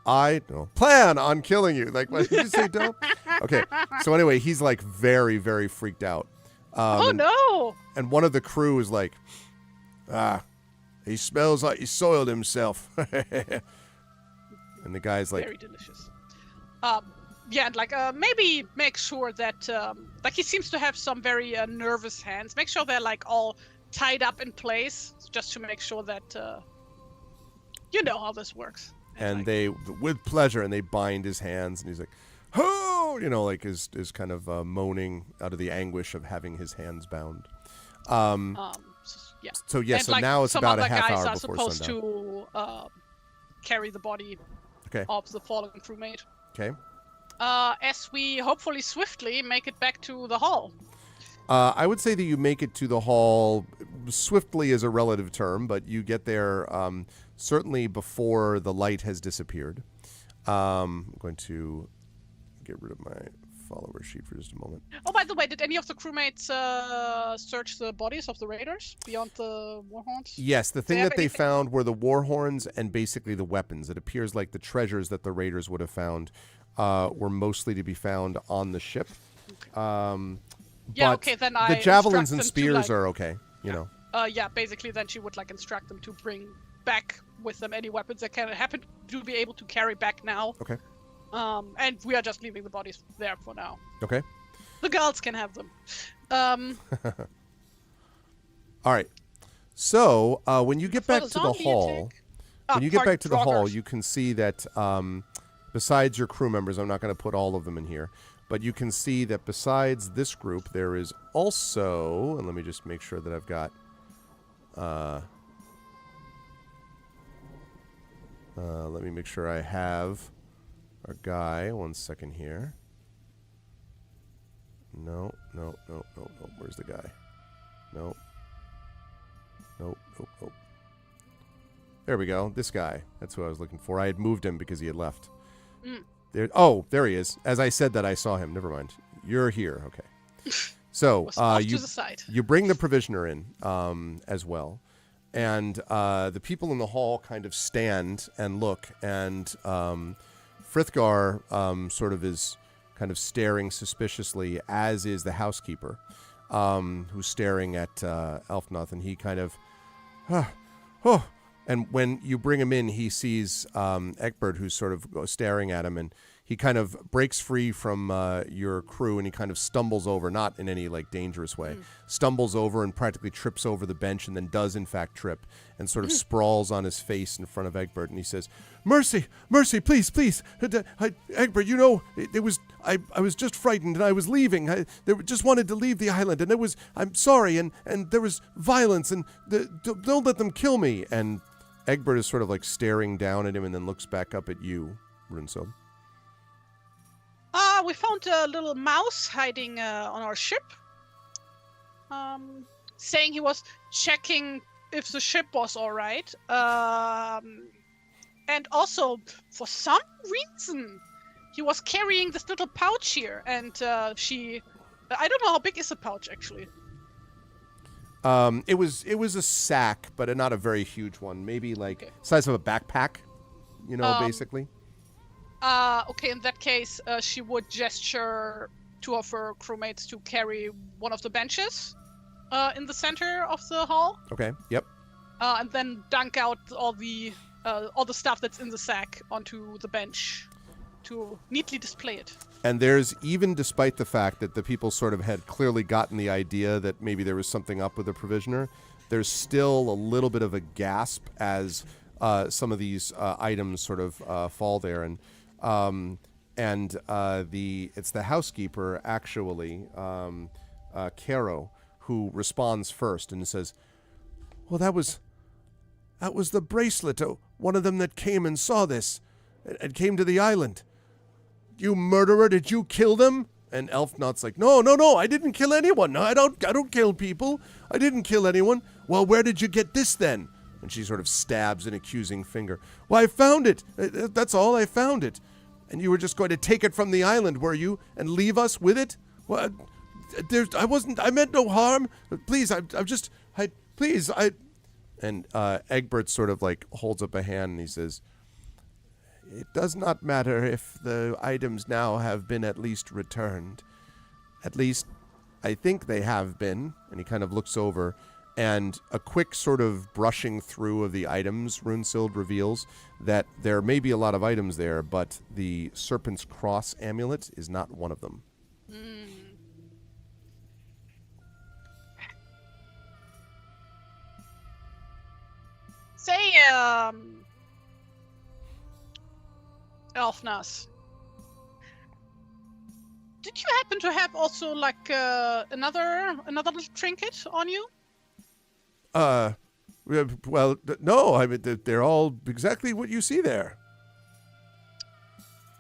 I don't plan on killing you. Like, what did you say, don't? Okay. So anyway, he's like very, very freaked out. No. And one of the crew is like, he smells like he soiled himself. And the guy's like, very delicious. Yeah, and like maybe make sure that like he seems to have some very nervous hands. Make sure they're like all tied up in place, just to make sure that you know how this works. And like, they, with pleasure, and they bind his hands, and he's like, "Oh," like is kind of moaning out of the anguish of having his hands bound. Yeah. So yes, and, so like, now it's about a half hour are before supposed sundown. to carry the body of the fallen crewmate. Okay. As we hopefully swiftly make it back to the hall. I would say that you make it to the hall. Swiftly is a relative term, but you get there certainly before the light has disappeared. I'm going to get rid of my follower sheet for just a moment. Oh, by the way, did any of the crewmates search the bodies of the raiders beyond the warhorns? Yes, the thing have that they anything? found were the warhorns and basically the weapons. It appears like the treasures that the raiders would have found were mostly to be found on the ship. Yeah, but okay, then the I javelins and instruct them to, spears like- are okay, you know. Yeah, basically then she would like instruct them to bring back with them any weapons they can happen to be able to carry back now. Okay. And we are just leaving the bodies there for now. Okay. The girls can have them. All right. So when you get For back the to the zombie hall, attack- when you get back to the hall, Draugrs. you can see that besides your crew members, I'm not going to put all of them in here, but you can see that besides this group, there is also, and let me just make sure that I've got, let me make sure I have our guy. 1 second here. No. Where's the guy? No. Nope. There we go. This guy. That's who I was looking for. I had moved him because he had left. There. Oh, there he is. As I said that, I saw him. Never mind. You're here. Okay. So Was off to the side. you bring the provisioner in as well, and the people in the hall kind of stand and look, and Frithgar sort of is kind of staring suspiciously, as is the housekeeper, who's staring at Elfnoth, and he kind of, and when you bring him in, he sees Egbert, who's sort of staring at him, and he kind of breaks free from your crew, and he kind of stumbles over, not in any like dangerous way, stumbles over and practically trips over the bench, and then does in fact trip, and sort of sprawls on his face in front of Egbert, and he says, "Mercy, please, Egbert, you know, I was just frightened, and I was leaving. I just wanted to leave the island, and I'm sorry, and there was violence, and don't let them kill me." And Egbert is sort of like staring down at him, and then looks back up at you, Runsild. We found a little mouse hiding on our ship. Saying he was checking if the ship was alright. And also, for some reason, he was carrying this little pouch here. And I don't know how big is the pouch, actually. It was a sack, but not a very huge one. Maybe like size of a backpack, you know, basically. Okay, in that case, she would gesture two of her crewmates to carry one of the benches in the center of the hall. Okay, yep. And then dunk out all the stuff that's in the sack onto the bench to neatly display it. And there's, even despite the fact that the people sort of had clearly gotten the idea that maybe there was something up with the provisioner, there's still a little bit of a gasp as some of these items sort of fall there. And it's the housekeeper, actually, Caro, who responds first and says, "Well, that was the bracelet. One of them that came and saw this and came to the island. You murderer, did you kill them?" And Elfnot's like, No, I didn't kill anyone. No, I don't kill people. I didn't kill anyone. Well, where did you get this then? And she sort of stabs an accusing finger. "Well, I found it. That's all. I found it. And you were just going to take it from the island, were you? And leave us with it? Well, I meant no harm. Please, And Egbert sort of like holds up a hand and he says, "It does not matter if the items now have been at least returned. At least, I think they have been." And he kind of looks over, and a quick sort of brushing through of the items, Runsild reveals that there may be a lot of items there, but the Serpent's Cross amulet is not one of them. Say, Elfnas, did you happen to have also like another little trinket on you? Well, no. I mean, they're all exactly what you see there.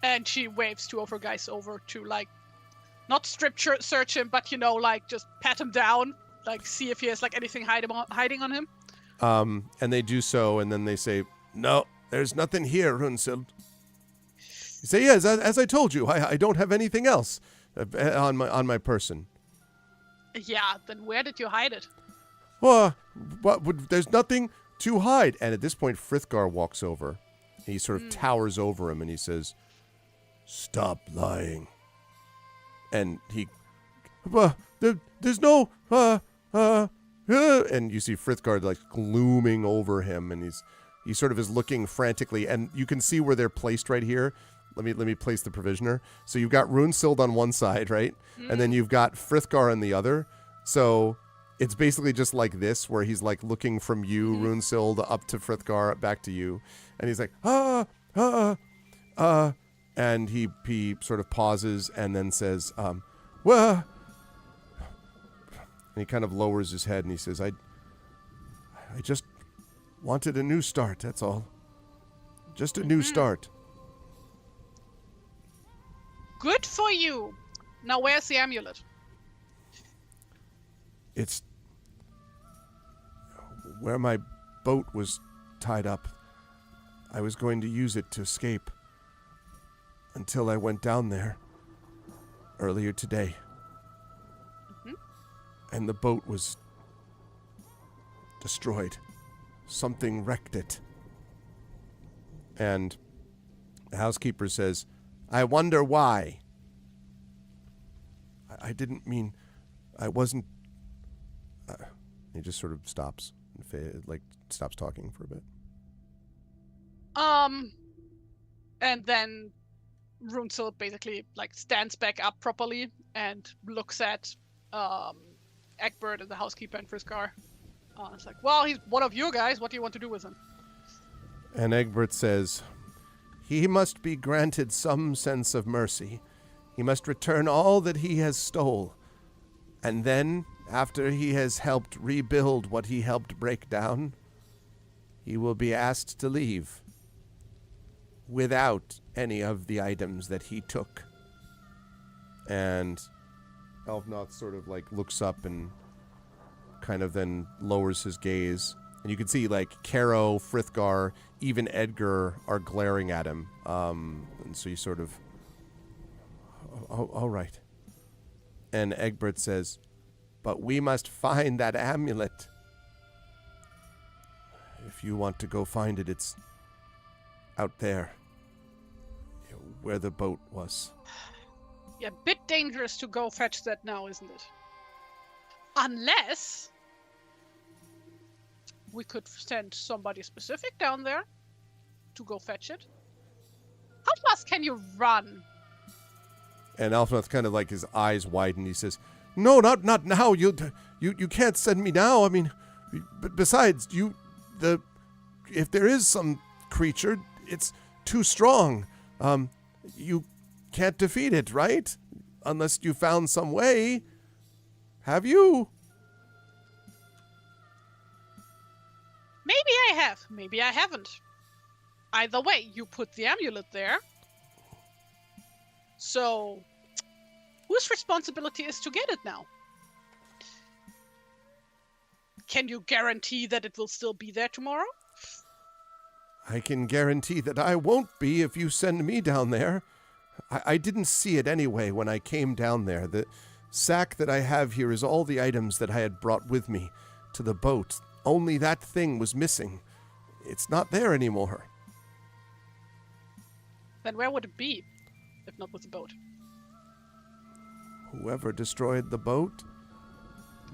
And she waves two of her guys over to like, not strip search him, but like just pat him down, like see if he has like anything hiding on him. And they do so, and then they say, "No, there's nothing here, Runsild." You say, "Yes, as I told you, I don't have anything else. on my person. Yeah, then where did you hide it? There's nothing to hide. And at this point, Frithgar walks over. He sort of towers over him, and he says, "Stop lying." And he, there's no, and you see Frithgar like glooming over him, and he sort of is looking frantically, and you can see where they're placed right here. Let me place the provisioner. So you've got Runesild on one side, right? And then you've got Frithgar on the other. So it's basically just like this, where he's like looking from you, Runesild, up to Frithgar, back to you. And he's like, and he sort of pauses and then says, well, and he kind of lowers his head and he says, I just wanted a new start, that's all. Just a new start. Good for you. Now where's the amulet? It's where my boat was tied up. I was going to use it to escape until I went down there earlier today. And the boat was destroyed. Something wrecked it. And the housekeeper says, I wonder why. I didn't mean, I wasn't. He just sort of stops, stops talking for a bit. And then Runesild basically stands back up properly and looks at Egbert and the housekeeper and Frithgar. It's like, well, he's one of you guys. What do you want to do with him? And Egbert says, he must be granted some sense of mercy. He must return all that he has stole. And then, after he has helped rebuild what he helped break down, he will be asked to leave without any of the items that he took. And Elfnoth sort of looks up and kind of then lowers his gaze. And you can see Caro, Frithgar, even Edgar are glaring at him. And so you sort of, all right. And Egbert says, but we must find that amulet. If you want to go find it, it's out there, where the boat was. Yeah, bit dangerous to go fetch that now, isn't it? Unless we could send somebody specific down there to go fetch it. How fast can you run? And Alfnoth kind of his eyes widen. He says, no, not now. You can't send me now. I mean, besides, if there is some creature, it's too strong. You can't defeat it, right? Unless you found some way. Have you? Maybe I have. Maybe I haven't. Either way, you put the amulet there. So, whose responsibility is to get it now? Can you guarantee that it will still be there tomorrow? I can guarantee that I won't be if you send me down there. I didn't see it anyway when I came down there. The sack that I have here is all the items that I had brought with me to the boat. Only that thing was missing. It's not there anymore. Then where would it be, if not with the boat? Whoever destroyed the boat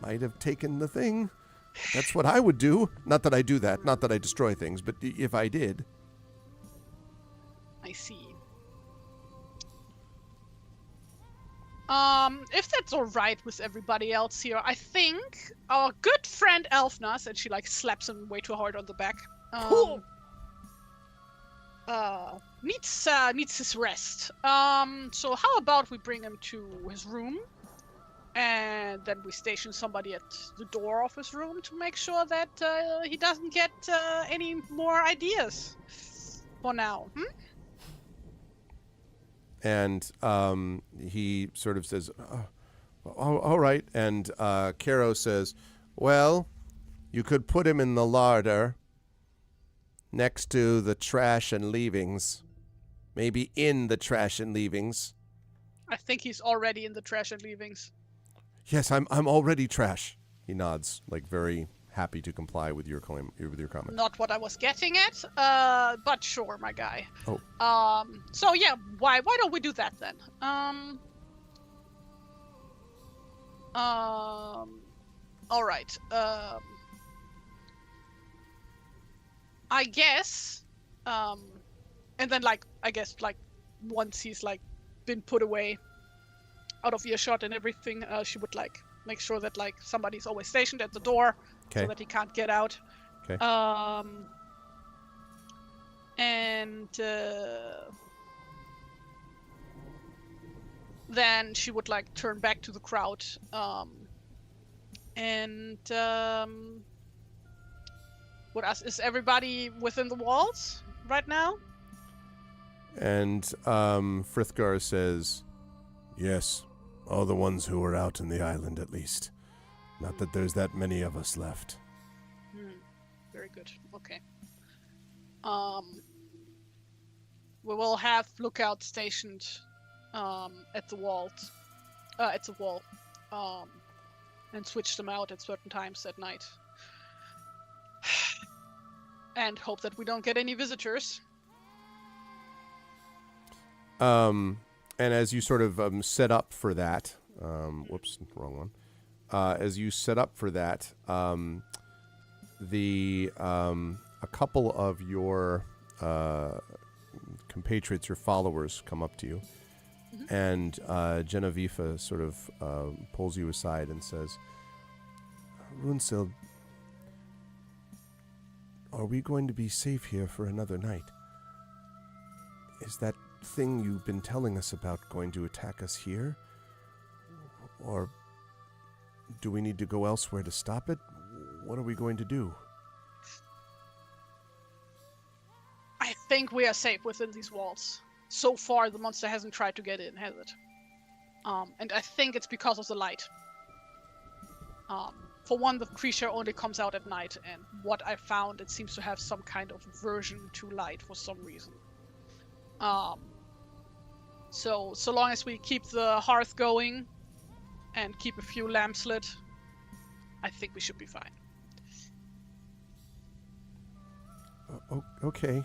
might have taken the thing. That's what I would do. Not that I do that. Not that I destroy things, but if I did. I see. If that's all right with everybody else here, I think our good friend Elfnas, and she slaps him way too hard on the back, needs his rest. So how about we bring him to his room, and then we station somebody at the door of his room to make sure that he doesn't get any more ideas for now. And he sort of says, all right. And Caro says, well, you could put him in the larder next to the trash and leavings. Maybe in the trash and leavings. I think he's already in the trash and leavings. Yes, I'm already trash. He nods, like very happy to comply with your comment. Not what I was getting at, but sure, my guy. Oh. So yeah, why don't we do that then? All right. I guess. And then I guess once he's been put away, out of earshot and everything, she would make sure that somebody's always stationed at the door, so that he can't get out. Okay. And then she would turn back to the crowd, and would ask, is everybody within the walls right now? And Frithgar says, yes, all the ones who were out in the island at least. Not that there's that many of us left. Very good. Okay. We will have lookouts stationed at the wall, and switch them out at certain times at night. And hope that we don't get any visitors. And as you sort of set up for that, whoops, wrong one. As you set up for that, a couple of your compatriots, your followers, come up to you, and Genevieve sort of pulls you aside and says, Runsil, are we going to be safe here for another night? Is that thing you've been telling us about going to attack us here? Or do we need to go elsewhere to stop it? What are we going to do? I think we are safe within these walls. So far, the monster hasn't tried to get in, has it? And I think it's because of the light. For one, the creature only comes out at night, and what I found, it seems to have some kind of aversion to light for some reason. So long as we keep the hearth going and keep a few lamps lit, I think we should be fine. Okay.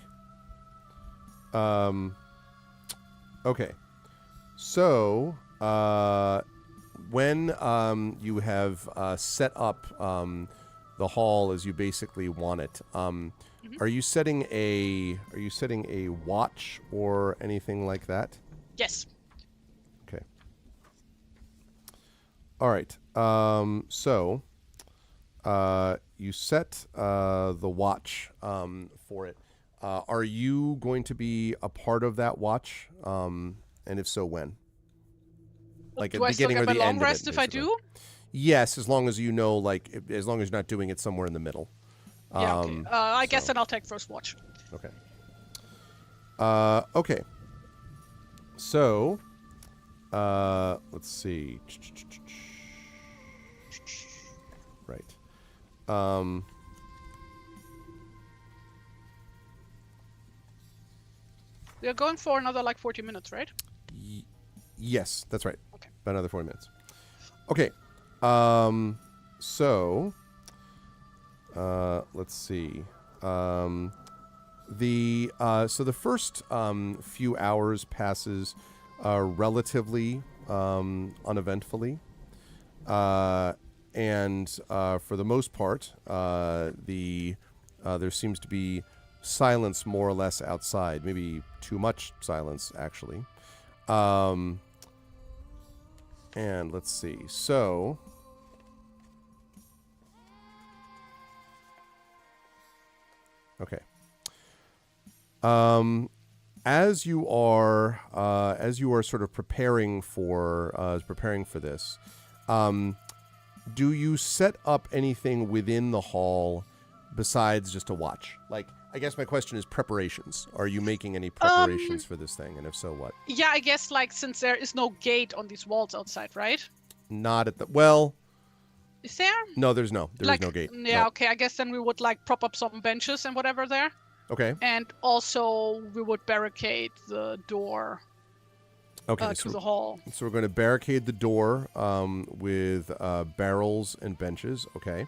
Okay. So, when you have set up the hall as you basically want it, are you setting a watch or anything like that? Yes. Okay. All right. So you set the watch for it. Are you going to be a part of that watch? And if so, when? Like do at the beginning or the end of it? Do I still get my long rest if I do? Yes, as long as you know, as long as you're not doing it somewhere in the middle. Yeah, okay. I guess then I'll take first watch. Okay. Okay. So, let's see. Right. We're going for another 40 minutes, right? Yes, that's right. Okay. About another 40 minutes. Okay. So, let's see. So the first few hours passes relatively uneventfully, and for the most part, there seems to be silence more or less outside. Maybe too much silence, actually. And let's see. So. Okay. As you are sort of preparing for this, do you set up anything within the hall besides just a watch? I guess my question is preparations. Are you making any preparations for this thing, and if so, what? Yeah, I guess since there is no gate on these walls outside, right? Not at the well. Is there? No, there's no gate. Yeah, no. Okay. I guess then we would prop up some benches and whatever there. Okay. And also we would barricade the door. Okay, to the hall. so we're going to barricade the door with barrels and benches. Okay.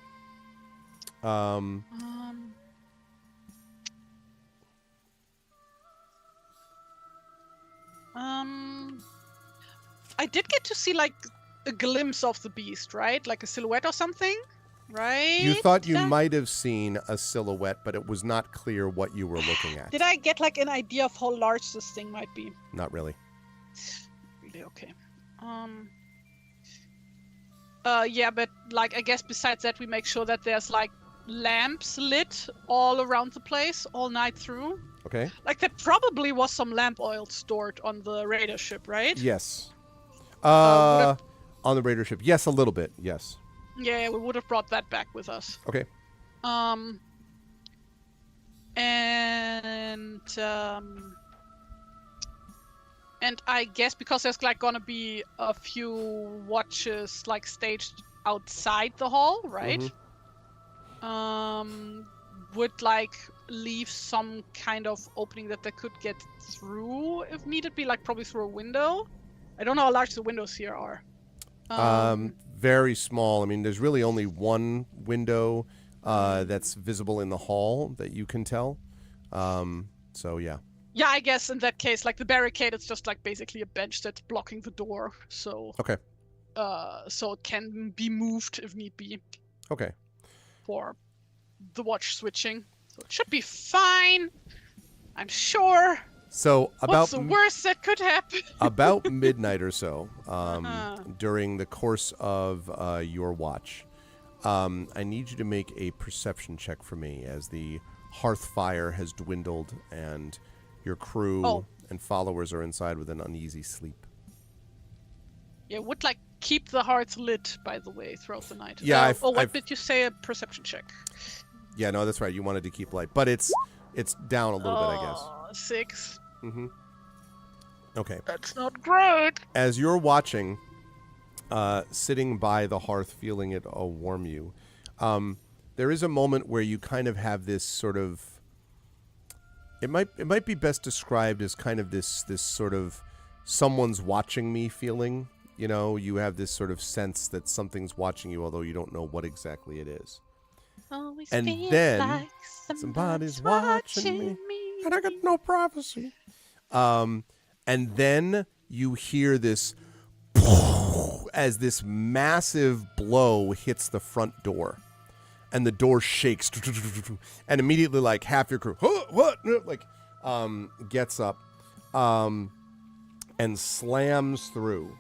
I did get to see like a glimpse of the beast, right? Like a silhouette or something, right? You thought you might have seen a silhouette, but it was not clear what you were looking at. Did I get like an idea of how large this thing might be? Not really. Really? Okay. Yeah, but like I guess besides that, we make sure that there's like lamps lit all around the place all night through. Okay. Like there probably was some lamp oil stored on the raider ship, right? Yes. On the raider ship. Yes, a little bit. Yes. Yeah, we would have brought that back with us. Okay. And I guess because there's like gonna be a few watches like staged outside the hall, right? Would like leave some kind of opening that they could get through if need be, like probably through a window. I don't know how large the windows here are. Very small. I mean, there's really only one window that's visible in the hall that you can tell. So yeah. Yeah, I guess in that case, like the barricade, it's just like basically a bench that's blocking the door. So okay. So it can be moved if need be. Okay. For the watch switching, so it should be fine. I'm sure. So what's the worst that could happen? About midnight or so, during the course of your watch, I need you to make a perception check for me as the hearth fire has dwindled and your crew and followers are inside with an uneasy sleep. Yeah, would like keep the hearth lit, by the way, throughout the night. Yeah. What did you say? A perception check? Yeah, no, that's right. You wanted to keep light, but it's down a little bit, I guess. 6. Mm-hmm. Okay. That's not great. As you're watching, sitting by the hearth, feeling it warm you, there is a moment where you kind of have this sort of. It might be best described as kind of this sort of someone's watching me feeling. You know, you have this sort of sense that something's watching you, although you don't know what exactly it is. Always and then like somebody's watching me, and I got no privacy. And then you hear this as this massive blow hits the front door, and the door shakes, and immediately like half your crew, what? Like, gets up, and slams through.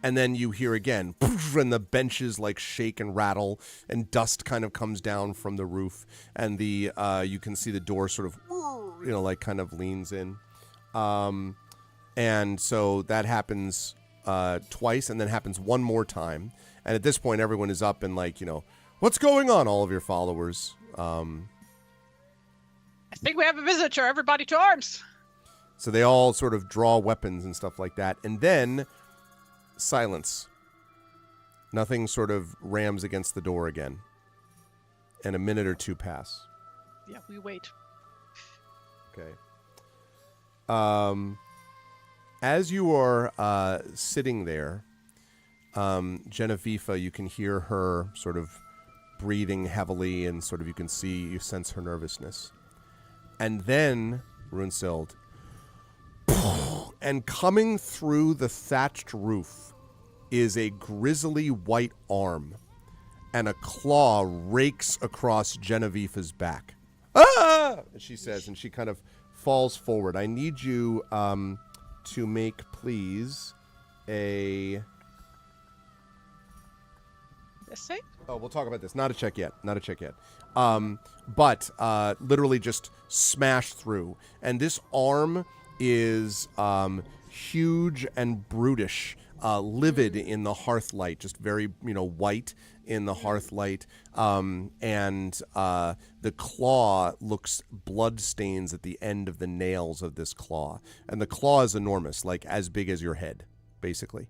And then you hear again, and the benches like shake and rattle, and dust kind of comes down from the roof, and the you can see the door sort of, like kind of leans in, and so that happens twice, and then happens one more time, and at this point everyone is up and like, what's going on? All of your followers. I think we have a visitor. Everybody to arms. So they all sort of draw weapons and stuff like that, and then. Silence. Nothing sort of rams against the door again. And a minute or two pass. Yeah, we wait. Okay. As you are sitting there, Genevieve, you can hear her sort of breathing heavily, and sort of you sense her nervousness. And then, Runesild, and coming through the thatched roof is a grisly white arm, and a claw rakes across Genevieve's back. Ah! She says, and she kind of falls forward. I need you to make, please, a... Essay? Oh, we'll talk about this. Not a check yet. But literally just smashed through. And this arm is huge and brutish, livid in the hearth light, just very, white in the hearth light. And the claw looks blood stains at the end of the nails of this claw. And the claw is enormous, like as big as your head, basically.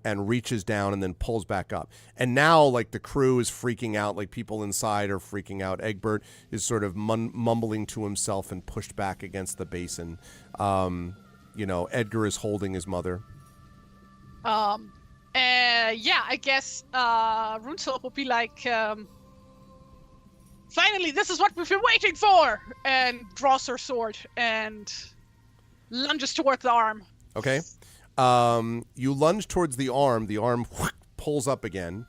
And reaches down and then pulls back up. And now, like, the crew is freaking out, like people inside are freaking out. Egbert is sort of mumbling to himself and pushed back against the basin. Edgar is holding his mother. Yeah, I guess Runesel will be like, finally, this is what we've been waiting for! And draws her sword and lunges towards the arm. Okay. You lunge towards the arm pulls up again,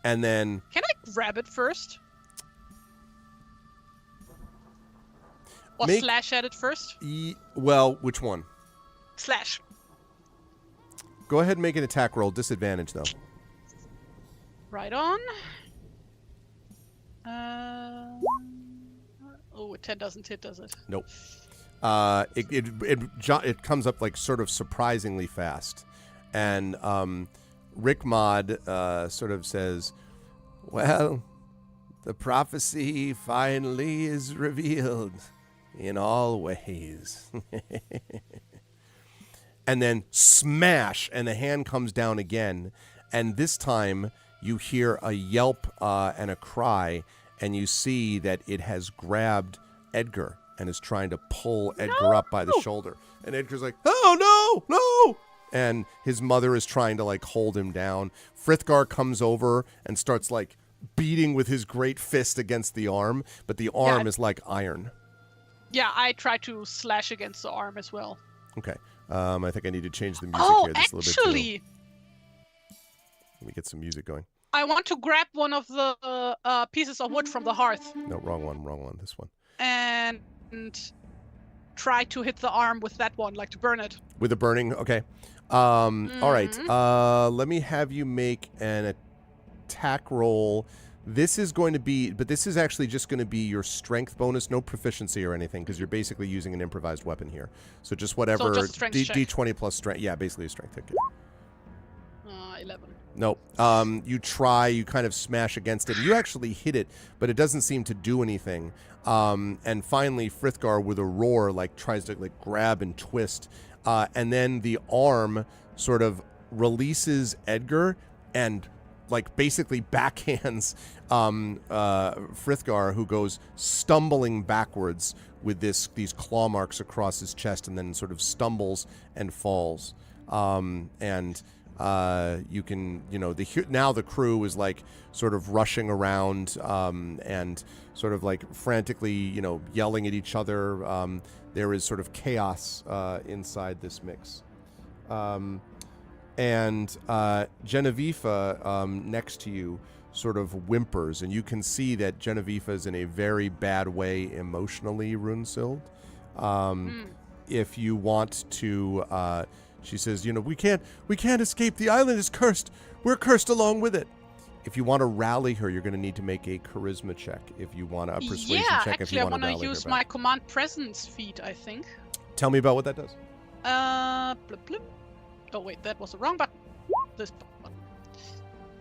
and then... Can I grab it first? Or slash at it first? Well, which one? Slash. Go ahead and make an attack roll. Disadvantage, though. Right on. 10 doesn't hit, does it? Nope. It comes up like sort of surprisingly fast. And Rick Mod sort of says, well, the prophecy finally is revealed in all ways. And then smash, and the hand comes down again. And this time you hear a yelp and a cry, and you see that it has grabbed Edgar and is trying to pull Edgar up by the shoulder. And Edgar's like, oh, no! And his mother is trying to, like, hold him down. Frithgar comes over and starts, like, beating with his great fist against the arm, but the arm is like iron. Yeah, I try to slash against the arm as well. Okay. I think I need to change the music here just a little bit. Actually, let me get some music going. I want to grab one of the pieces of wood from the hearth. No, wrong one. This one. And try to hit the arm with that one, like to burn it. With the burning? Okay. All right. Let me have you make an attack roll. This is going to be, but this is actually just going to be your strength bonus, no proficiency or anything, because you're basically using an improvised weapon here. So just whatever, so just D20 plus strength. Yeah, basically a strength ticket. 11. Nope. You kind of smash against it. You actually hit it, but it doesn't seem to do anything. And finally, Frithgar, with a roar, like tries to like grab and twist. And then the arm sort of releases Edgar and like basically backhands Frithgar, who goes stumbling backwards with these claw marks across his chest, and then sort of stumbles and falls. You can, now the crew is like sort of rushing around and sort of like frantically, yelling at each other. There is sort of chaos inside this mix. And Genevieve next to you sort of whimpers, and you can see that Genevieve is in a very bad way emotionally, Runesild. If you want to... she says, we can't escape. The island is cursed. We're cursed along with it. If you want to rally her, you're going to need to make a charisma check. If you want a persuasion check, if you want to rally her. I want to use my command presence feat, I think. Tell me about what that does. Blip, blip. Oh wait, that was the wrong button. This button.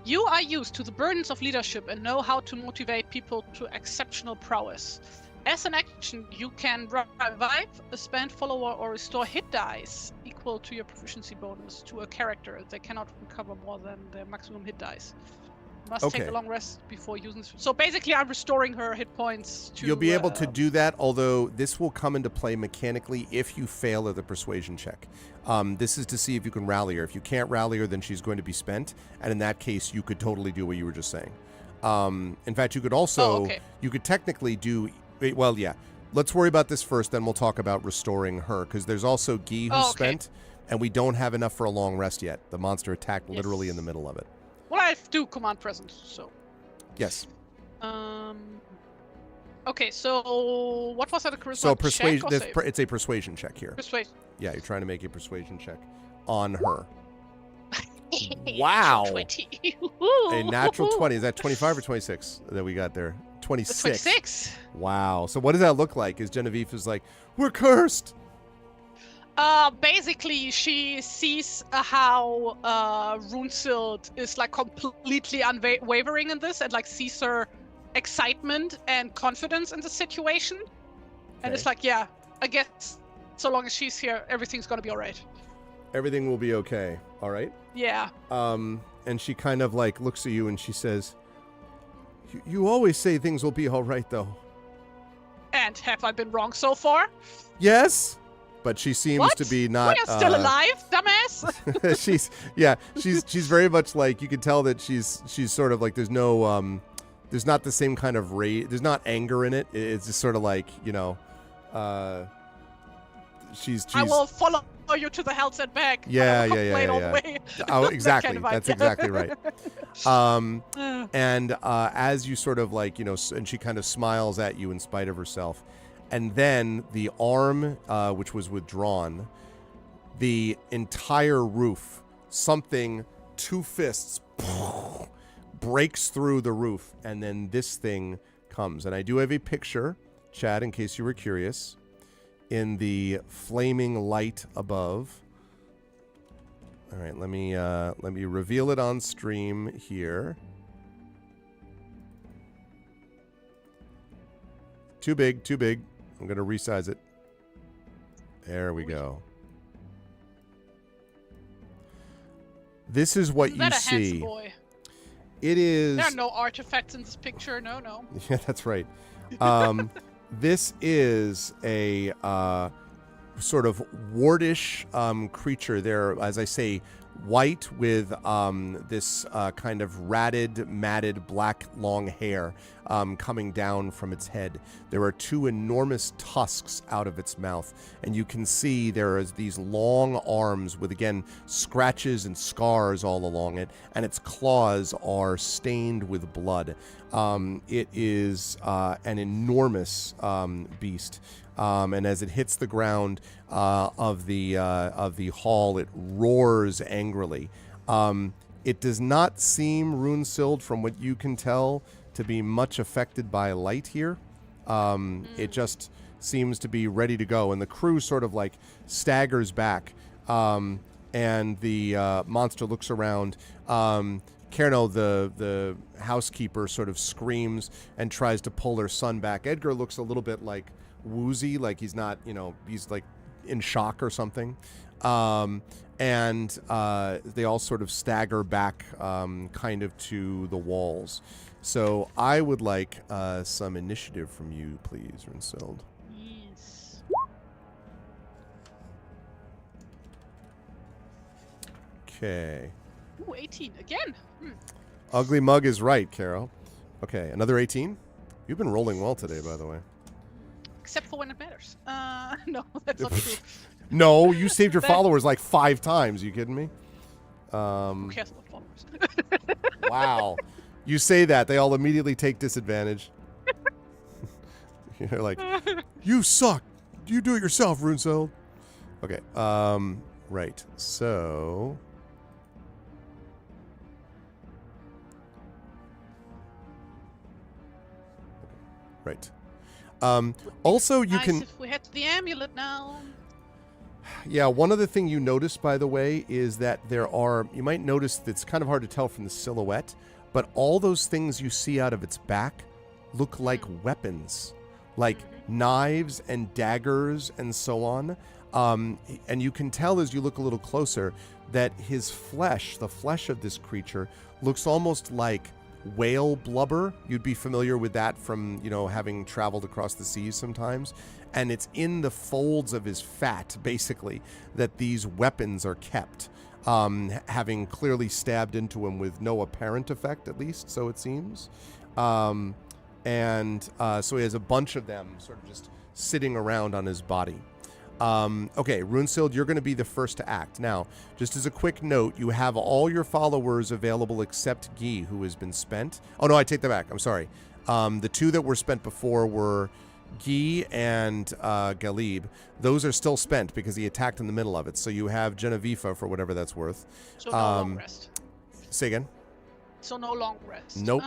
You are used to the burdens of leadership and know how to motivate people to exceptional prowess. As an action, you can revive, spend, follower, or restore hit dice equal to your proficiency bonus to a character. They cannot recover more than their maximum hit dice. Must take a long rest before using this. So basically, I'm restoring her hit points to... You'll be able to do that, although this will come into play mechanically if you fail at the persuasion check. This is to see if you can rally her. If you can't rally her, then she's going to be spent, and in that case, you could totally do what you were just saying. In fact, you could also... You could technically do... Well, yeah. Let's worry about this first, then we'll talk about restoring her, because there's also Guy who's spent, and we don't have enough for a long rest yet. The monster attacked literally in the middle of it. Well, I do command presence, so... Yes. Okay, so what was that, a charisma So persuasion, check or it's a persuasion check here. Persuasion. Yeah, you're trying to make a persuasion check on her. Wow. 20. A natural 20. Is that 25 or 26 that we got there? 26. 26. Wow. So what does that look like? Is Genevieve is like, we're cursed. Basically, she sees how Runesild is like completely unwavering in this, and like sees her excitement and confidence in the situation, and it's like, yeah, I guess so long as she's here, everything's gonna be all right. Everything will be okay. All right. Yeah. And she kind of like looks at you and she says, "You always say things will be all right, though." And have I been wrong so far? Yes. but she seems What? to be not. We are still alive, dumbass. she's very much like, you can tell that she's sort of like, there's no there's not the same kind of rage. There's not anger in it. It's just sort of like, you know, she's. I will follow you to the Hells and back. Yeah. All the way. Oh, exactly. That kind of That's vibe. exactly right. And as you sort of like, you know, and she kind of smiles at you in spite of herself. And then the arm, which was withdrawn, the entire roof, something, 2 fists, breaks through the roof. And then this thing comes. And I do have a picture, Chad, in case you were curious, in the flaming light above. All right, let me reveal it on stream here. Too big. I'm going to resize it. There we go. This is what you see. Handsome boy? It is. There are no artifacts in this picture. No. Yeah, that's right. This is a sort of wartish creature. They're, as I say, white with this kind of matted black long hair coming down from its head. There are 2 enormous tusks out of its mouth, and you can see there is these long arms with, again, scratches and scars all along it, and its claws are stained with blood. It is an enormous beast. And as it hits the ground of the hall, it roars angrily. It does not seem, Runesild, from what you can tell, to be much affected by light here. It just seems to be ready to go, and the crew sort of like staggers back, and the monster looks around. Kerno, the housekeeper, sort of screams and tries to pull her son back. Edgar looks a little bit like woozy, like he's not, you know, he's like in shock or something. And they all sort of stagger back kind of to the walls. So I would like some initiative from you, please, Runesild. Yes. Okay. Ooh, 18 again. Ugly Mug is right, Carol. Okay, another 18? You've been rolling well today, by the way. Except for when it matters. No, that's not true. No, you saved your followers like 5 times. You kidding me? Who cares about followers? Wow. You say that, they all immediately take disadvantage. You're like, you suck. You do it yourself, Runesild. Okay, right. So... Right. Also, you nice can... if we had the amulet now. Yeah, one other thing you notice, by the way, is that there are... You might notice that it's kind of hard to tell from the silhouette, but all those things you see out of its back look like weapons, like knives and daggers and so on. And you can tell as you look a little closer that his flesh, the flesh of this creature, looks almost like whale blubber. You'd be familiar with that from, you know, having traveled across the seas sometimes. And it's in the folds of his fat, basically, that these weapons are kept, having clearly stabbed into him with no apparent effect, at least, so it seems. So he has a bunch of them sort of just sitting around on his body. Okay, Runesild, you're going to be the first to act. Now, just as a quick note, you have all your followers available except Guy, who has been spent. Oh, no, I take that back. I'm sorry. The 2 that were spent before were Guy and Galib. Those are still spent because he attacked in the middle of it. So you have Genevieve for whatever that's worth. So no long rest. Say again? So no long rest. Nope.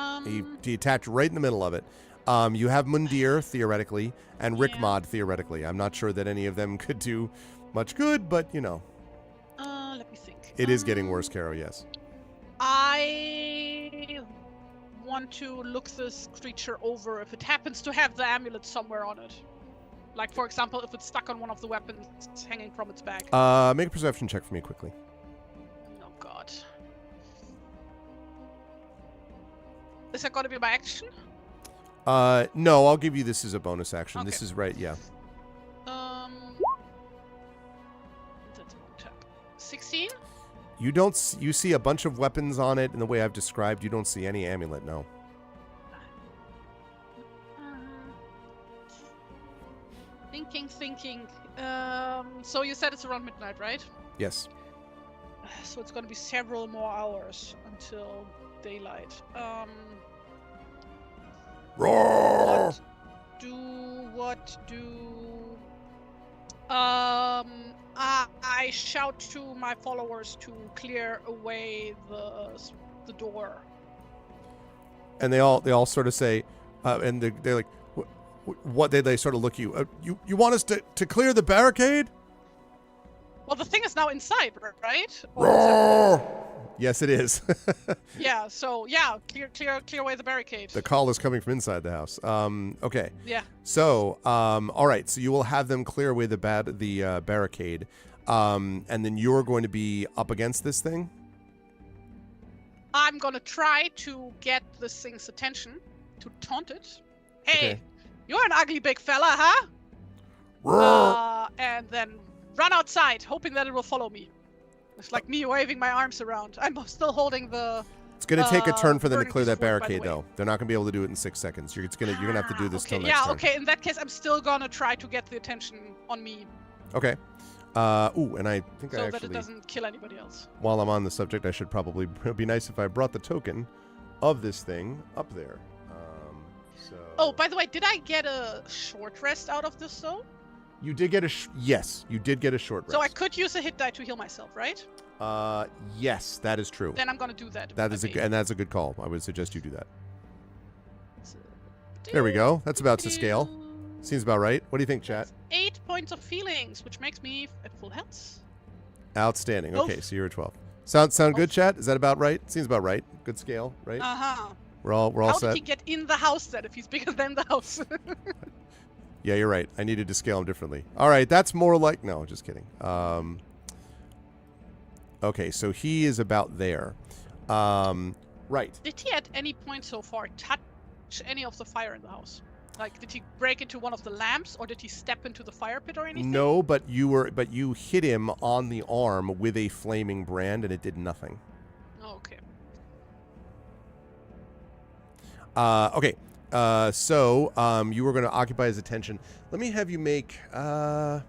He attacked right in the middle of it. You have Mundir, theoretically, and Rickmod, theoretically. I'm not sure that any of them could do much good, but, you know. Let me think. It is getting worse, Caro, yes. I want to look this creature over if it happens to have the amulet somewhere on it. Like, for example, if it's stuck on one of the weapons hanging from its back. Make a perception check for me quickly. Oh, God. Is that going to be my action? No, I'll give you this as a bonus action. Okay. This is right, yeah. You see a bunch of weapons on it in the way I've described. You don't see any amulet, no. Thinking. So you said it's around midnight, right? Yes. So it's going to be several more hours until daylight. Roar! What do? I shout to my followers to clear away the door. And they all sort of say, and they're like, what they sort of look at you. You want us to clear the barricade? Well, the thing is now inside, right? Roar! Yes, it is. Yeah. So yeah, clear away the barricade. The call is coming from inside the house. Okay. Yeah. So, all right. So you will have them clear away the barricade, and then you're going to be up against this thing. I'm gonna try to get this thing's attention, to taunt it. Hey, you're an ugly big fella, huh? Roar! And then run outside, hoping that it will follow me. It's like me waving my arms around. I'm still holding the. It's going to take a turn for them to burning clear that sword, by the barricade, way. though. They're not going to be able to do it in 6 seconds. You're gonna have to do this till okay, next yeah, turn. okay. In that case, I'm still gonna try to get the attention on me, Okay. And I think so I that it actually, doesn't kill anybody else. while I'm on the subject, I should probably, it'd be nice if I brought the token of this thing up there. So. Oh, by the way, did I get a short rest out of this though? You did get yes, you did get a short rest. So I could use a hit die to heal myself, right? Yes, that is true. Then I'm gonna do that. That's a good call. I would suggest you do that. There we go. That's about to scale. Seems about right. What do you think, chat? 8 points of feelings, which makes me at full health. Outstanding. Oof. Okay, so you're at 12. Sound good, Oof. chat? Is that about right? Seems about right. Good scale, right? Uh-huh. We're all How set. did he get in the house then if he's bigger than the house? Yeah, you're right. I needed to scale him differently. All right, that's more like... No, just kidding. Okay, so he is about there. Right. Did he at any point so far touch any of the fire in the house? Like, did he break into one of the lamps, or did he step into the fire pit or anything? No, but you hit him on the arm with a flaming brand, and it did nothing. Oh, okay. Okay. So you were going to occupy his attention. Let me have you make. Oh,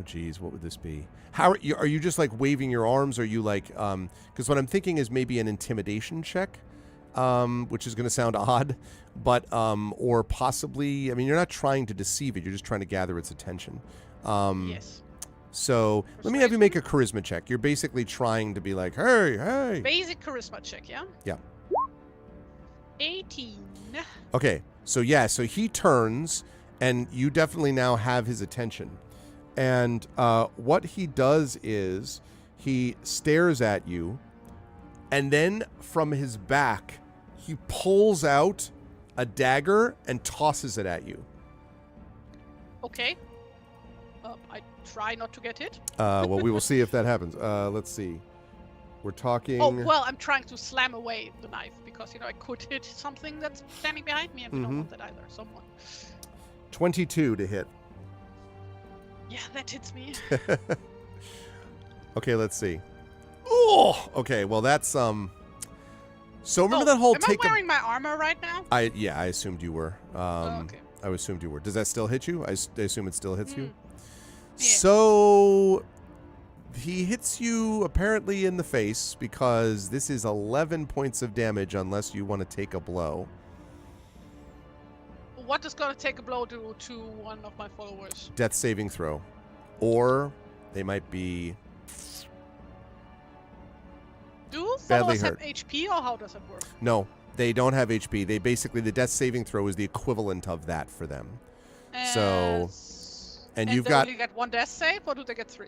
geez, what would this be? How are you just like waving your arms? Or are you like? Because what I'm thinking is maybe an intimidation check, which is going to sound odd, but or possibly. I mean, you're not trying to deceive it. You're just trying to gather its attention. Yes. So let me have you make a charisma check. You're basically trying to be like, hey. Basic charisma check, yeah? Yeah. 18. Okay, so he turns, and you definitely now have his attention. And what he does is he stares at you, and then from his back, he pulls out a dagger and tosses it at you. Okay. I try not to get hit. Well, we will see if that happens. Let's see. We're talking... Oh, well, I'm trying to slam away the knife because, I could hit something that's standing behind me, and we don't want that either. Someone. 22 to hit. Yeah, that hits me. Okay, let's see. Oh, okay. Well, that's So remember that whole am I wearing my armor right now? I assumed you were. Okay. I assumed you were. Does that still hit you? I assume it still hits you. Yeah. So he hits you apparently in the face because this is 11 points of damage unless you want to take a blow. What is going to take a blow to one of my followers? Death saving throw. Or they might be... Do badly followers have hurt. HP, or how does it work? No, they don't have HP. They basically, the death saving throw is the equivalent of that for them. So... And you've they got... only get one death save, or do they get 3?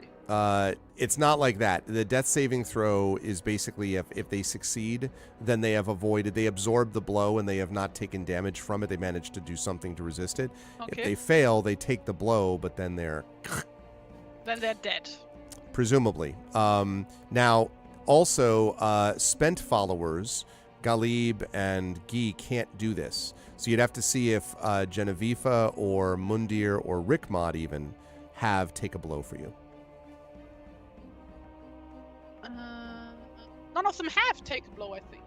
It's not like that. The death saving throw is basically if they succeed, then they have avoided, they absorb the blow and they have not taken damage from it. They managed to do something to resist it. Okay. If they fail, they take the blow, but then they're... Then they're dead. Presumably. Now, also, spent followers, Galib and Guy, can't do this. So you'd have to see if Genevieve or Mundir or Rickmod even have take a blow for you. None of them have taken blow, I think.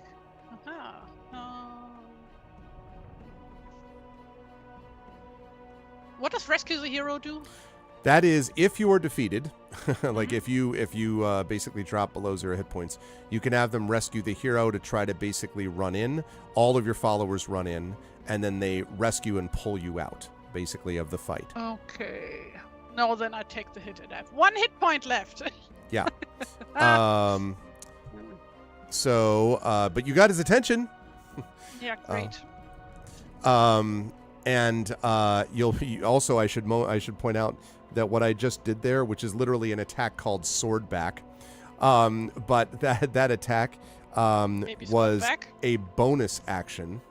What does rescue the hero do? That is, if you are defeated, like if you basically drop below 0 hit points, you can have them rescue the hero to try to basically run in. All of your followers run in, and then they rescue and pull you out, basically, of the fight. Okay. No, then I take the hit, and I have 1 hit point left. Yeah. But you got his attention. Yeah, great. And also I should point out that what I just did there, which is literally an attack called Swordback, but that attack was a bonus action.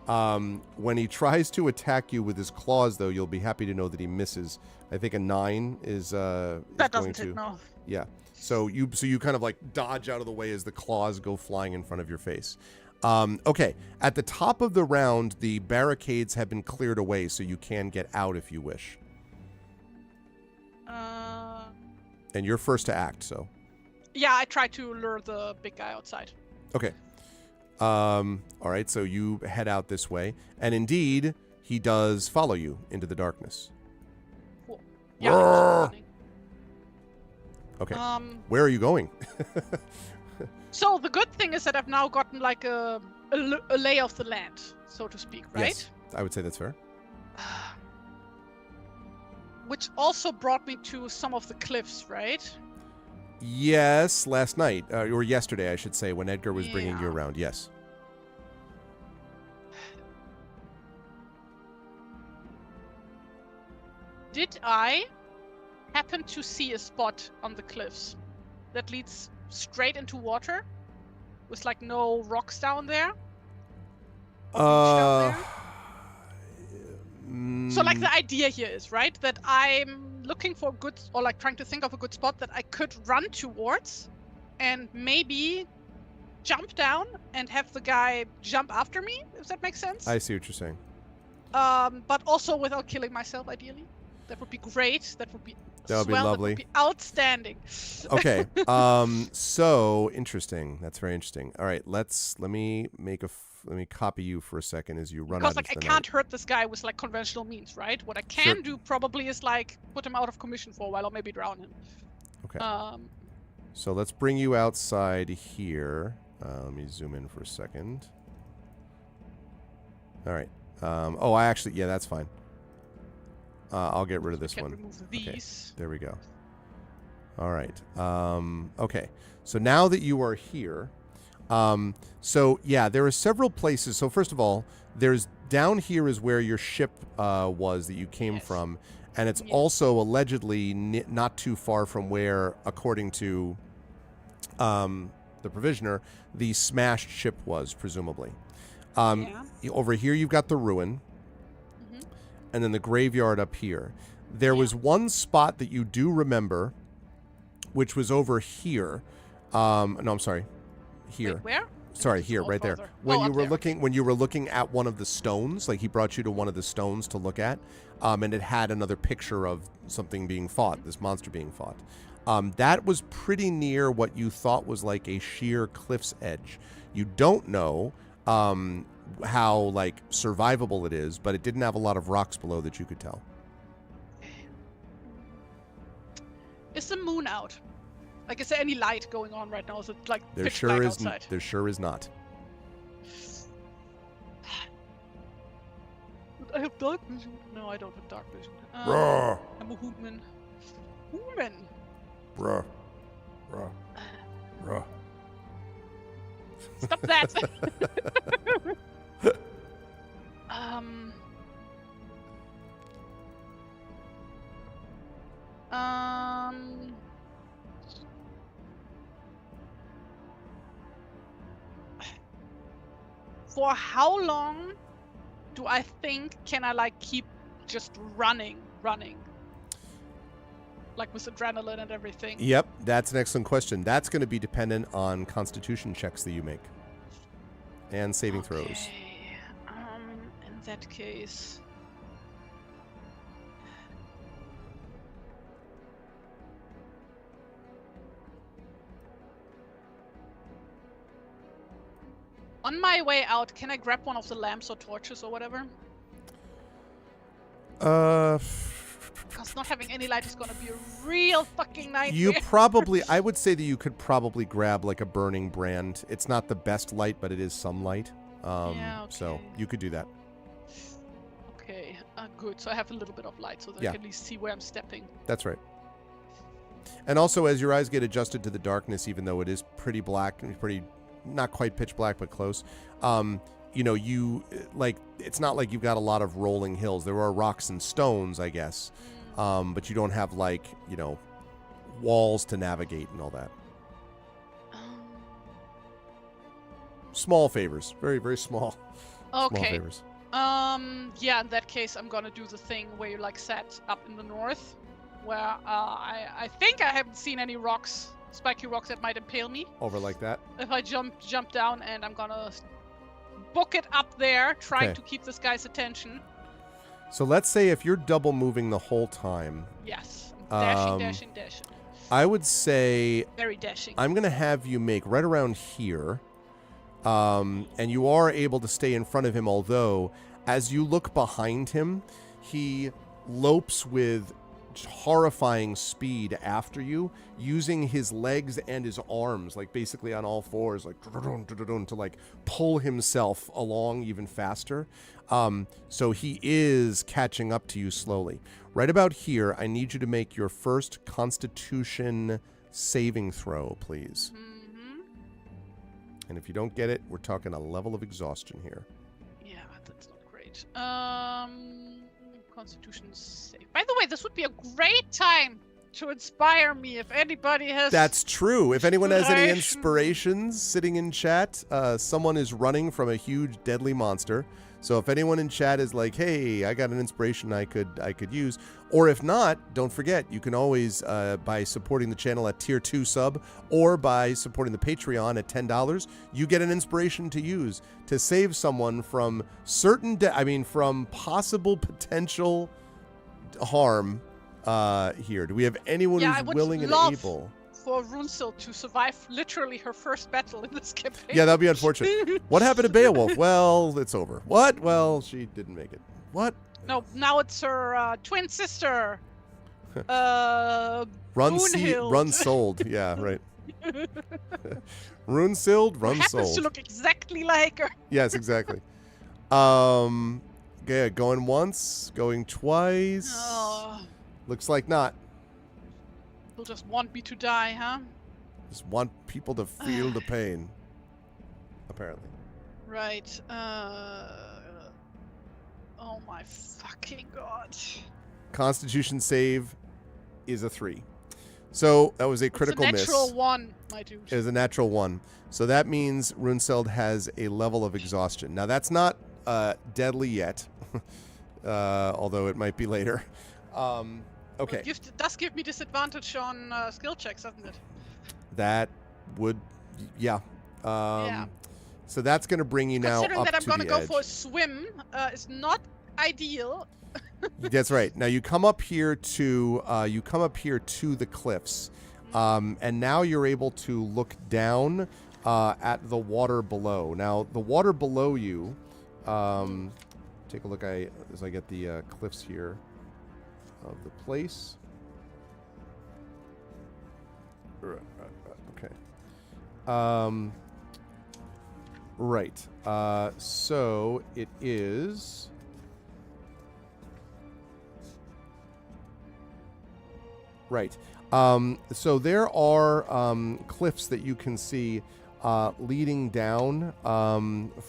When he tries to attack you with his claws, though, you'll be happy to know that he misses. I think a 9 is that going doesn't hit, no. Yeah. So you kind of like dodge out of the way as the claws go flying in front of your face. Okay. At the top of the round, the barricades have been cleared away, so you can get out if you wish. And you're first to act, so. Yeah, I try to lure the big guy outside. Okay. All right, so you head out this way, and indeed, he does follow you into the darkness. Cool. Yeah. Okay. Where are you going? So the good thing is that I've now gotten like a lay of the land, so to speak, right? Yes, I would say that's fair. Which also brought me to some of the cliffs, right? Yes, last night, or yesterday, I should say, when Edgar was bringing you around, yes. Did I happen to see a spot on the cliffs that leads straight into water with like no rocks down there? So like the idea here is, right, that I'm looking for good, or like trying to think of a good spot that I could run towards and maybe jump down and have the guy jump after me, if that makes sense. I see what you're saying. But also without killing myself, ideally. That would be great. That would be lovely. That would be outstanding. Okay. So interesting. That's very interesting. All right. Let me copy you for a second as you run out. Because like I can't hurt this guy with like conventional means, right? What I can do probably is like put him out of commission for a while, or maybe drown him. Okay. So let's bring you outside here. Let me zoom in for a second. All right. Yeah, that's fine. I'll get rid of this one. Remove these. Okay, there we go. All right. Okay. So now that you are here, there are several places. So first of all, there's down here is where your ship was that you came from, and it's also allegedly not too far from where, according to the provisioner, the smashed ship was, presumably. Over here, you've got the ruin. And then the graveyard up here. There was one spot that you do remember, which was over here. No, I'm sorry. Here. Wait, where? Sorry, here, right there. When you were looking at one of the stones, like he brought you to one of the stones to look at, and it had another picture of something being fought, this monster being fought. That was pretty near what you thought was like a sheer cliff's edge. You don't know how like survivable it is, but it didn't have a lot of rocks below that you could tell. Is the moon out? Like, is there any light going on right now? Is it like There pitch sure black is. outside? There sure is not. I have dark vision. No, I don't have dark vision. Bruh. I'm a human. Human. Bruh. Bruh. Bruh. Stop that. For how long do I think can I like keep just running? Like with adrenaline and everything. Yep, that's an excellent question. That's going to be dependent on constitution checks that you make. And saving throws. In that case... On my way out, can I grab one of the lamps or torches or whatever? Because not having any light is gonna be a real fucking nightmare. I would say that you could probably grab like a burning brand. It's not the best light, but it is some light. Yeah, okay. So you could do that. Okay, good. So I have a little bit of light so that I can at least see where I'm stepping. That's right. And also, as your eyes get adjusted to the darkness, even though it is pretty black and pretty, not quite pitch black, but close, you know, it's not like you've got a lot of rolling hills. There are rocks and stones, I guess, but you don't have, like, you know, walls to navigate and all that. Small favors. Very, very small. Okay. Small favors. Yeah, in that case, I'm gonna do the thing where you, like, sat up in the north, where I think I haven't seen any rocks, spiky rocks that might impale me. Over like that? If I jump down, and I'm gonna book it up there, trying to keep this guy's attention. So let's say if you're double moving the whole time. Yes. I'm dashing. I would say... Very dashing. I'm going to have you make right around here. And you are able to stay in front of him, although as you look behind him, he lopes with horrifying speed after you, using his legs and his arms, like basically on all fours, like to like pull himself along even faster. So he is catching up to you slowly. Right about here, I need you to make your first Constitution saving throw, please. And if you don't get it, we're talking a level of exhaustion here. Yeah, that's not great. Constitution save. By the way, this would be a great time to inspire me if anybody has... That's true. If anyone has any inspirations sitting in chat, someone is running from a huge deadly monster. So if anyone in chat is like, hey, I got an inspiration I could use, or if not, don't forget, you can always, by supporting the channel at Tier 2 sub, or by supporting the Patreon at $10, you get an inspiration to use to save someone from from possible potential harm here. Do we have anyone who's willing and able? For Runsil to survive literally her first battle in this campaign. Yeah, that'd be unfortunate. What happened to Beowulf? Well, it's over. What? Well, she didn't make it. What? No, now it's her twin sister. Runsold. Yeah, right. Runsild, Runsold. Happens to look exactly like her. Yes, exactly. Yeah, going once, going twice. Oh. Looks like not. People just want me to die, huh? Just want people to feel the pain. Apparently. Right. Oh my fucking god. Constitution save is a 3. So that was a critical miss. It's a natural 1, my dude. It was a natural 1. So that means Runsild has a level of exhaustion. Now that's not deadly yet, although it might be later. Okay. It does give me disadvantage on skill checks, doesn't it? That would, yeah. Yeah. So that's going to bring you now up to the edge. Considering that I'm going to go for a swim, is not ideal. That's right. Now you come up here to the cliffs, and now you're able to look down at the water below. Now the water below you. Take a look as I get the cliffs here of the place. Okay. Right. So it is. Right. So there are cliffs that you can see leading down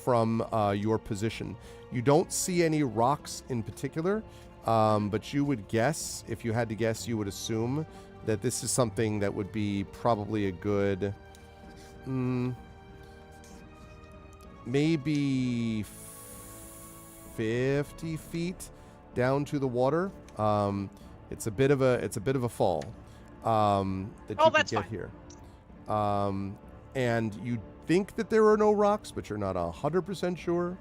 from your position. You don't see any rocks in particular, but you would guess, if you had to guess, you would assume that this is something that would be probably a good, maybe 50 feet down to the water. It's a bit of a fall that you could get here. And you think that there are no rocks, but you're not 100% sure.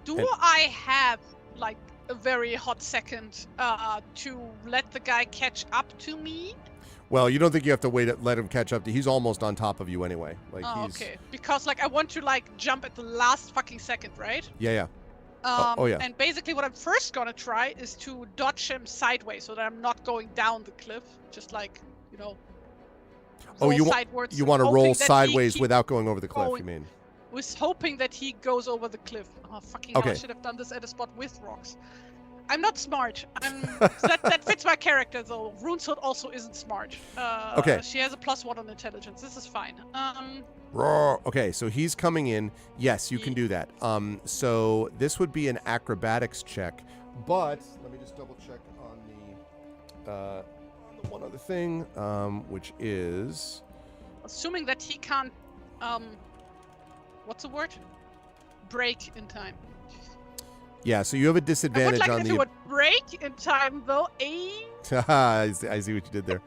Do I have like a very hot second to let the guy catch up to me? Well, you don't think you have to let him catch up to. He's almost on top of you anyway. Like he's. Okay. Because like I want to like jump at the last fucking second, right? Yeah. Yeah. And basically what I'm first gonna try is to dodge him sideways so that I'm not going down the cliff. Just like, Oh, you want to roll sideways without going over the cliff, you mean? Was hoping that he goes over the cliff. Oh, fucking hell, I should have done this at a spot with rocks. I'm not smart. That fits my character, though. Runesword also isn't smart. Okay. She has a +1 on intelligence. This is fine. Okay, so he's coming in. Yes, you can do that. So this would be an acrobatics check, but let me just double check on the one other thing, which is assuming that he can't. What's the word? Break in time. Yeah, so you have a disadvantage I would on if the. He would break in time though. I see what you did there.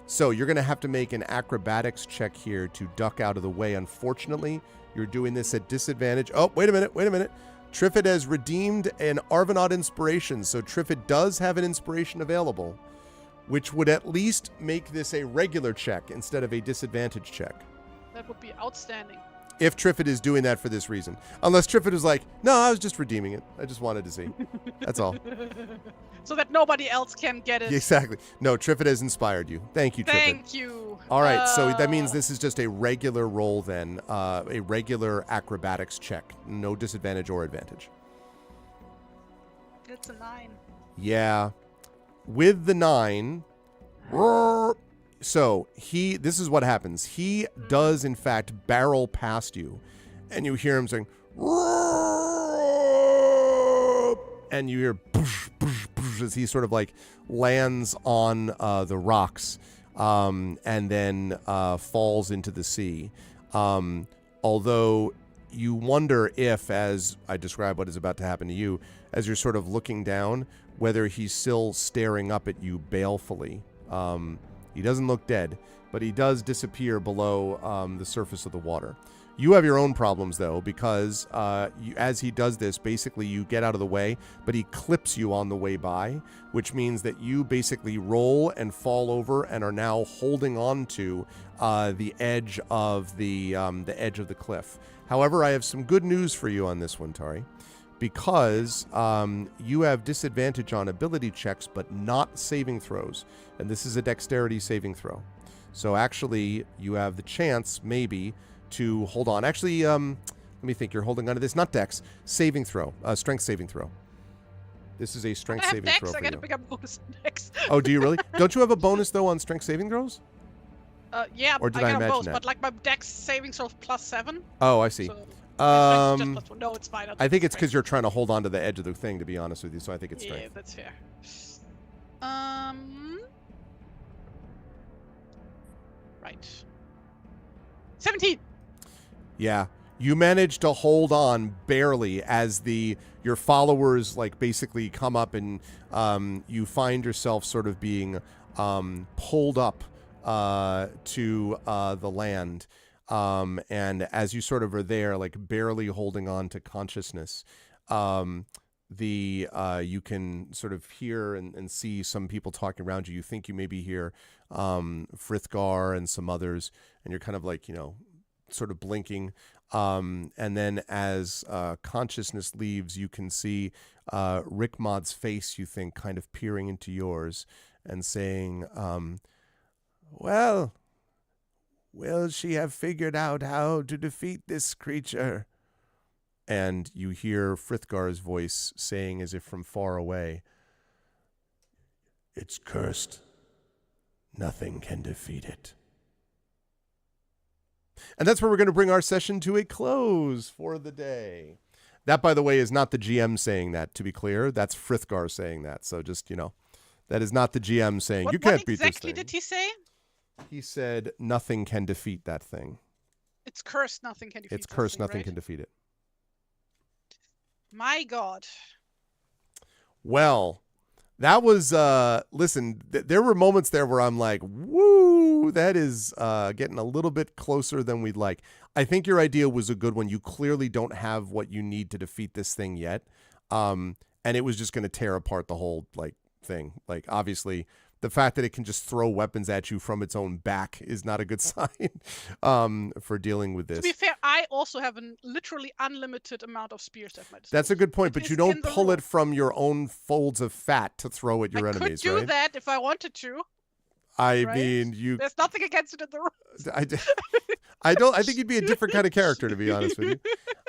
So you're going to have to make an acrobatics check here to duck out of the way. Unfortunately, you're doing this at disadvantage. Oh, wait a minute. Triffid has redeemed an Arvanaut inspiration, so Triffid does have an inspiration available, which would at least make this a regular check instead of a disadvantage check. That would be outstanding. If Triffid is doing that for this reason. Unless Triffid is like, no, I was just redeeming it. I just wanted to see. That's all. So that nobody else can get it. Exactly. No, Triffid has inspired you. Thank you, Triffid. Thank you. All right, so that means this is just a regular roll then. A regular acrobatics check. No disadvantage or advantage. It's a 9. Yeah. With the 9... So this is what happens. He does in fact barrel past you, and you hear him saying, and you hear boosh, boosh, boosh, as he sort of like lands on the rocks, and then falls into the sea. Although you wonder if, as I describe what is about to happen to you, as you're sort of looking down, whether he's still staring up at you balefully. He doesn't look dead, but he does disappear below the surface of the water. You have your own problems, though, because as he does this, basically you get out of the way, but he clips you on the way by, which means that you basically roll and fall over and are now holding on to the edge of the edge of the cliff. However, I have some good news for you on this one, Tari, because you have disadvantage on ability checks, but not saving throws. And this is a dexterity saving throw. So actually, you have the chance, maybe, to hold on. Actually, let me think. You're holding on to this. Not dex. Saving throw. Strength saving throw. This is a strength saving throw for you. I gotta pick up bonus dex. Oh, do you really? Don't you have a bonus, though, on strength saving throws? Yeah, or did I imagine got both, that? but like my dex saving throw +7. Oh, I see. So just +1. No, it's fine. I think it's because you're trying to hold on to the edge of the thing, to be honest with you, so I think it's strength. Yeah, that's fair. Right. 17! Yeah. You manage to hold on barely as your followers like basically come up, and you find yourself sort of being pulled up to the land. And as you sort of are there, like barely holding on to consciousness, you can sort of hear and see some people talking around you. You think you maybe hear Frithgar and some others, and you're kind of like, sort of blinking. And then as consciousness leaves, you can see Rickmod's face, you think, kind of peering into yours and saying, well, will she have figured out how to defeat this creature? And you hear Frithgar's voice saying, as if from far away, it's cursed. Nothing can defeat it. And that's where we're going to bring our session to a close for the day. That, by the way, is not the GM saying that, to be clear. That's Frithgar saying that. So just, that is not the GM saying, you can't beat this thing. What exactly did he say? He said, nothing can defeat that thing. It's cursed, nothing can defeat it. It's cursed, nothing can defeat it. My God. Well, that was, listen, there were moments there where I'm like, woo, that is getting a little bit closer than we'd like. I think your idea was a good one. You clearly don't have what you need to defeat this thing yet. And it was just going to tear apart the whole, thing. Obviously, the fact that it can just throw weapons at you from its own back is not a good sign for dealing with this. To be fair, I also have a literally unlimited amount of spears at my disposal. That's a good point, but you don't pull it from your own folds of fat to throw at your enemies, right? I could do that if I wanted to. I mean, there's nothing against it in the rules. I think you'd be a different kind of character, to be honest with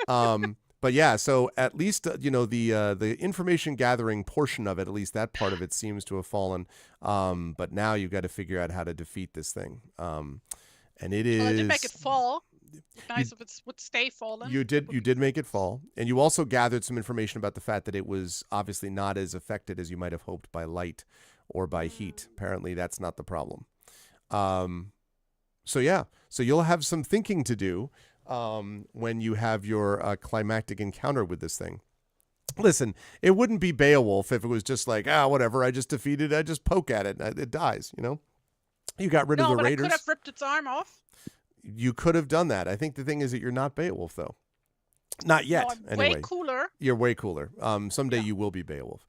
you. But yeah, so at least the information gathering portion of it, at least that part of it seems to have fallen. But now you've got to figure out how to defeat this thing. And it is. Well, I did make it fall. Nice if it would stay fallen. You did make it fall, and you also gathered some information about the fact that it was obviously not as affected as you might have hoped by light or by heat. Apparently, that's not the problem. So you'll have some thinking to do when you have your climactic encounter with this thing. Listen, it wouldn't be Beowulf if it was just like, whatever, I just defeated it, I just poke at it, it dies, You got rid of the raiders. I could have ripped its arm off. You could have done that. I think the thing is that you're not Beowulf, though. Not yet, no, I'm anyway. way cooler. You're way cooler. Someday you will be Beowulf.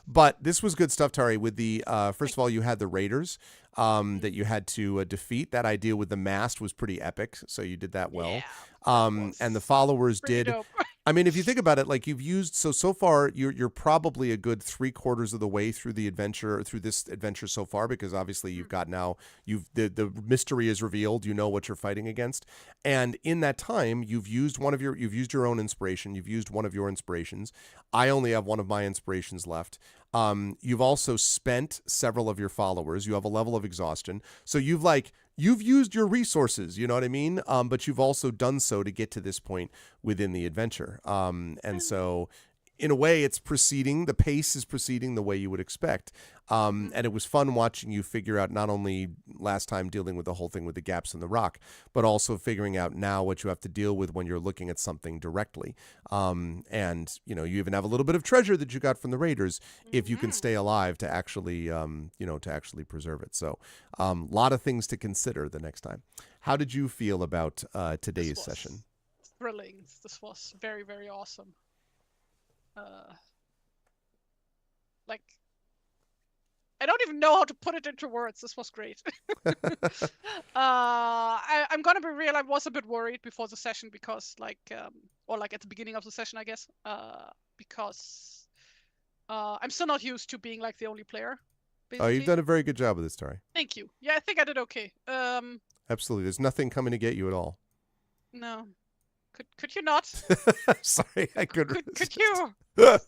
But this was good stuff, Tari. With the first of all, you had the raiders that you had to defeat. That idea with the mast was pretty epic, so you did that well. And the followers did. Dope. I mean, if you think about it, like you've used so far, you're probably a good 3/4 of the way through the adventure, through this adventure so far, because obviously you've got now the mystery is revealed. You know what you're fighting against, and in that time, you've used your own inspiration. You've used one of your inspirations. I only have one of my inspirations left. You've also spent several of your followers. You have a level of exhaustion, so you've used your resources, you know what I mean? But you've also done so to get to this point within the adventure. And so in a way the pace is proceeding the way you would expect. And it was fun watching you figure out not only last time dealing with the whole thing with the gaps in the rock, but also figuring out now what you have to deal with when you're looking at something directly. And you even have a little bit of treasure that you got from the raiders if you can stay alive to actually, preserve it. So a lot of things to consider the next time. How did you feel about today's session? Thrilling. This was very, very awesome. I don't even know how to put it into words. This was great. I'm gonna be real. I was a bit worried before the session because, or at the beginning of the session, I guess, because I'm still not used to being the only player. Basically. Oh, you've done a very good job with this, Tari. Thank you. Yeah, I think I did okay. Absolutely. There's nothing coming to get you at all. No. Could you not? Sorry, I couldn't. Could you? What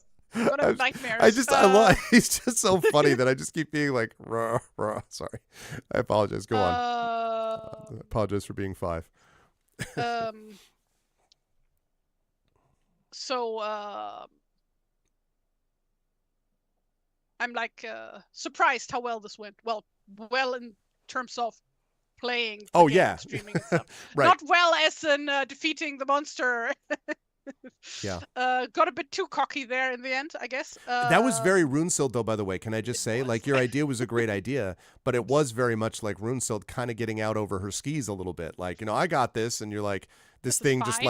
a nightmare. It's just so funny that I just keep being like, rah, rah. Sorry. I apologize. Go on. I apologize for being 5. So, I'm surprised how well this went. Well in terms of playing. Oh, yeah. Streaming and stuff. Right. Not well as in defeating the monster. Yeah. Got a bit too cocky there in the end, I guess. That was very Runesild, though, by the way. Can I just say, your idea was a great idea, but it was very much like Runesild kind of getting out over her skis a little bit. I got this, and you're like, this thing just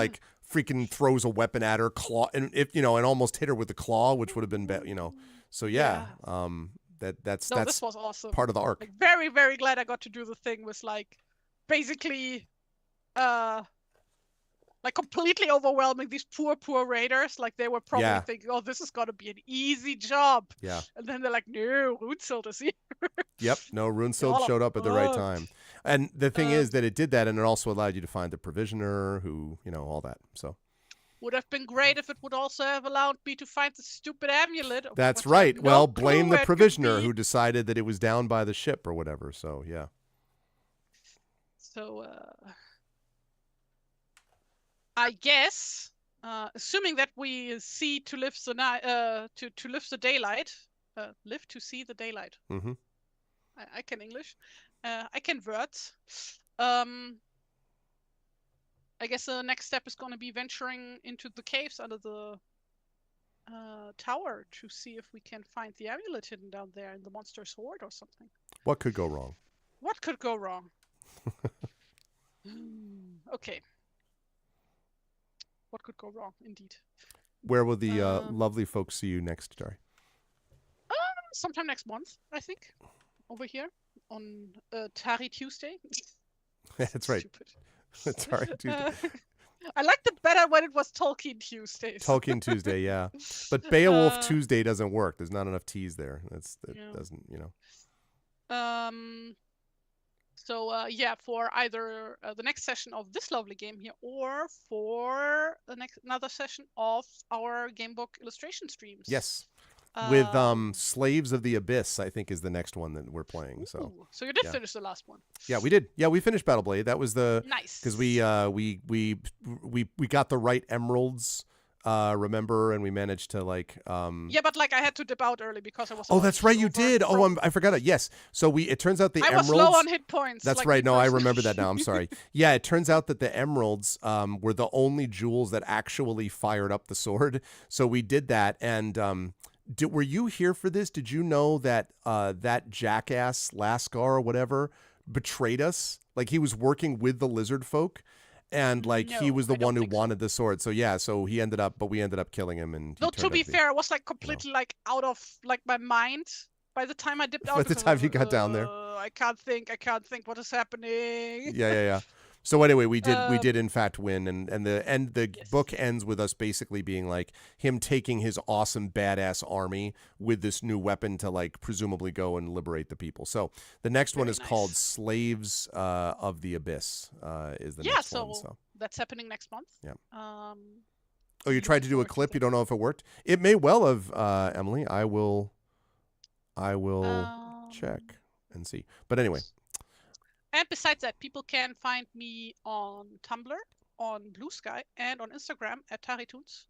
freaking throws a weapon at her, claw, and and almost hit her with the claw, which would have been, So yeah. That's this was awesome. Part of the arc. Very, very glad I got to do the thing with basically completely overwhelming these poor raiders. They were probably thinking, oh, this is gonna be an easy job. Yeah. And then they're like, no, Runesild is here. Yep. No, Runesild showed up at the right time. And the thing is that it did that, and it also allowed you to find the provisioner who, all that. So would have been great if it would also have allowed me to find the stupid amulet. That's right. Well, blame the provisioner who decided that it was down by the ship or whatever. So, yeah. So, I guess, assuming that we see to live the night, to live the daylight, live to see the daylight. Mm-hmm. I can English. I can words. I guess the next step is going to be venturing into the caves under the tower to see if we can find the amulet hidden down there in the monster's hoard or something. What could go wrong? What could go wrong? Okay. What could go wrong, indeed. Where will the lovely folks see you next, Tari? Sometime next month, I think. over here on TariToons-The. That's right. Stupid. TariToons-The. I liked it better when it was Tolkien Tuesdays. Tolkien Tuesday, yeah. But Beowulf Tuesday doesn't work. There's not enough T's there. Doesn't, So yeah, for either the next session of this lovely game here, or for another session of our Gamebook illustration streams. Yes. With Slaves of the Abyss, I think, is the next one that we're playing. So you did finish the last one. Yeah, we did. Yeah, we finished Battle Blade. That was the nice, because we got the right emeralds. Remember, and we managed to yeah, but I had to dip out early because I was. Oh, that's right, you did. Oh, I forgot it. Yes. So it turns out the emeralds. I was low on hit points. That's right. No, I remember that now. I'm sorry. Yeah, it turns out that the emeralds were the only jewels that actually fired up the sword. So we did that, and were you here for this? Did you know that that jackass Lascar or whatever betrayed us? Like he was working with the lizard folk. And he was the one who wanted the sword, so yeah. So we ended up killing him. And no, to be fair, I was completely out of my mind by the time I dipped out. By the time you got down there, I can't think what is happening. Yeah. So anyway, we did in fact win, and the book ends with us basically being him taking his awesome badass army with this new weapon to presumably go and liberate the people. So the next one is called Slaves of the Abyss. Is the next one? So that's happening next month. Yeah. Oh, you tried to do a clip. You don't know if it worked. It may well have, Emily. I will check and see. But anyway. And besides that, people can find me on Tumblr, on Blue Sky, and on Instagram at TariToons,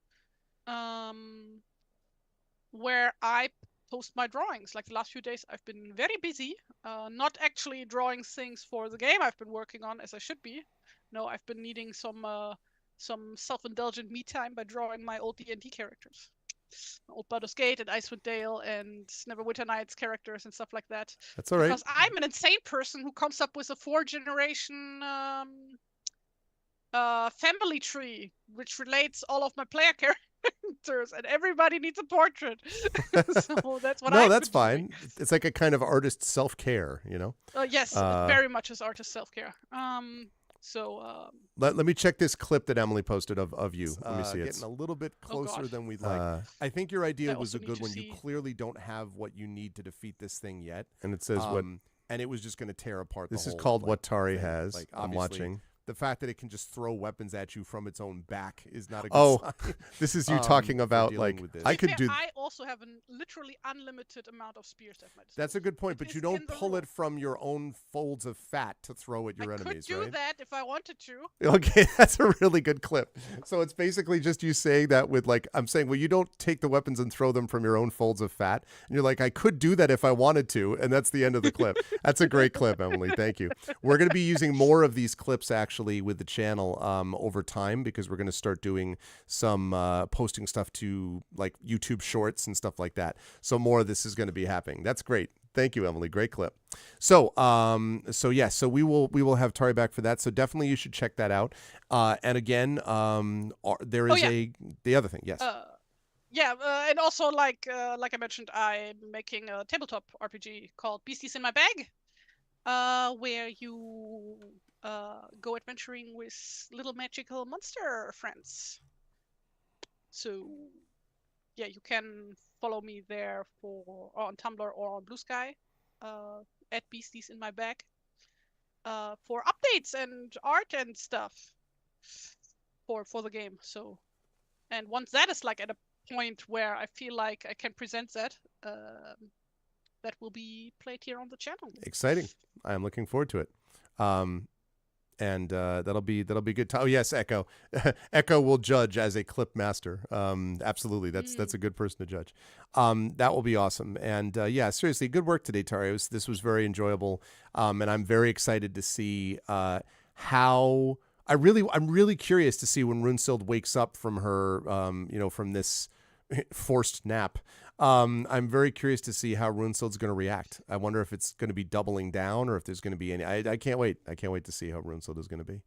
where I post my drawings. The last few days, I've been very busy, not actually drawing things for the game I've been working on as I should be. No, I've been needing some self-indulgent me time by drawing my old D&D characters. Old Baldur's Gate and Icewind Dale and Neverwinter Nights characters and stuff like that. That's all right. Because I'm an insane person who comes up with a 4-generation family tree, which relates all of my player characters, and everybody needs a portrait. So that's what No, that's fine. It's like a kind of artist self-care, Yes, very much is artist self-care. So let me check this clip that Emily posted of you. Let me see. It's getting a little bit closer than we'd like. I think your idea was a good one. You clearly don't have what you need to defeat this thing yet. And it says what, and it was just going to tear apart. This is called What Tari Has. I'm watching. The fact that it can just throw weapons at you from its own back is not a good sign. This is you talking about I could do. I also have a literally unlimited amount of spears at my disposal. That's a good point, but you don't pull it from your own folds of fat to throw at your enemies, right? I could do that if I wanted to. Okay, that's a really good clip. So it's basically just you saying that with I'm saying, well, you don't take the weapons and throw them from your own folds of fat. And you're like, I could do that if I wanted to, and that's the end of the clip. That's a great clip, Emily. Thank you. We're going to be using more of these clips actually with the channel over time, because we're going to start doing some posting stuff to YouTube shorts and stuff like that. So more of this is going to be happening. That's great. Thank you, Emily. Great clip. So so we will have Tari back for that. So definitely you should check that out. And again, there is the other thing. Yes. And also like I mentioned, I'm making a tabletop RPG called Beasties in My Bag, where you go adventuring with little magical monster friends. So yeah, you can follow me there on Tumblr or on Blue Sky at Beasties in My Bag for updates and art and stuff for the game. So, and once that is at a point where I feel like I can present that, that will be played here on the channel. Exciting! I am looking forward to it. And that'll be good. Oh yes, Echo. Echo will judge as a clip master. Absolutely, that's a good person to judge. That will be awesome. And yeah, seriously, good work today, Tari. This was very enjoyable. And I'm very excited to see how. I'm really curious to see when Runesild wakes up from her, from this forced nap. I'm very curious to see how Runesild's going to react. I wonder if it's going to be doubling down or if there's going to be any. I can't wait. I can't wait to see how Runesild is going to be.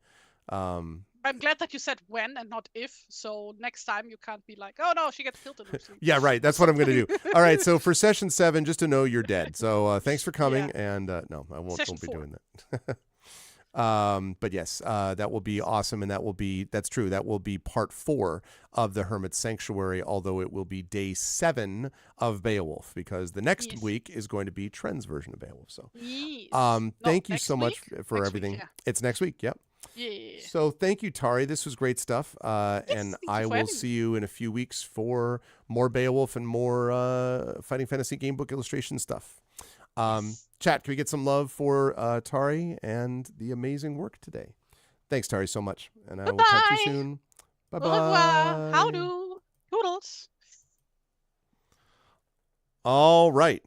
I'm glad that you said when and not if. So next time you can't be like, oh no, she gets killed in Oopsie. Yeah, right. That's what I'm going to do. All right. So for session 7, just to know you're dead. So thanks for coming. Yeah. And no, I won't Session be 4. doing that. But yes, that will be awesome. And that's true. That will be part 4 of the Hermit Sanctuary, although it will be day 7 of Beowulf, because the next week is going to be Trent's version of Beowulf. So thank you so much for everything. Week, yeah. It's next week. Yep. Yeah. So thank you, Tari. This was great stuff. And I will see me. you in a few weeks for more Beowulf and more Fighting Fantasy Gamebook illustration stuff. Chat, can we get some love for Tari and the amazing work today? Thanks, Tari, so much. And I will talk to you soon. Bye-bye. Au revoir. Howdo. Toodles. All right.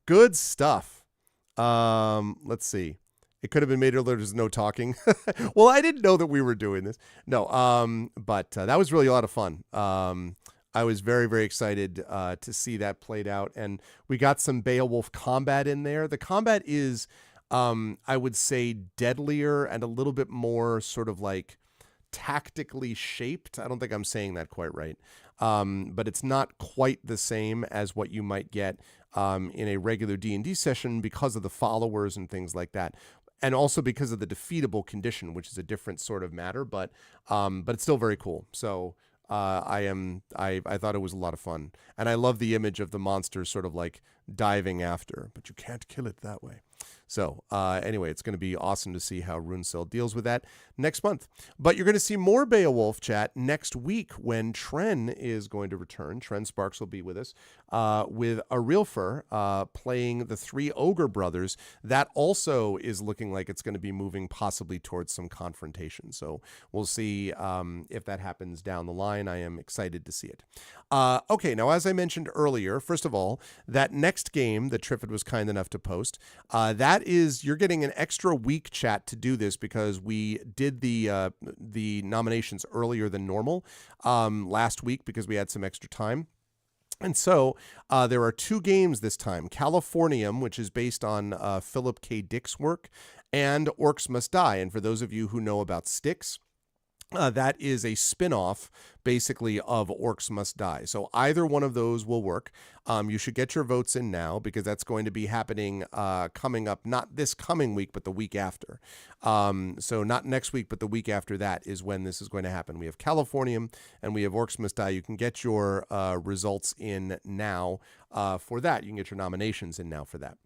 Good stuff. Let's see. It could have been made earlier. There's no talking. Well, I didn't know that we were doing this. No, but that was really a lot of fun. I was very, very excited to see that played out. And we got some Beowulf combat in there. The combat is, I would say, deadlier and a little bit more sort of like tactically shaped. I don't think I'm saying that quite right. But it's not quite the same as what you might get in a regular D&D session because of the followers and things like that. And also because of the defeatable condition, which is a different sort of matter, but it's still very cool. So I thought it was a lot of fun. And I love the image of the monsters sort of like diving after, but you can't kill it that way. So anyway, it's going to be awesome to see how Runecell deals with that next month. But you're going to see more Beowulf chat next week when Tren is going to return. Tren Sparks will be with us with a Realfer playing the 3 Ogre brothers. That also is looking like it's going to be moving possibly towards some confrontation. So we'll see if that happens down the line. I am excited to see it. Okay, now as I mentioned earlier, first of all, that next game that Triffid was kind enough to post, that is, you're getting an extra week chat to do this because we did the nominations earlier than normal last week because we had some extra time. And so there are 2 games this time, Californium, which is based on Philip K. Dick's work, and Orcs Must Die. And for those of you who know about Styx, that is a spin-off, basically, of Orcs Must Die. So either one of those will work. You should get your votes in now because that's going to be happening coming up, not this coming week, but the week after. So not next week, but the week after that is when this is going to happen. We have Californium and we have Orcs Must Die. You can get your results in now for that. You can get your nominations in now for that.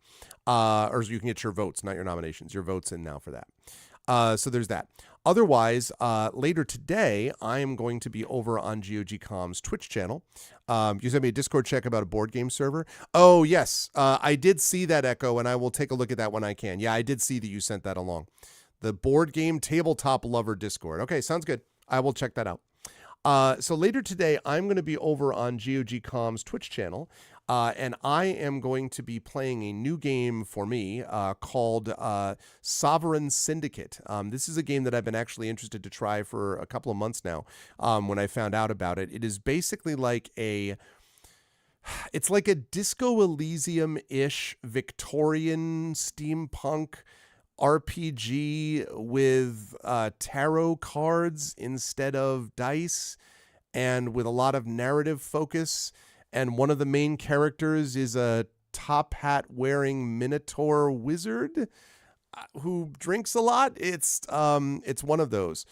Or you can get your votes, not your nominations, your votes in now for that. So there's that. Otherwise, later today, I am going to be over on GOG.com's Twitch channel. You sent me a Discord check about a board game server. Oh, yes. I did see that, Echo, and I will take a look at that when I can. Yeah, I did see that you sent that along. The Board Game Tabletop Lover Discord. Okay, sounds good. I will check that out. So later today, I'm going to be over on GOG.com's Twitch channel, and I am going to be playing a new game for me called Sovereign Syndicate. This is a game that I've been actually interested to try for a couple of months now when I found out about it. It is basically like it's like a Disco Elysium-ish Victorian steampunk RPG with tarot cards instead of dice and with a lot of narrative focus. And one of the main characters is a top hat wearing Minotaur wizard who drinks a lot. It's one of those.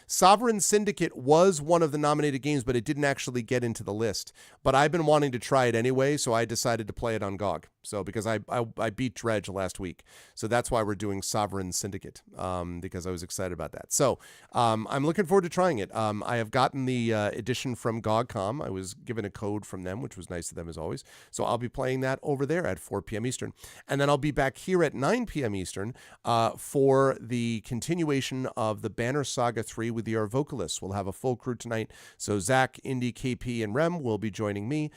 Sovereign Syndicate was one of the nominated games, but it didn't actually get into the list. But I've been wanting to try it anyway, so I decided to play it on GOG. So because I beat Dredge last week, so that's why we're doing Sovereign Syndicate because I was excited about that. So I'm looking forward to trying it. I have gotten the edition from GOG.com. I was given a code from them, which was nice of them as always. So I'll be playing that over there at 4 p.m. Eastern, and then I'll be back here at 9 p.m. Eastern for the continuation of the Banner Saga 3 with the Vocalists. We'll have a full crew tonight. So Zach, Indy, KP, and Rem will be joining me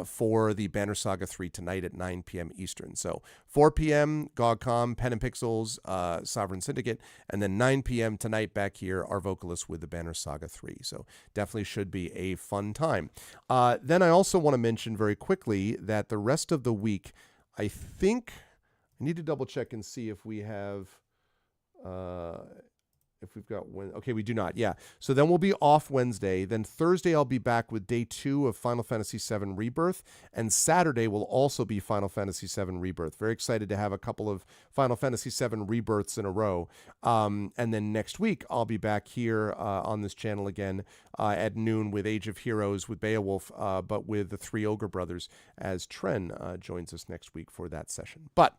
for the Banner Saga 3 tonight at 9 p.m. Eastern. So 4 p.m. GOG.com, Pen and Pixels, Sovereign Syndicate, and then 9 p.m. tonight back here, our Vocalists with the Banner Saga 3. So definitely should be a fun time. Then I also want to mention very quickly that the rest of the week, I think I need to double check and see if we have If we've got okay, we do not. Yeah. So then we'll be off Wednesday. Then Thursday I'll be back with day 2 of Final Fantasy VII Rebirth, and Saturday will also be Final Fantasy VII Rebirth. Very excited to have a couple of Final Fantasy VII Rebirths in a row. And then next week I'll be back here on this channel again at noon with Age of Heroes with Beowulf, but with the 3 Ogre Brothers as Tren joins us next week for that session. But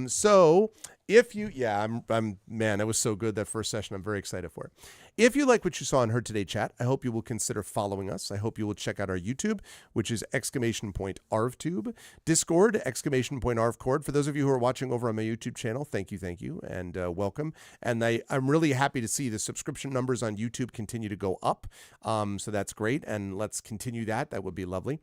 so if you, I'm man, that was so good, that first session. I'm very excited for it. If you like what you saw and heard today, chat, I hope you will consider following us. I hope you will check out our YouTube, which is !ArvTube, Discord, !ArvCord. For those of you who are watching over on my YouTube channel, thank you, and welcome. And I'm really happy to see the subscription numbers on YouTube continue to go up. So that's great, and let's continue that. That would be lovely.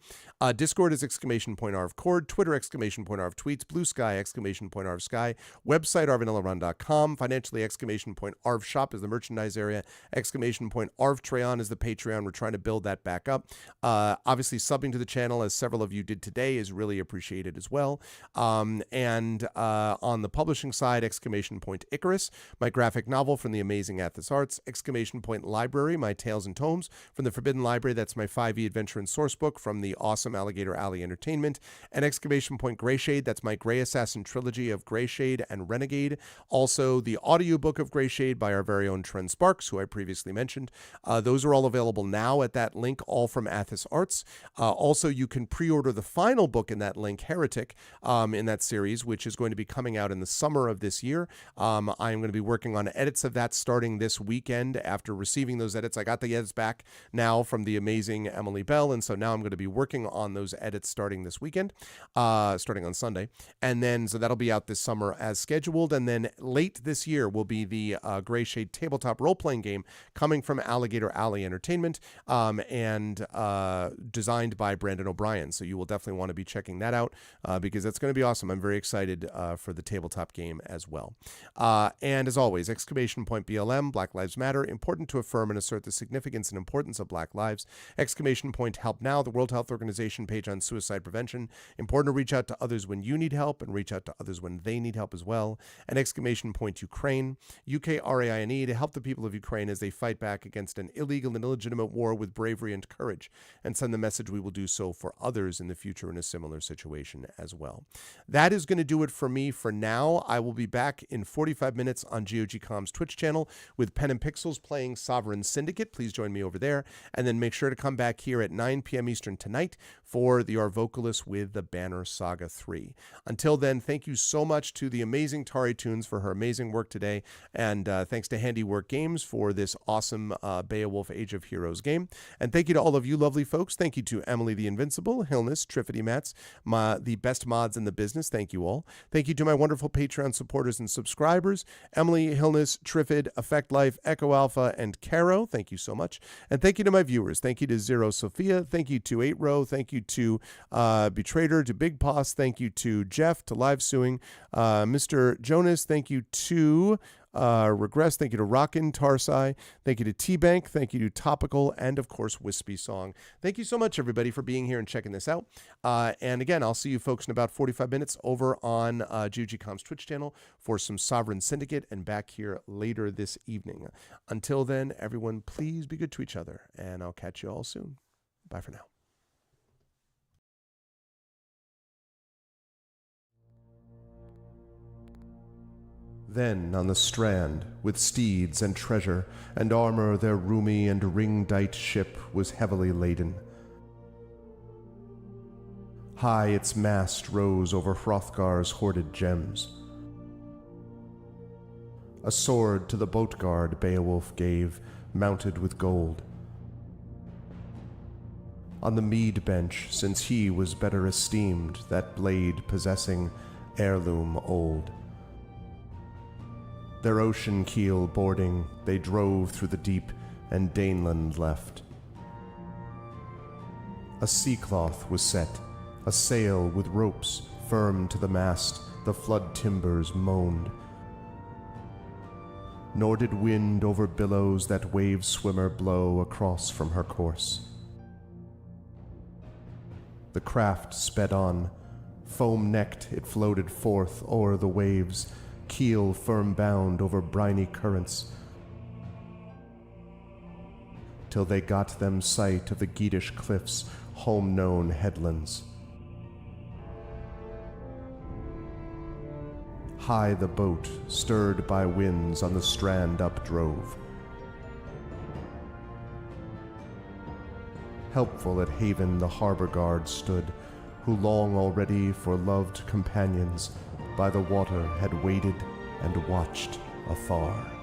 Discord is !ArvCord, Twitter, !ArvTweets, Blue Sky, !ArvSky, website, ArvanEleron.com, financially, !ArvShop is the merchandise area, !ArvTrayon is the Patreon. We're trying to build that back up. Obviously, subbing to the channel, as several of you did today, is really appreciated as well. And on the publishing side, !Icarus, my graphic novel from the amazing Athos Arts, !Library, my tales and tomes from the Forbidden Library. That's my 5e adventure and source book from the awesome Alligator Alley Entertainment, and !Greyshade, that's my Grey Assassin trilogy of Greyshade and Renegade. Also, the audiobook of Greyshade by our very own Tren Sparks, who I previously mentioned. Those are all available now at that link, all from Athos Arts. Also, you can pre-order the final book in that link, Heretic, in that series, which is going to be coming out in the summer of this year. I am going to be working on edits of that starting this weekend. After receiving those edits, I got the edits back now from the amazing Emily Bell, and so now I'm going to be working on those edits starting this weekend, starting on Sunday. And then, so that'll be out this summer as scheduled. And then late this year will be the Greyshade tabletop role-playing game coming from Alligator Alley Entertainment, and designed by Brandon O'Brien. So you will definitely want to be checking that out because that's going to be awesome. I'm very excited for the tabletop game as well. And as always, !BLM, Black Lives Matter, important to affirm and assert the significance and importance of Black lives. !Help Now, the World Health Organization page on suicide prevention. Important to reach out to others when you need help and reach out to others when they need help as well. And !Ukraine, UKRAINE, to help the people of Ukraine as they fight back against an illegal and illegitimate war with bravery and courage, and send the message we will do so for others in the future in a similar situation as well. That is going to do it for me for now. I will be back in 45 minutes on GOG.com's Twitch channel with Pen and Pixels playing Sovereign Syndicate. Please join me over there. And then make sure to come back here at 9 p.m. Eastern tonight for the Arvocalist with the Banner Saga 3. Until then, thank you so much to the amazing TariToons for her amazing work today. And thanks to Handiwork Games for this awesome Beowulf Age of Heroes game. And thank you to all of you lovely folks. Thank you to Emily the Invincible, Hillness, Triffity Mats, the best mods in the business. Thank you all. Thank you to my wonderful Patreon supporters and subscribers, Emily, Hillness, Triffid, Effect Life, Echo Alpha, and Caro. Thank you so much. And thank you to my viewers. Thank you to Zero Sophia. Thank you to 8-Row. Thank you to Betrader, to Big Boss. Thank you to Jeff, to Live Suing, Mr. Jonas. Thank you to Regress. Thank you to Rockin' Tarsai. Thank you to T-Bank. Thank you to Topical, and of course Wispy Song. Thank you so much, everybody, for being here and checking this out. And again, I'll see you folks in about 45 minutes over on GOG.com's Twitch channel for some Sovereign Syndicate, and back here later this evening. Until then, everyone, please be good to each other, and I'll catch you all soon. Bye for now. Then on the strand, with steeds and treasure and armor, their roomy and ring-dight ship was heavily laden. High its mast rose over Hrothgar's hoarded gems. A sword to the boat guard Beowulf gave, mounted with gold. On the mead bench, since he was better esteemed, that blade possessing heirloom old. Their ocean keel boarding, they drove through the deep, and Daneland left. A sea-cloth was set, a sail with ropes firm to the mast, the flood timbers moaned. Nor did wind over billows that wave-swimmer blow across from her course. The craft sped on, foam-necked it floated forth o'er the waves, keel firm bound over briny currents, till they got them sight of the Geatish cliffs, home-known headlands. High the boat, stirred by winds, on the strand updrove. Helpful at haven the harbour guard stood, who long already for loved companions by the water had waited and watched afar.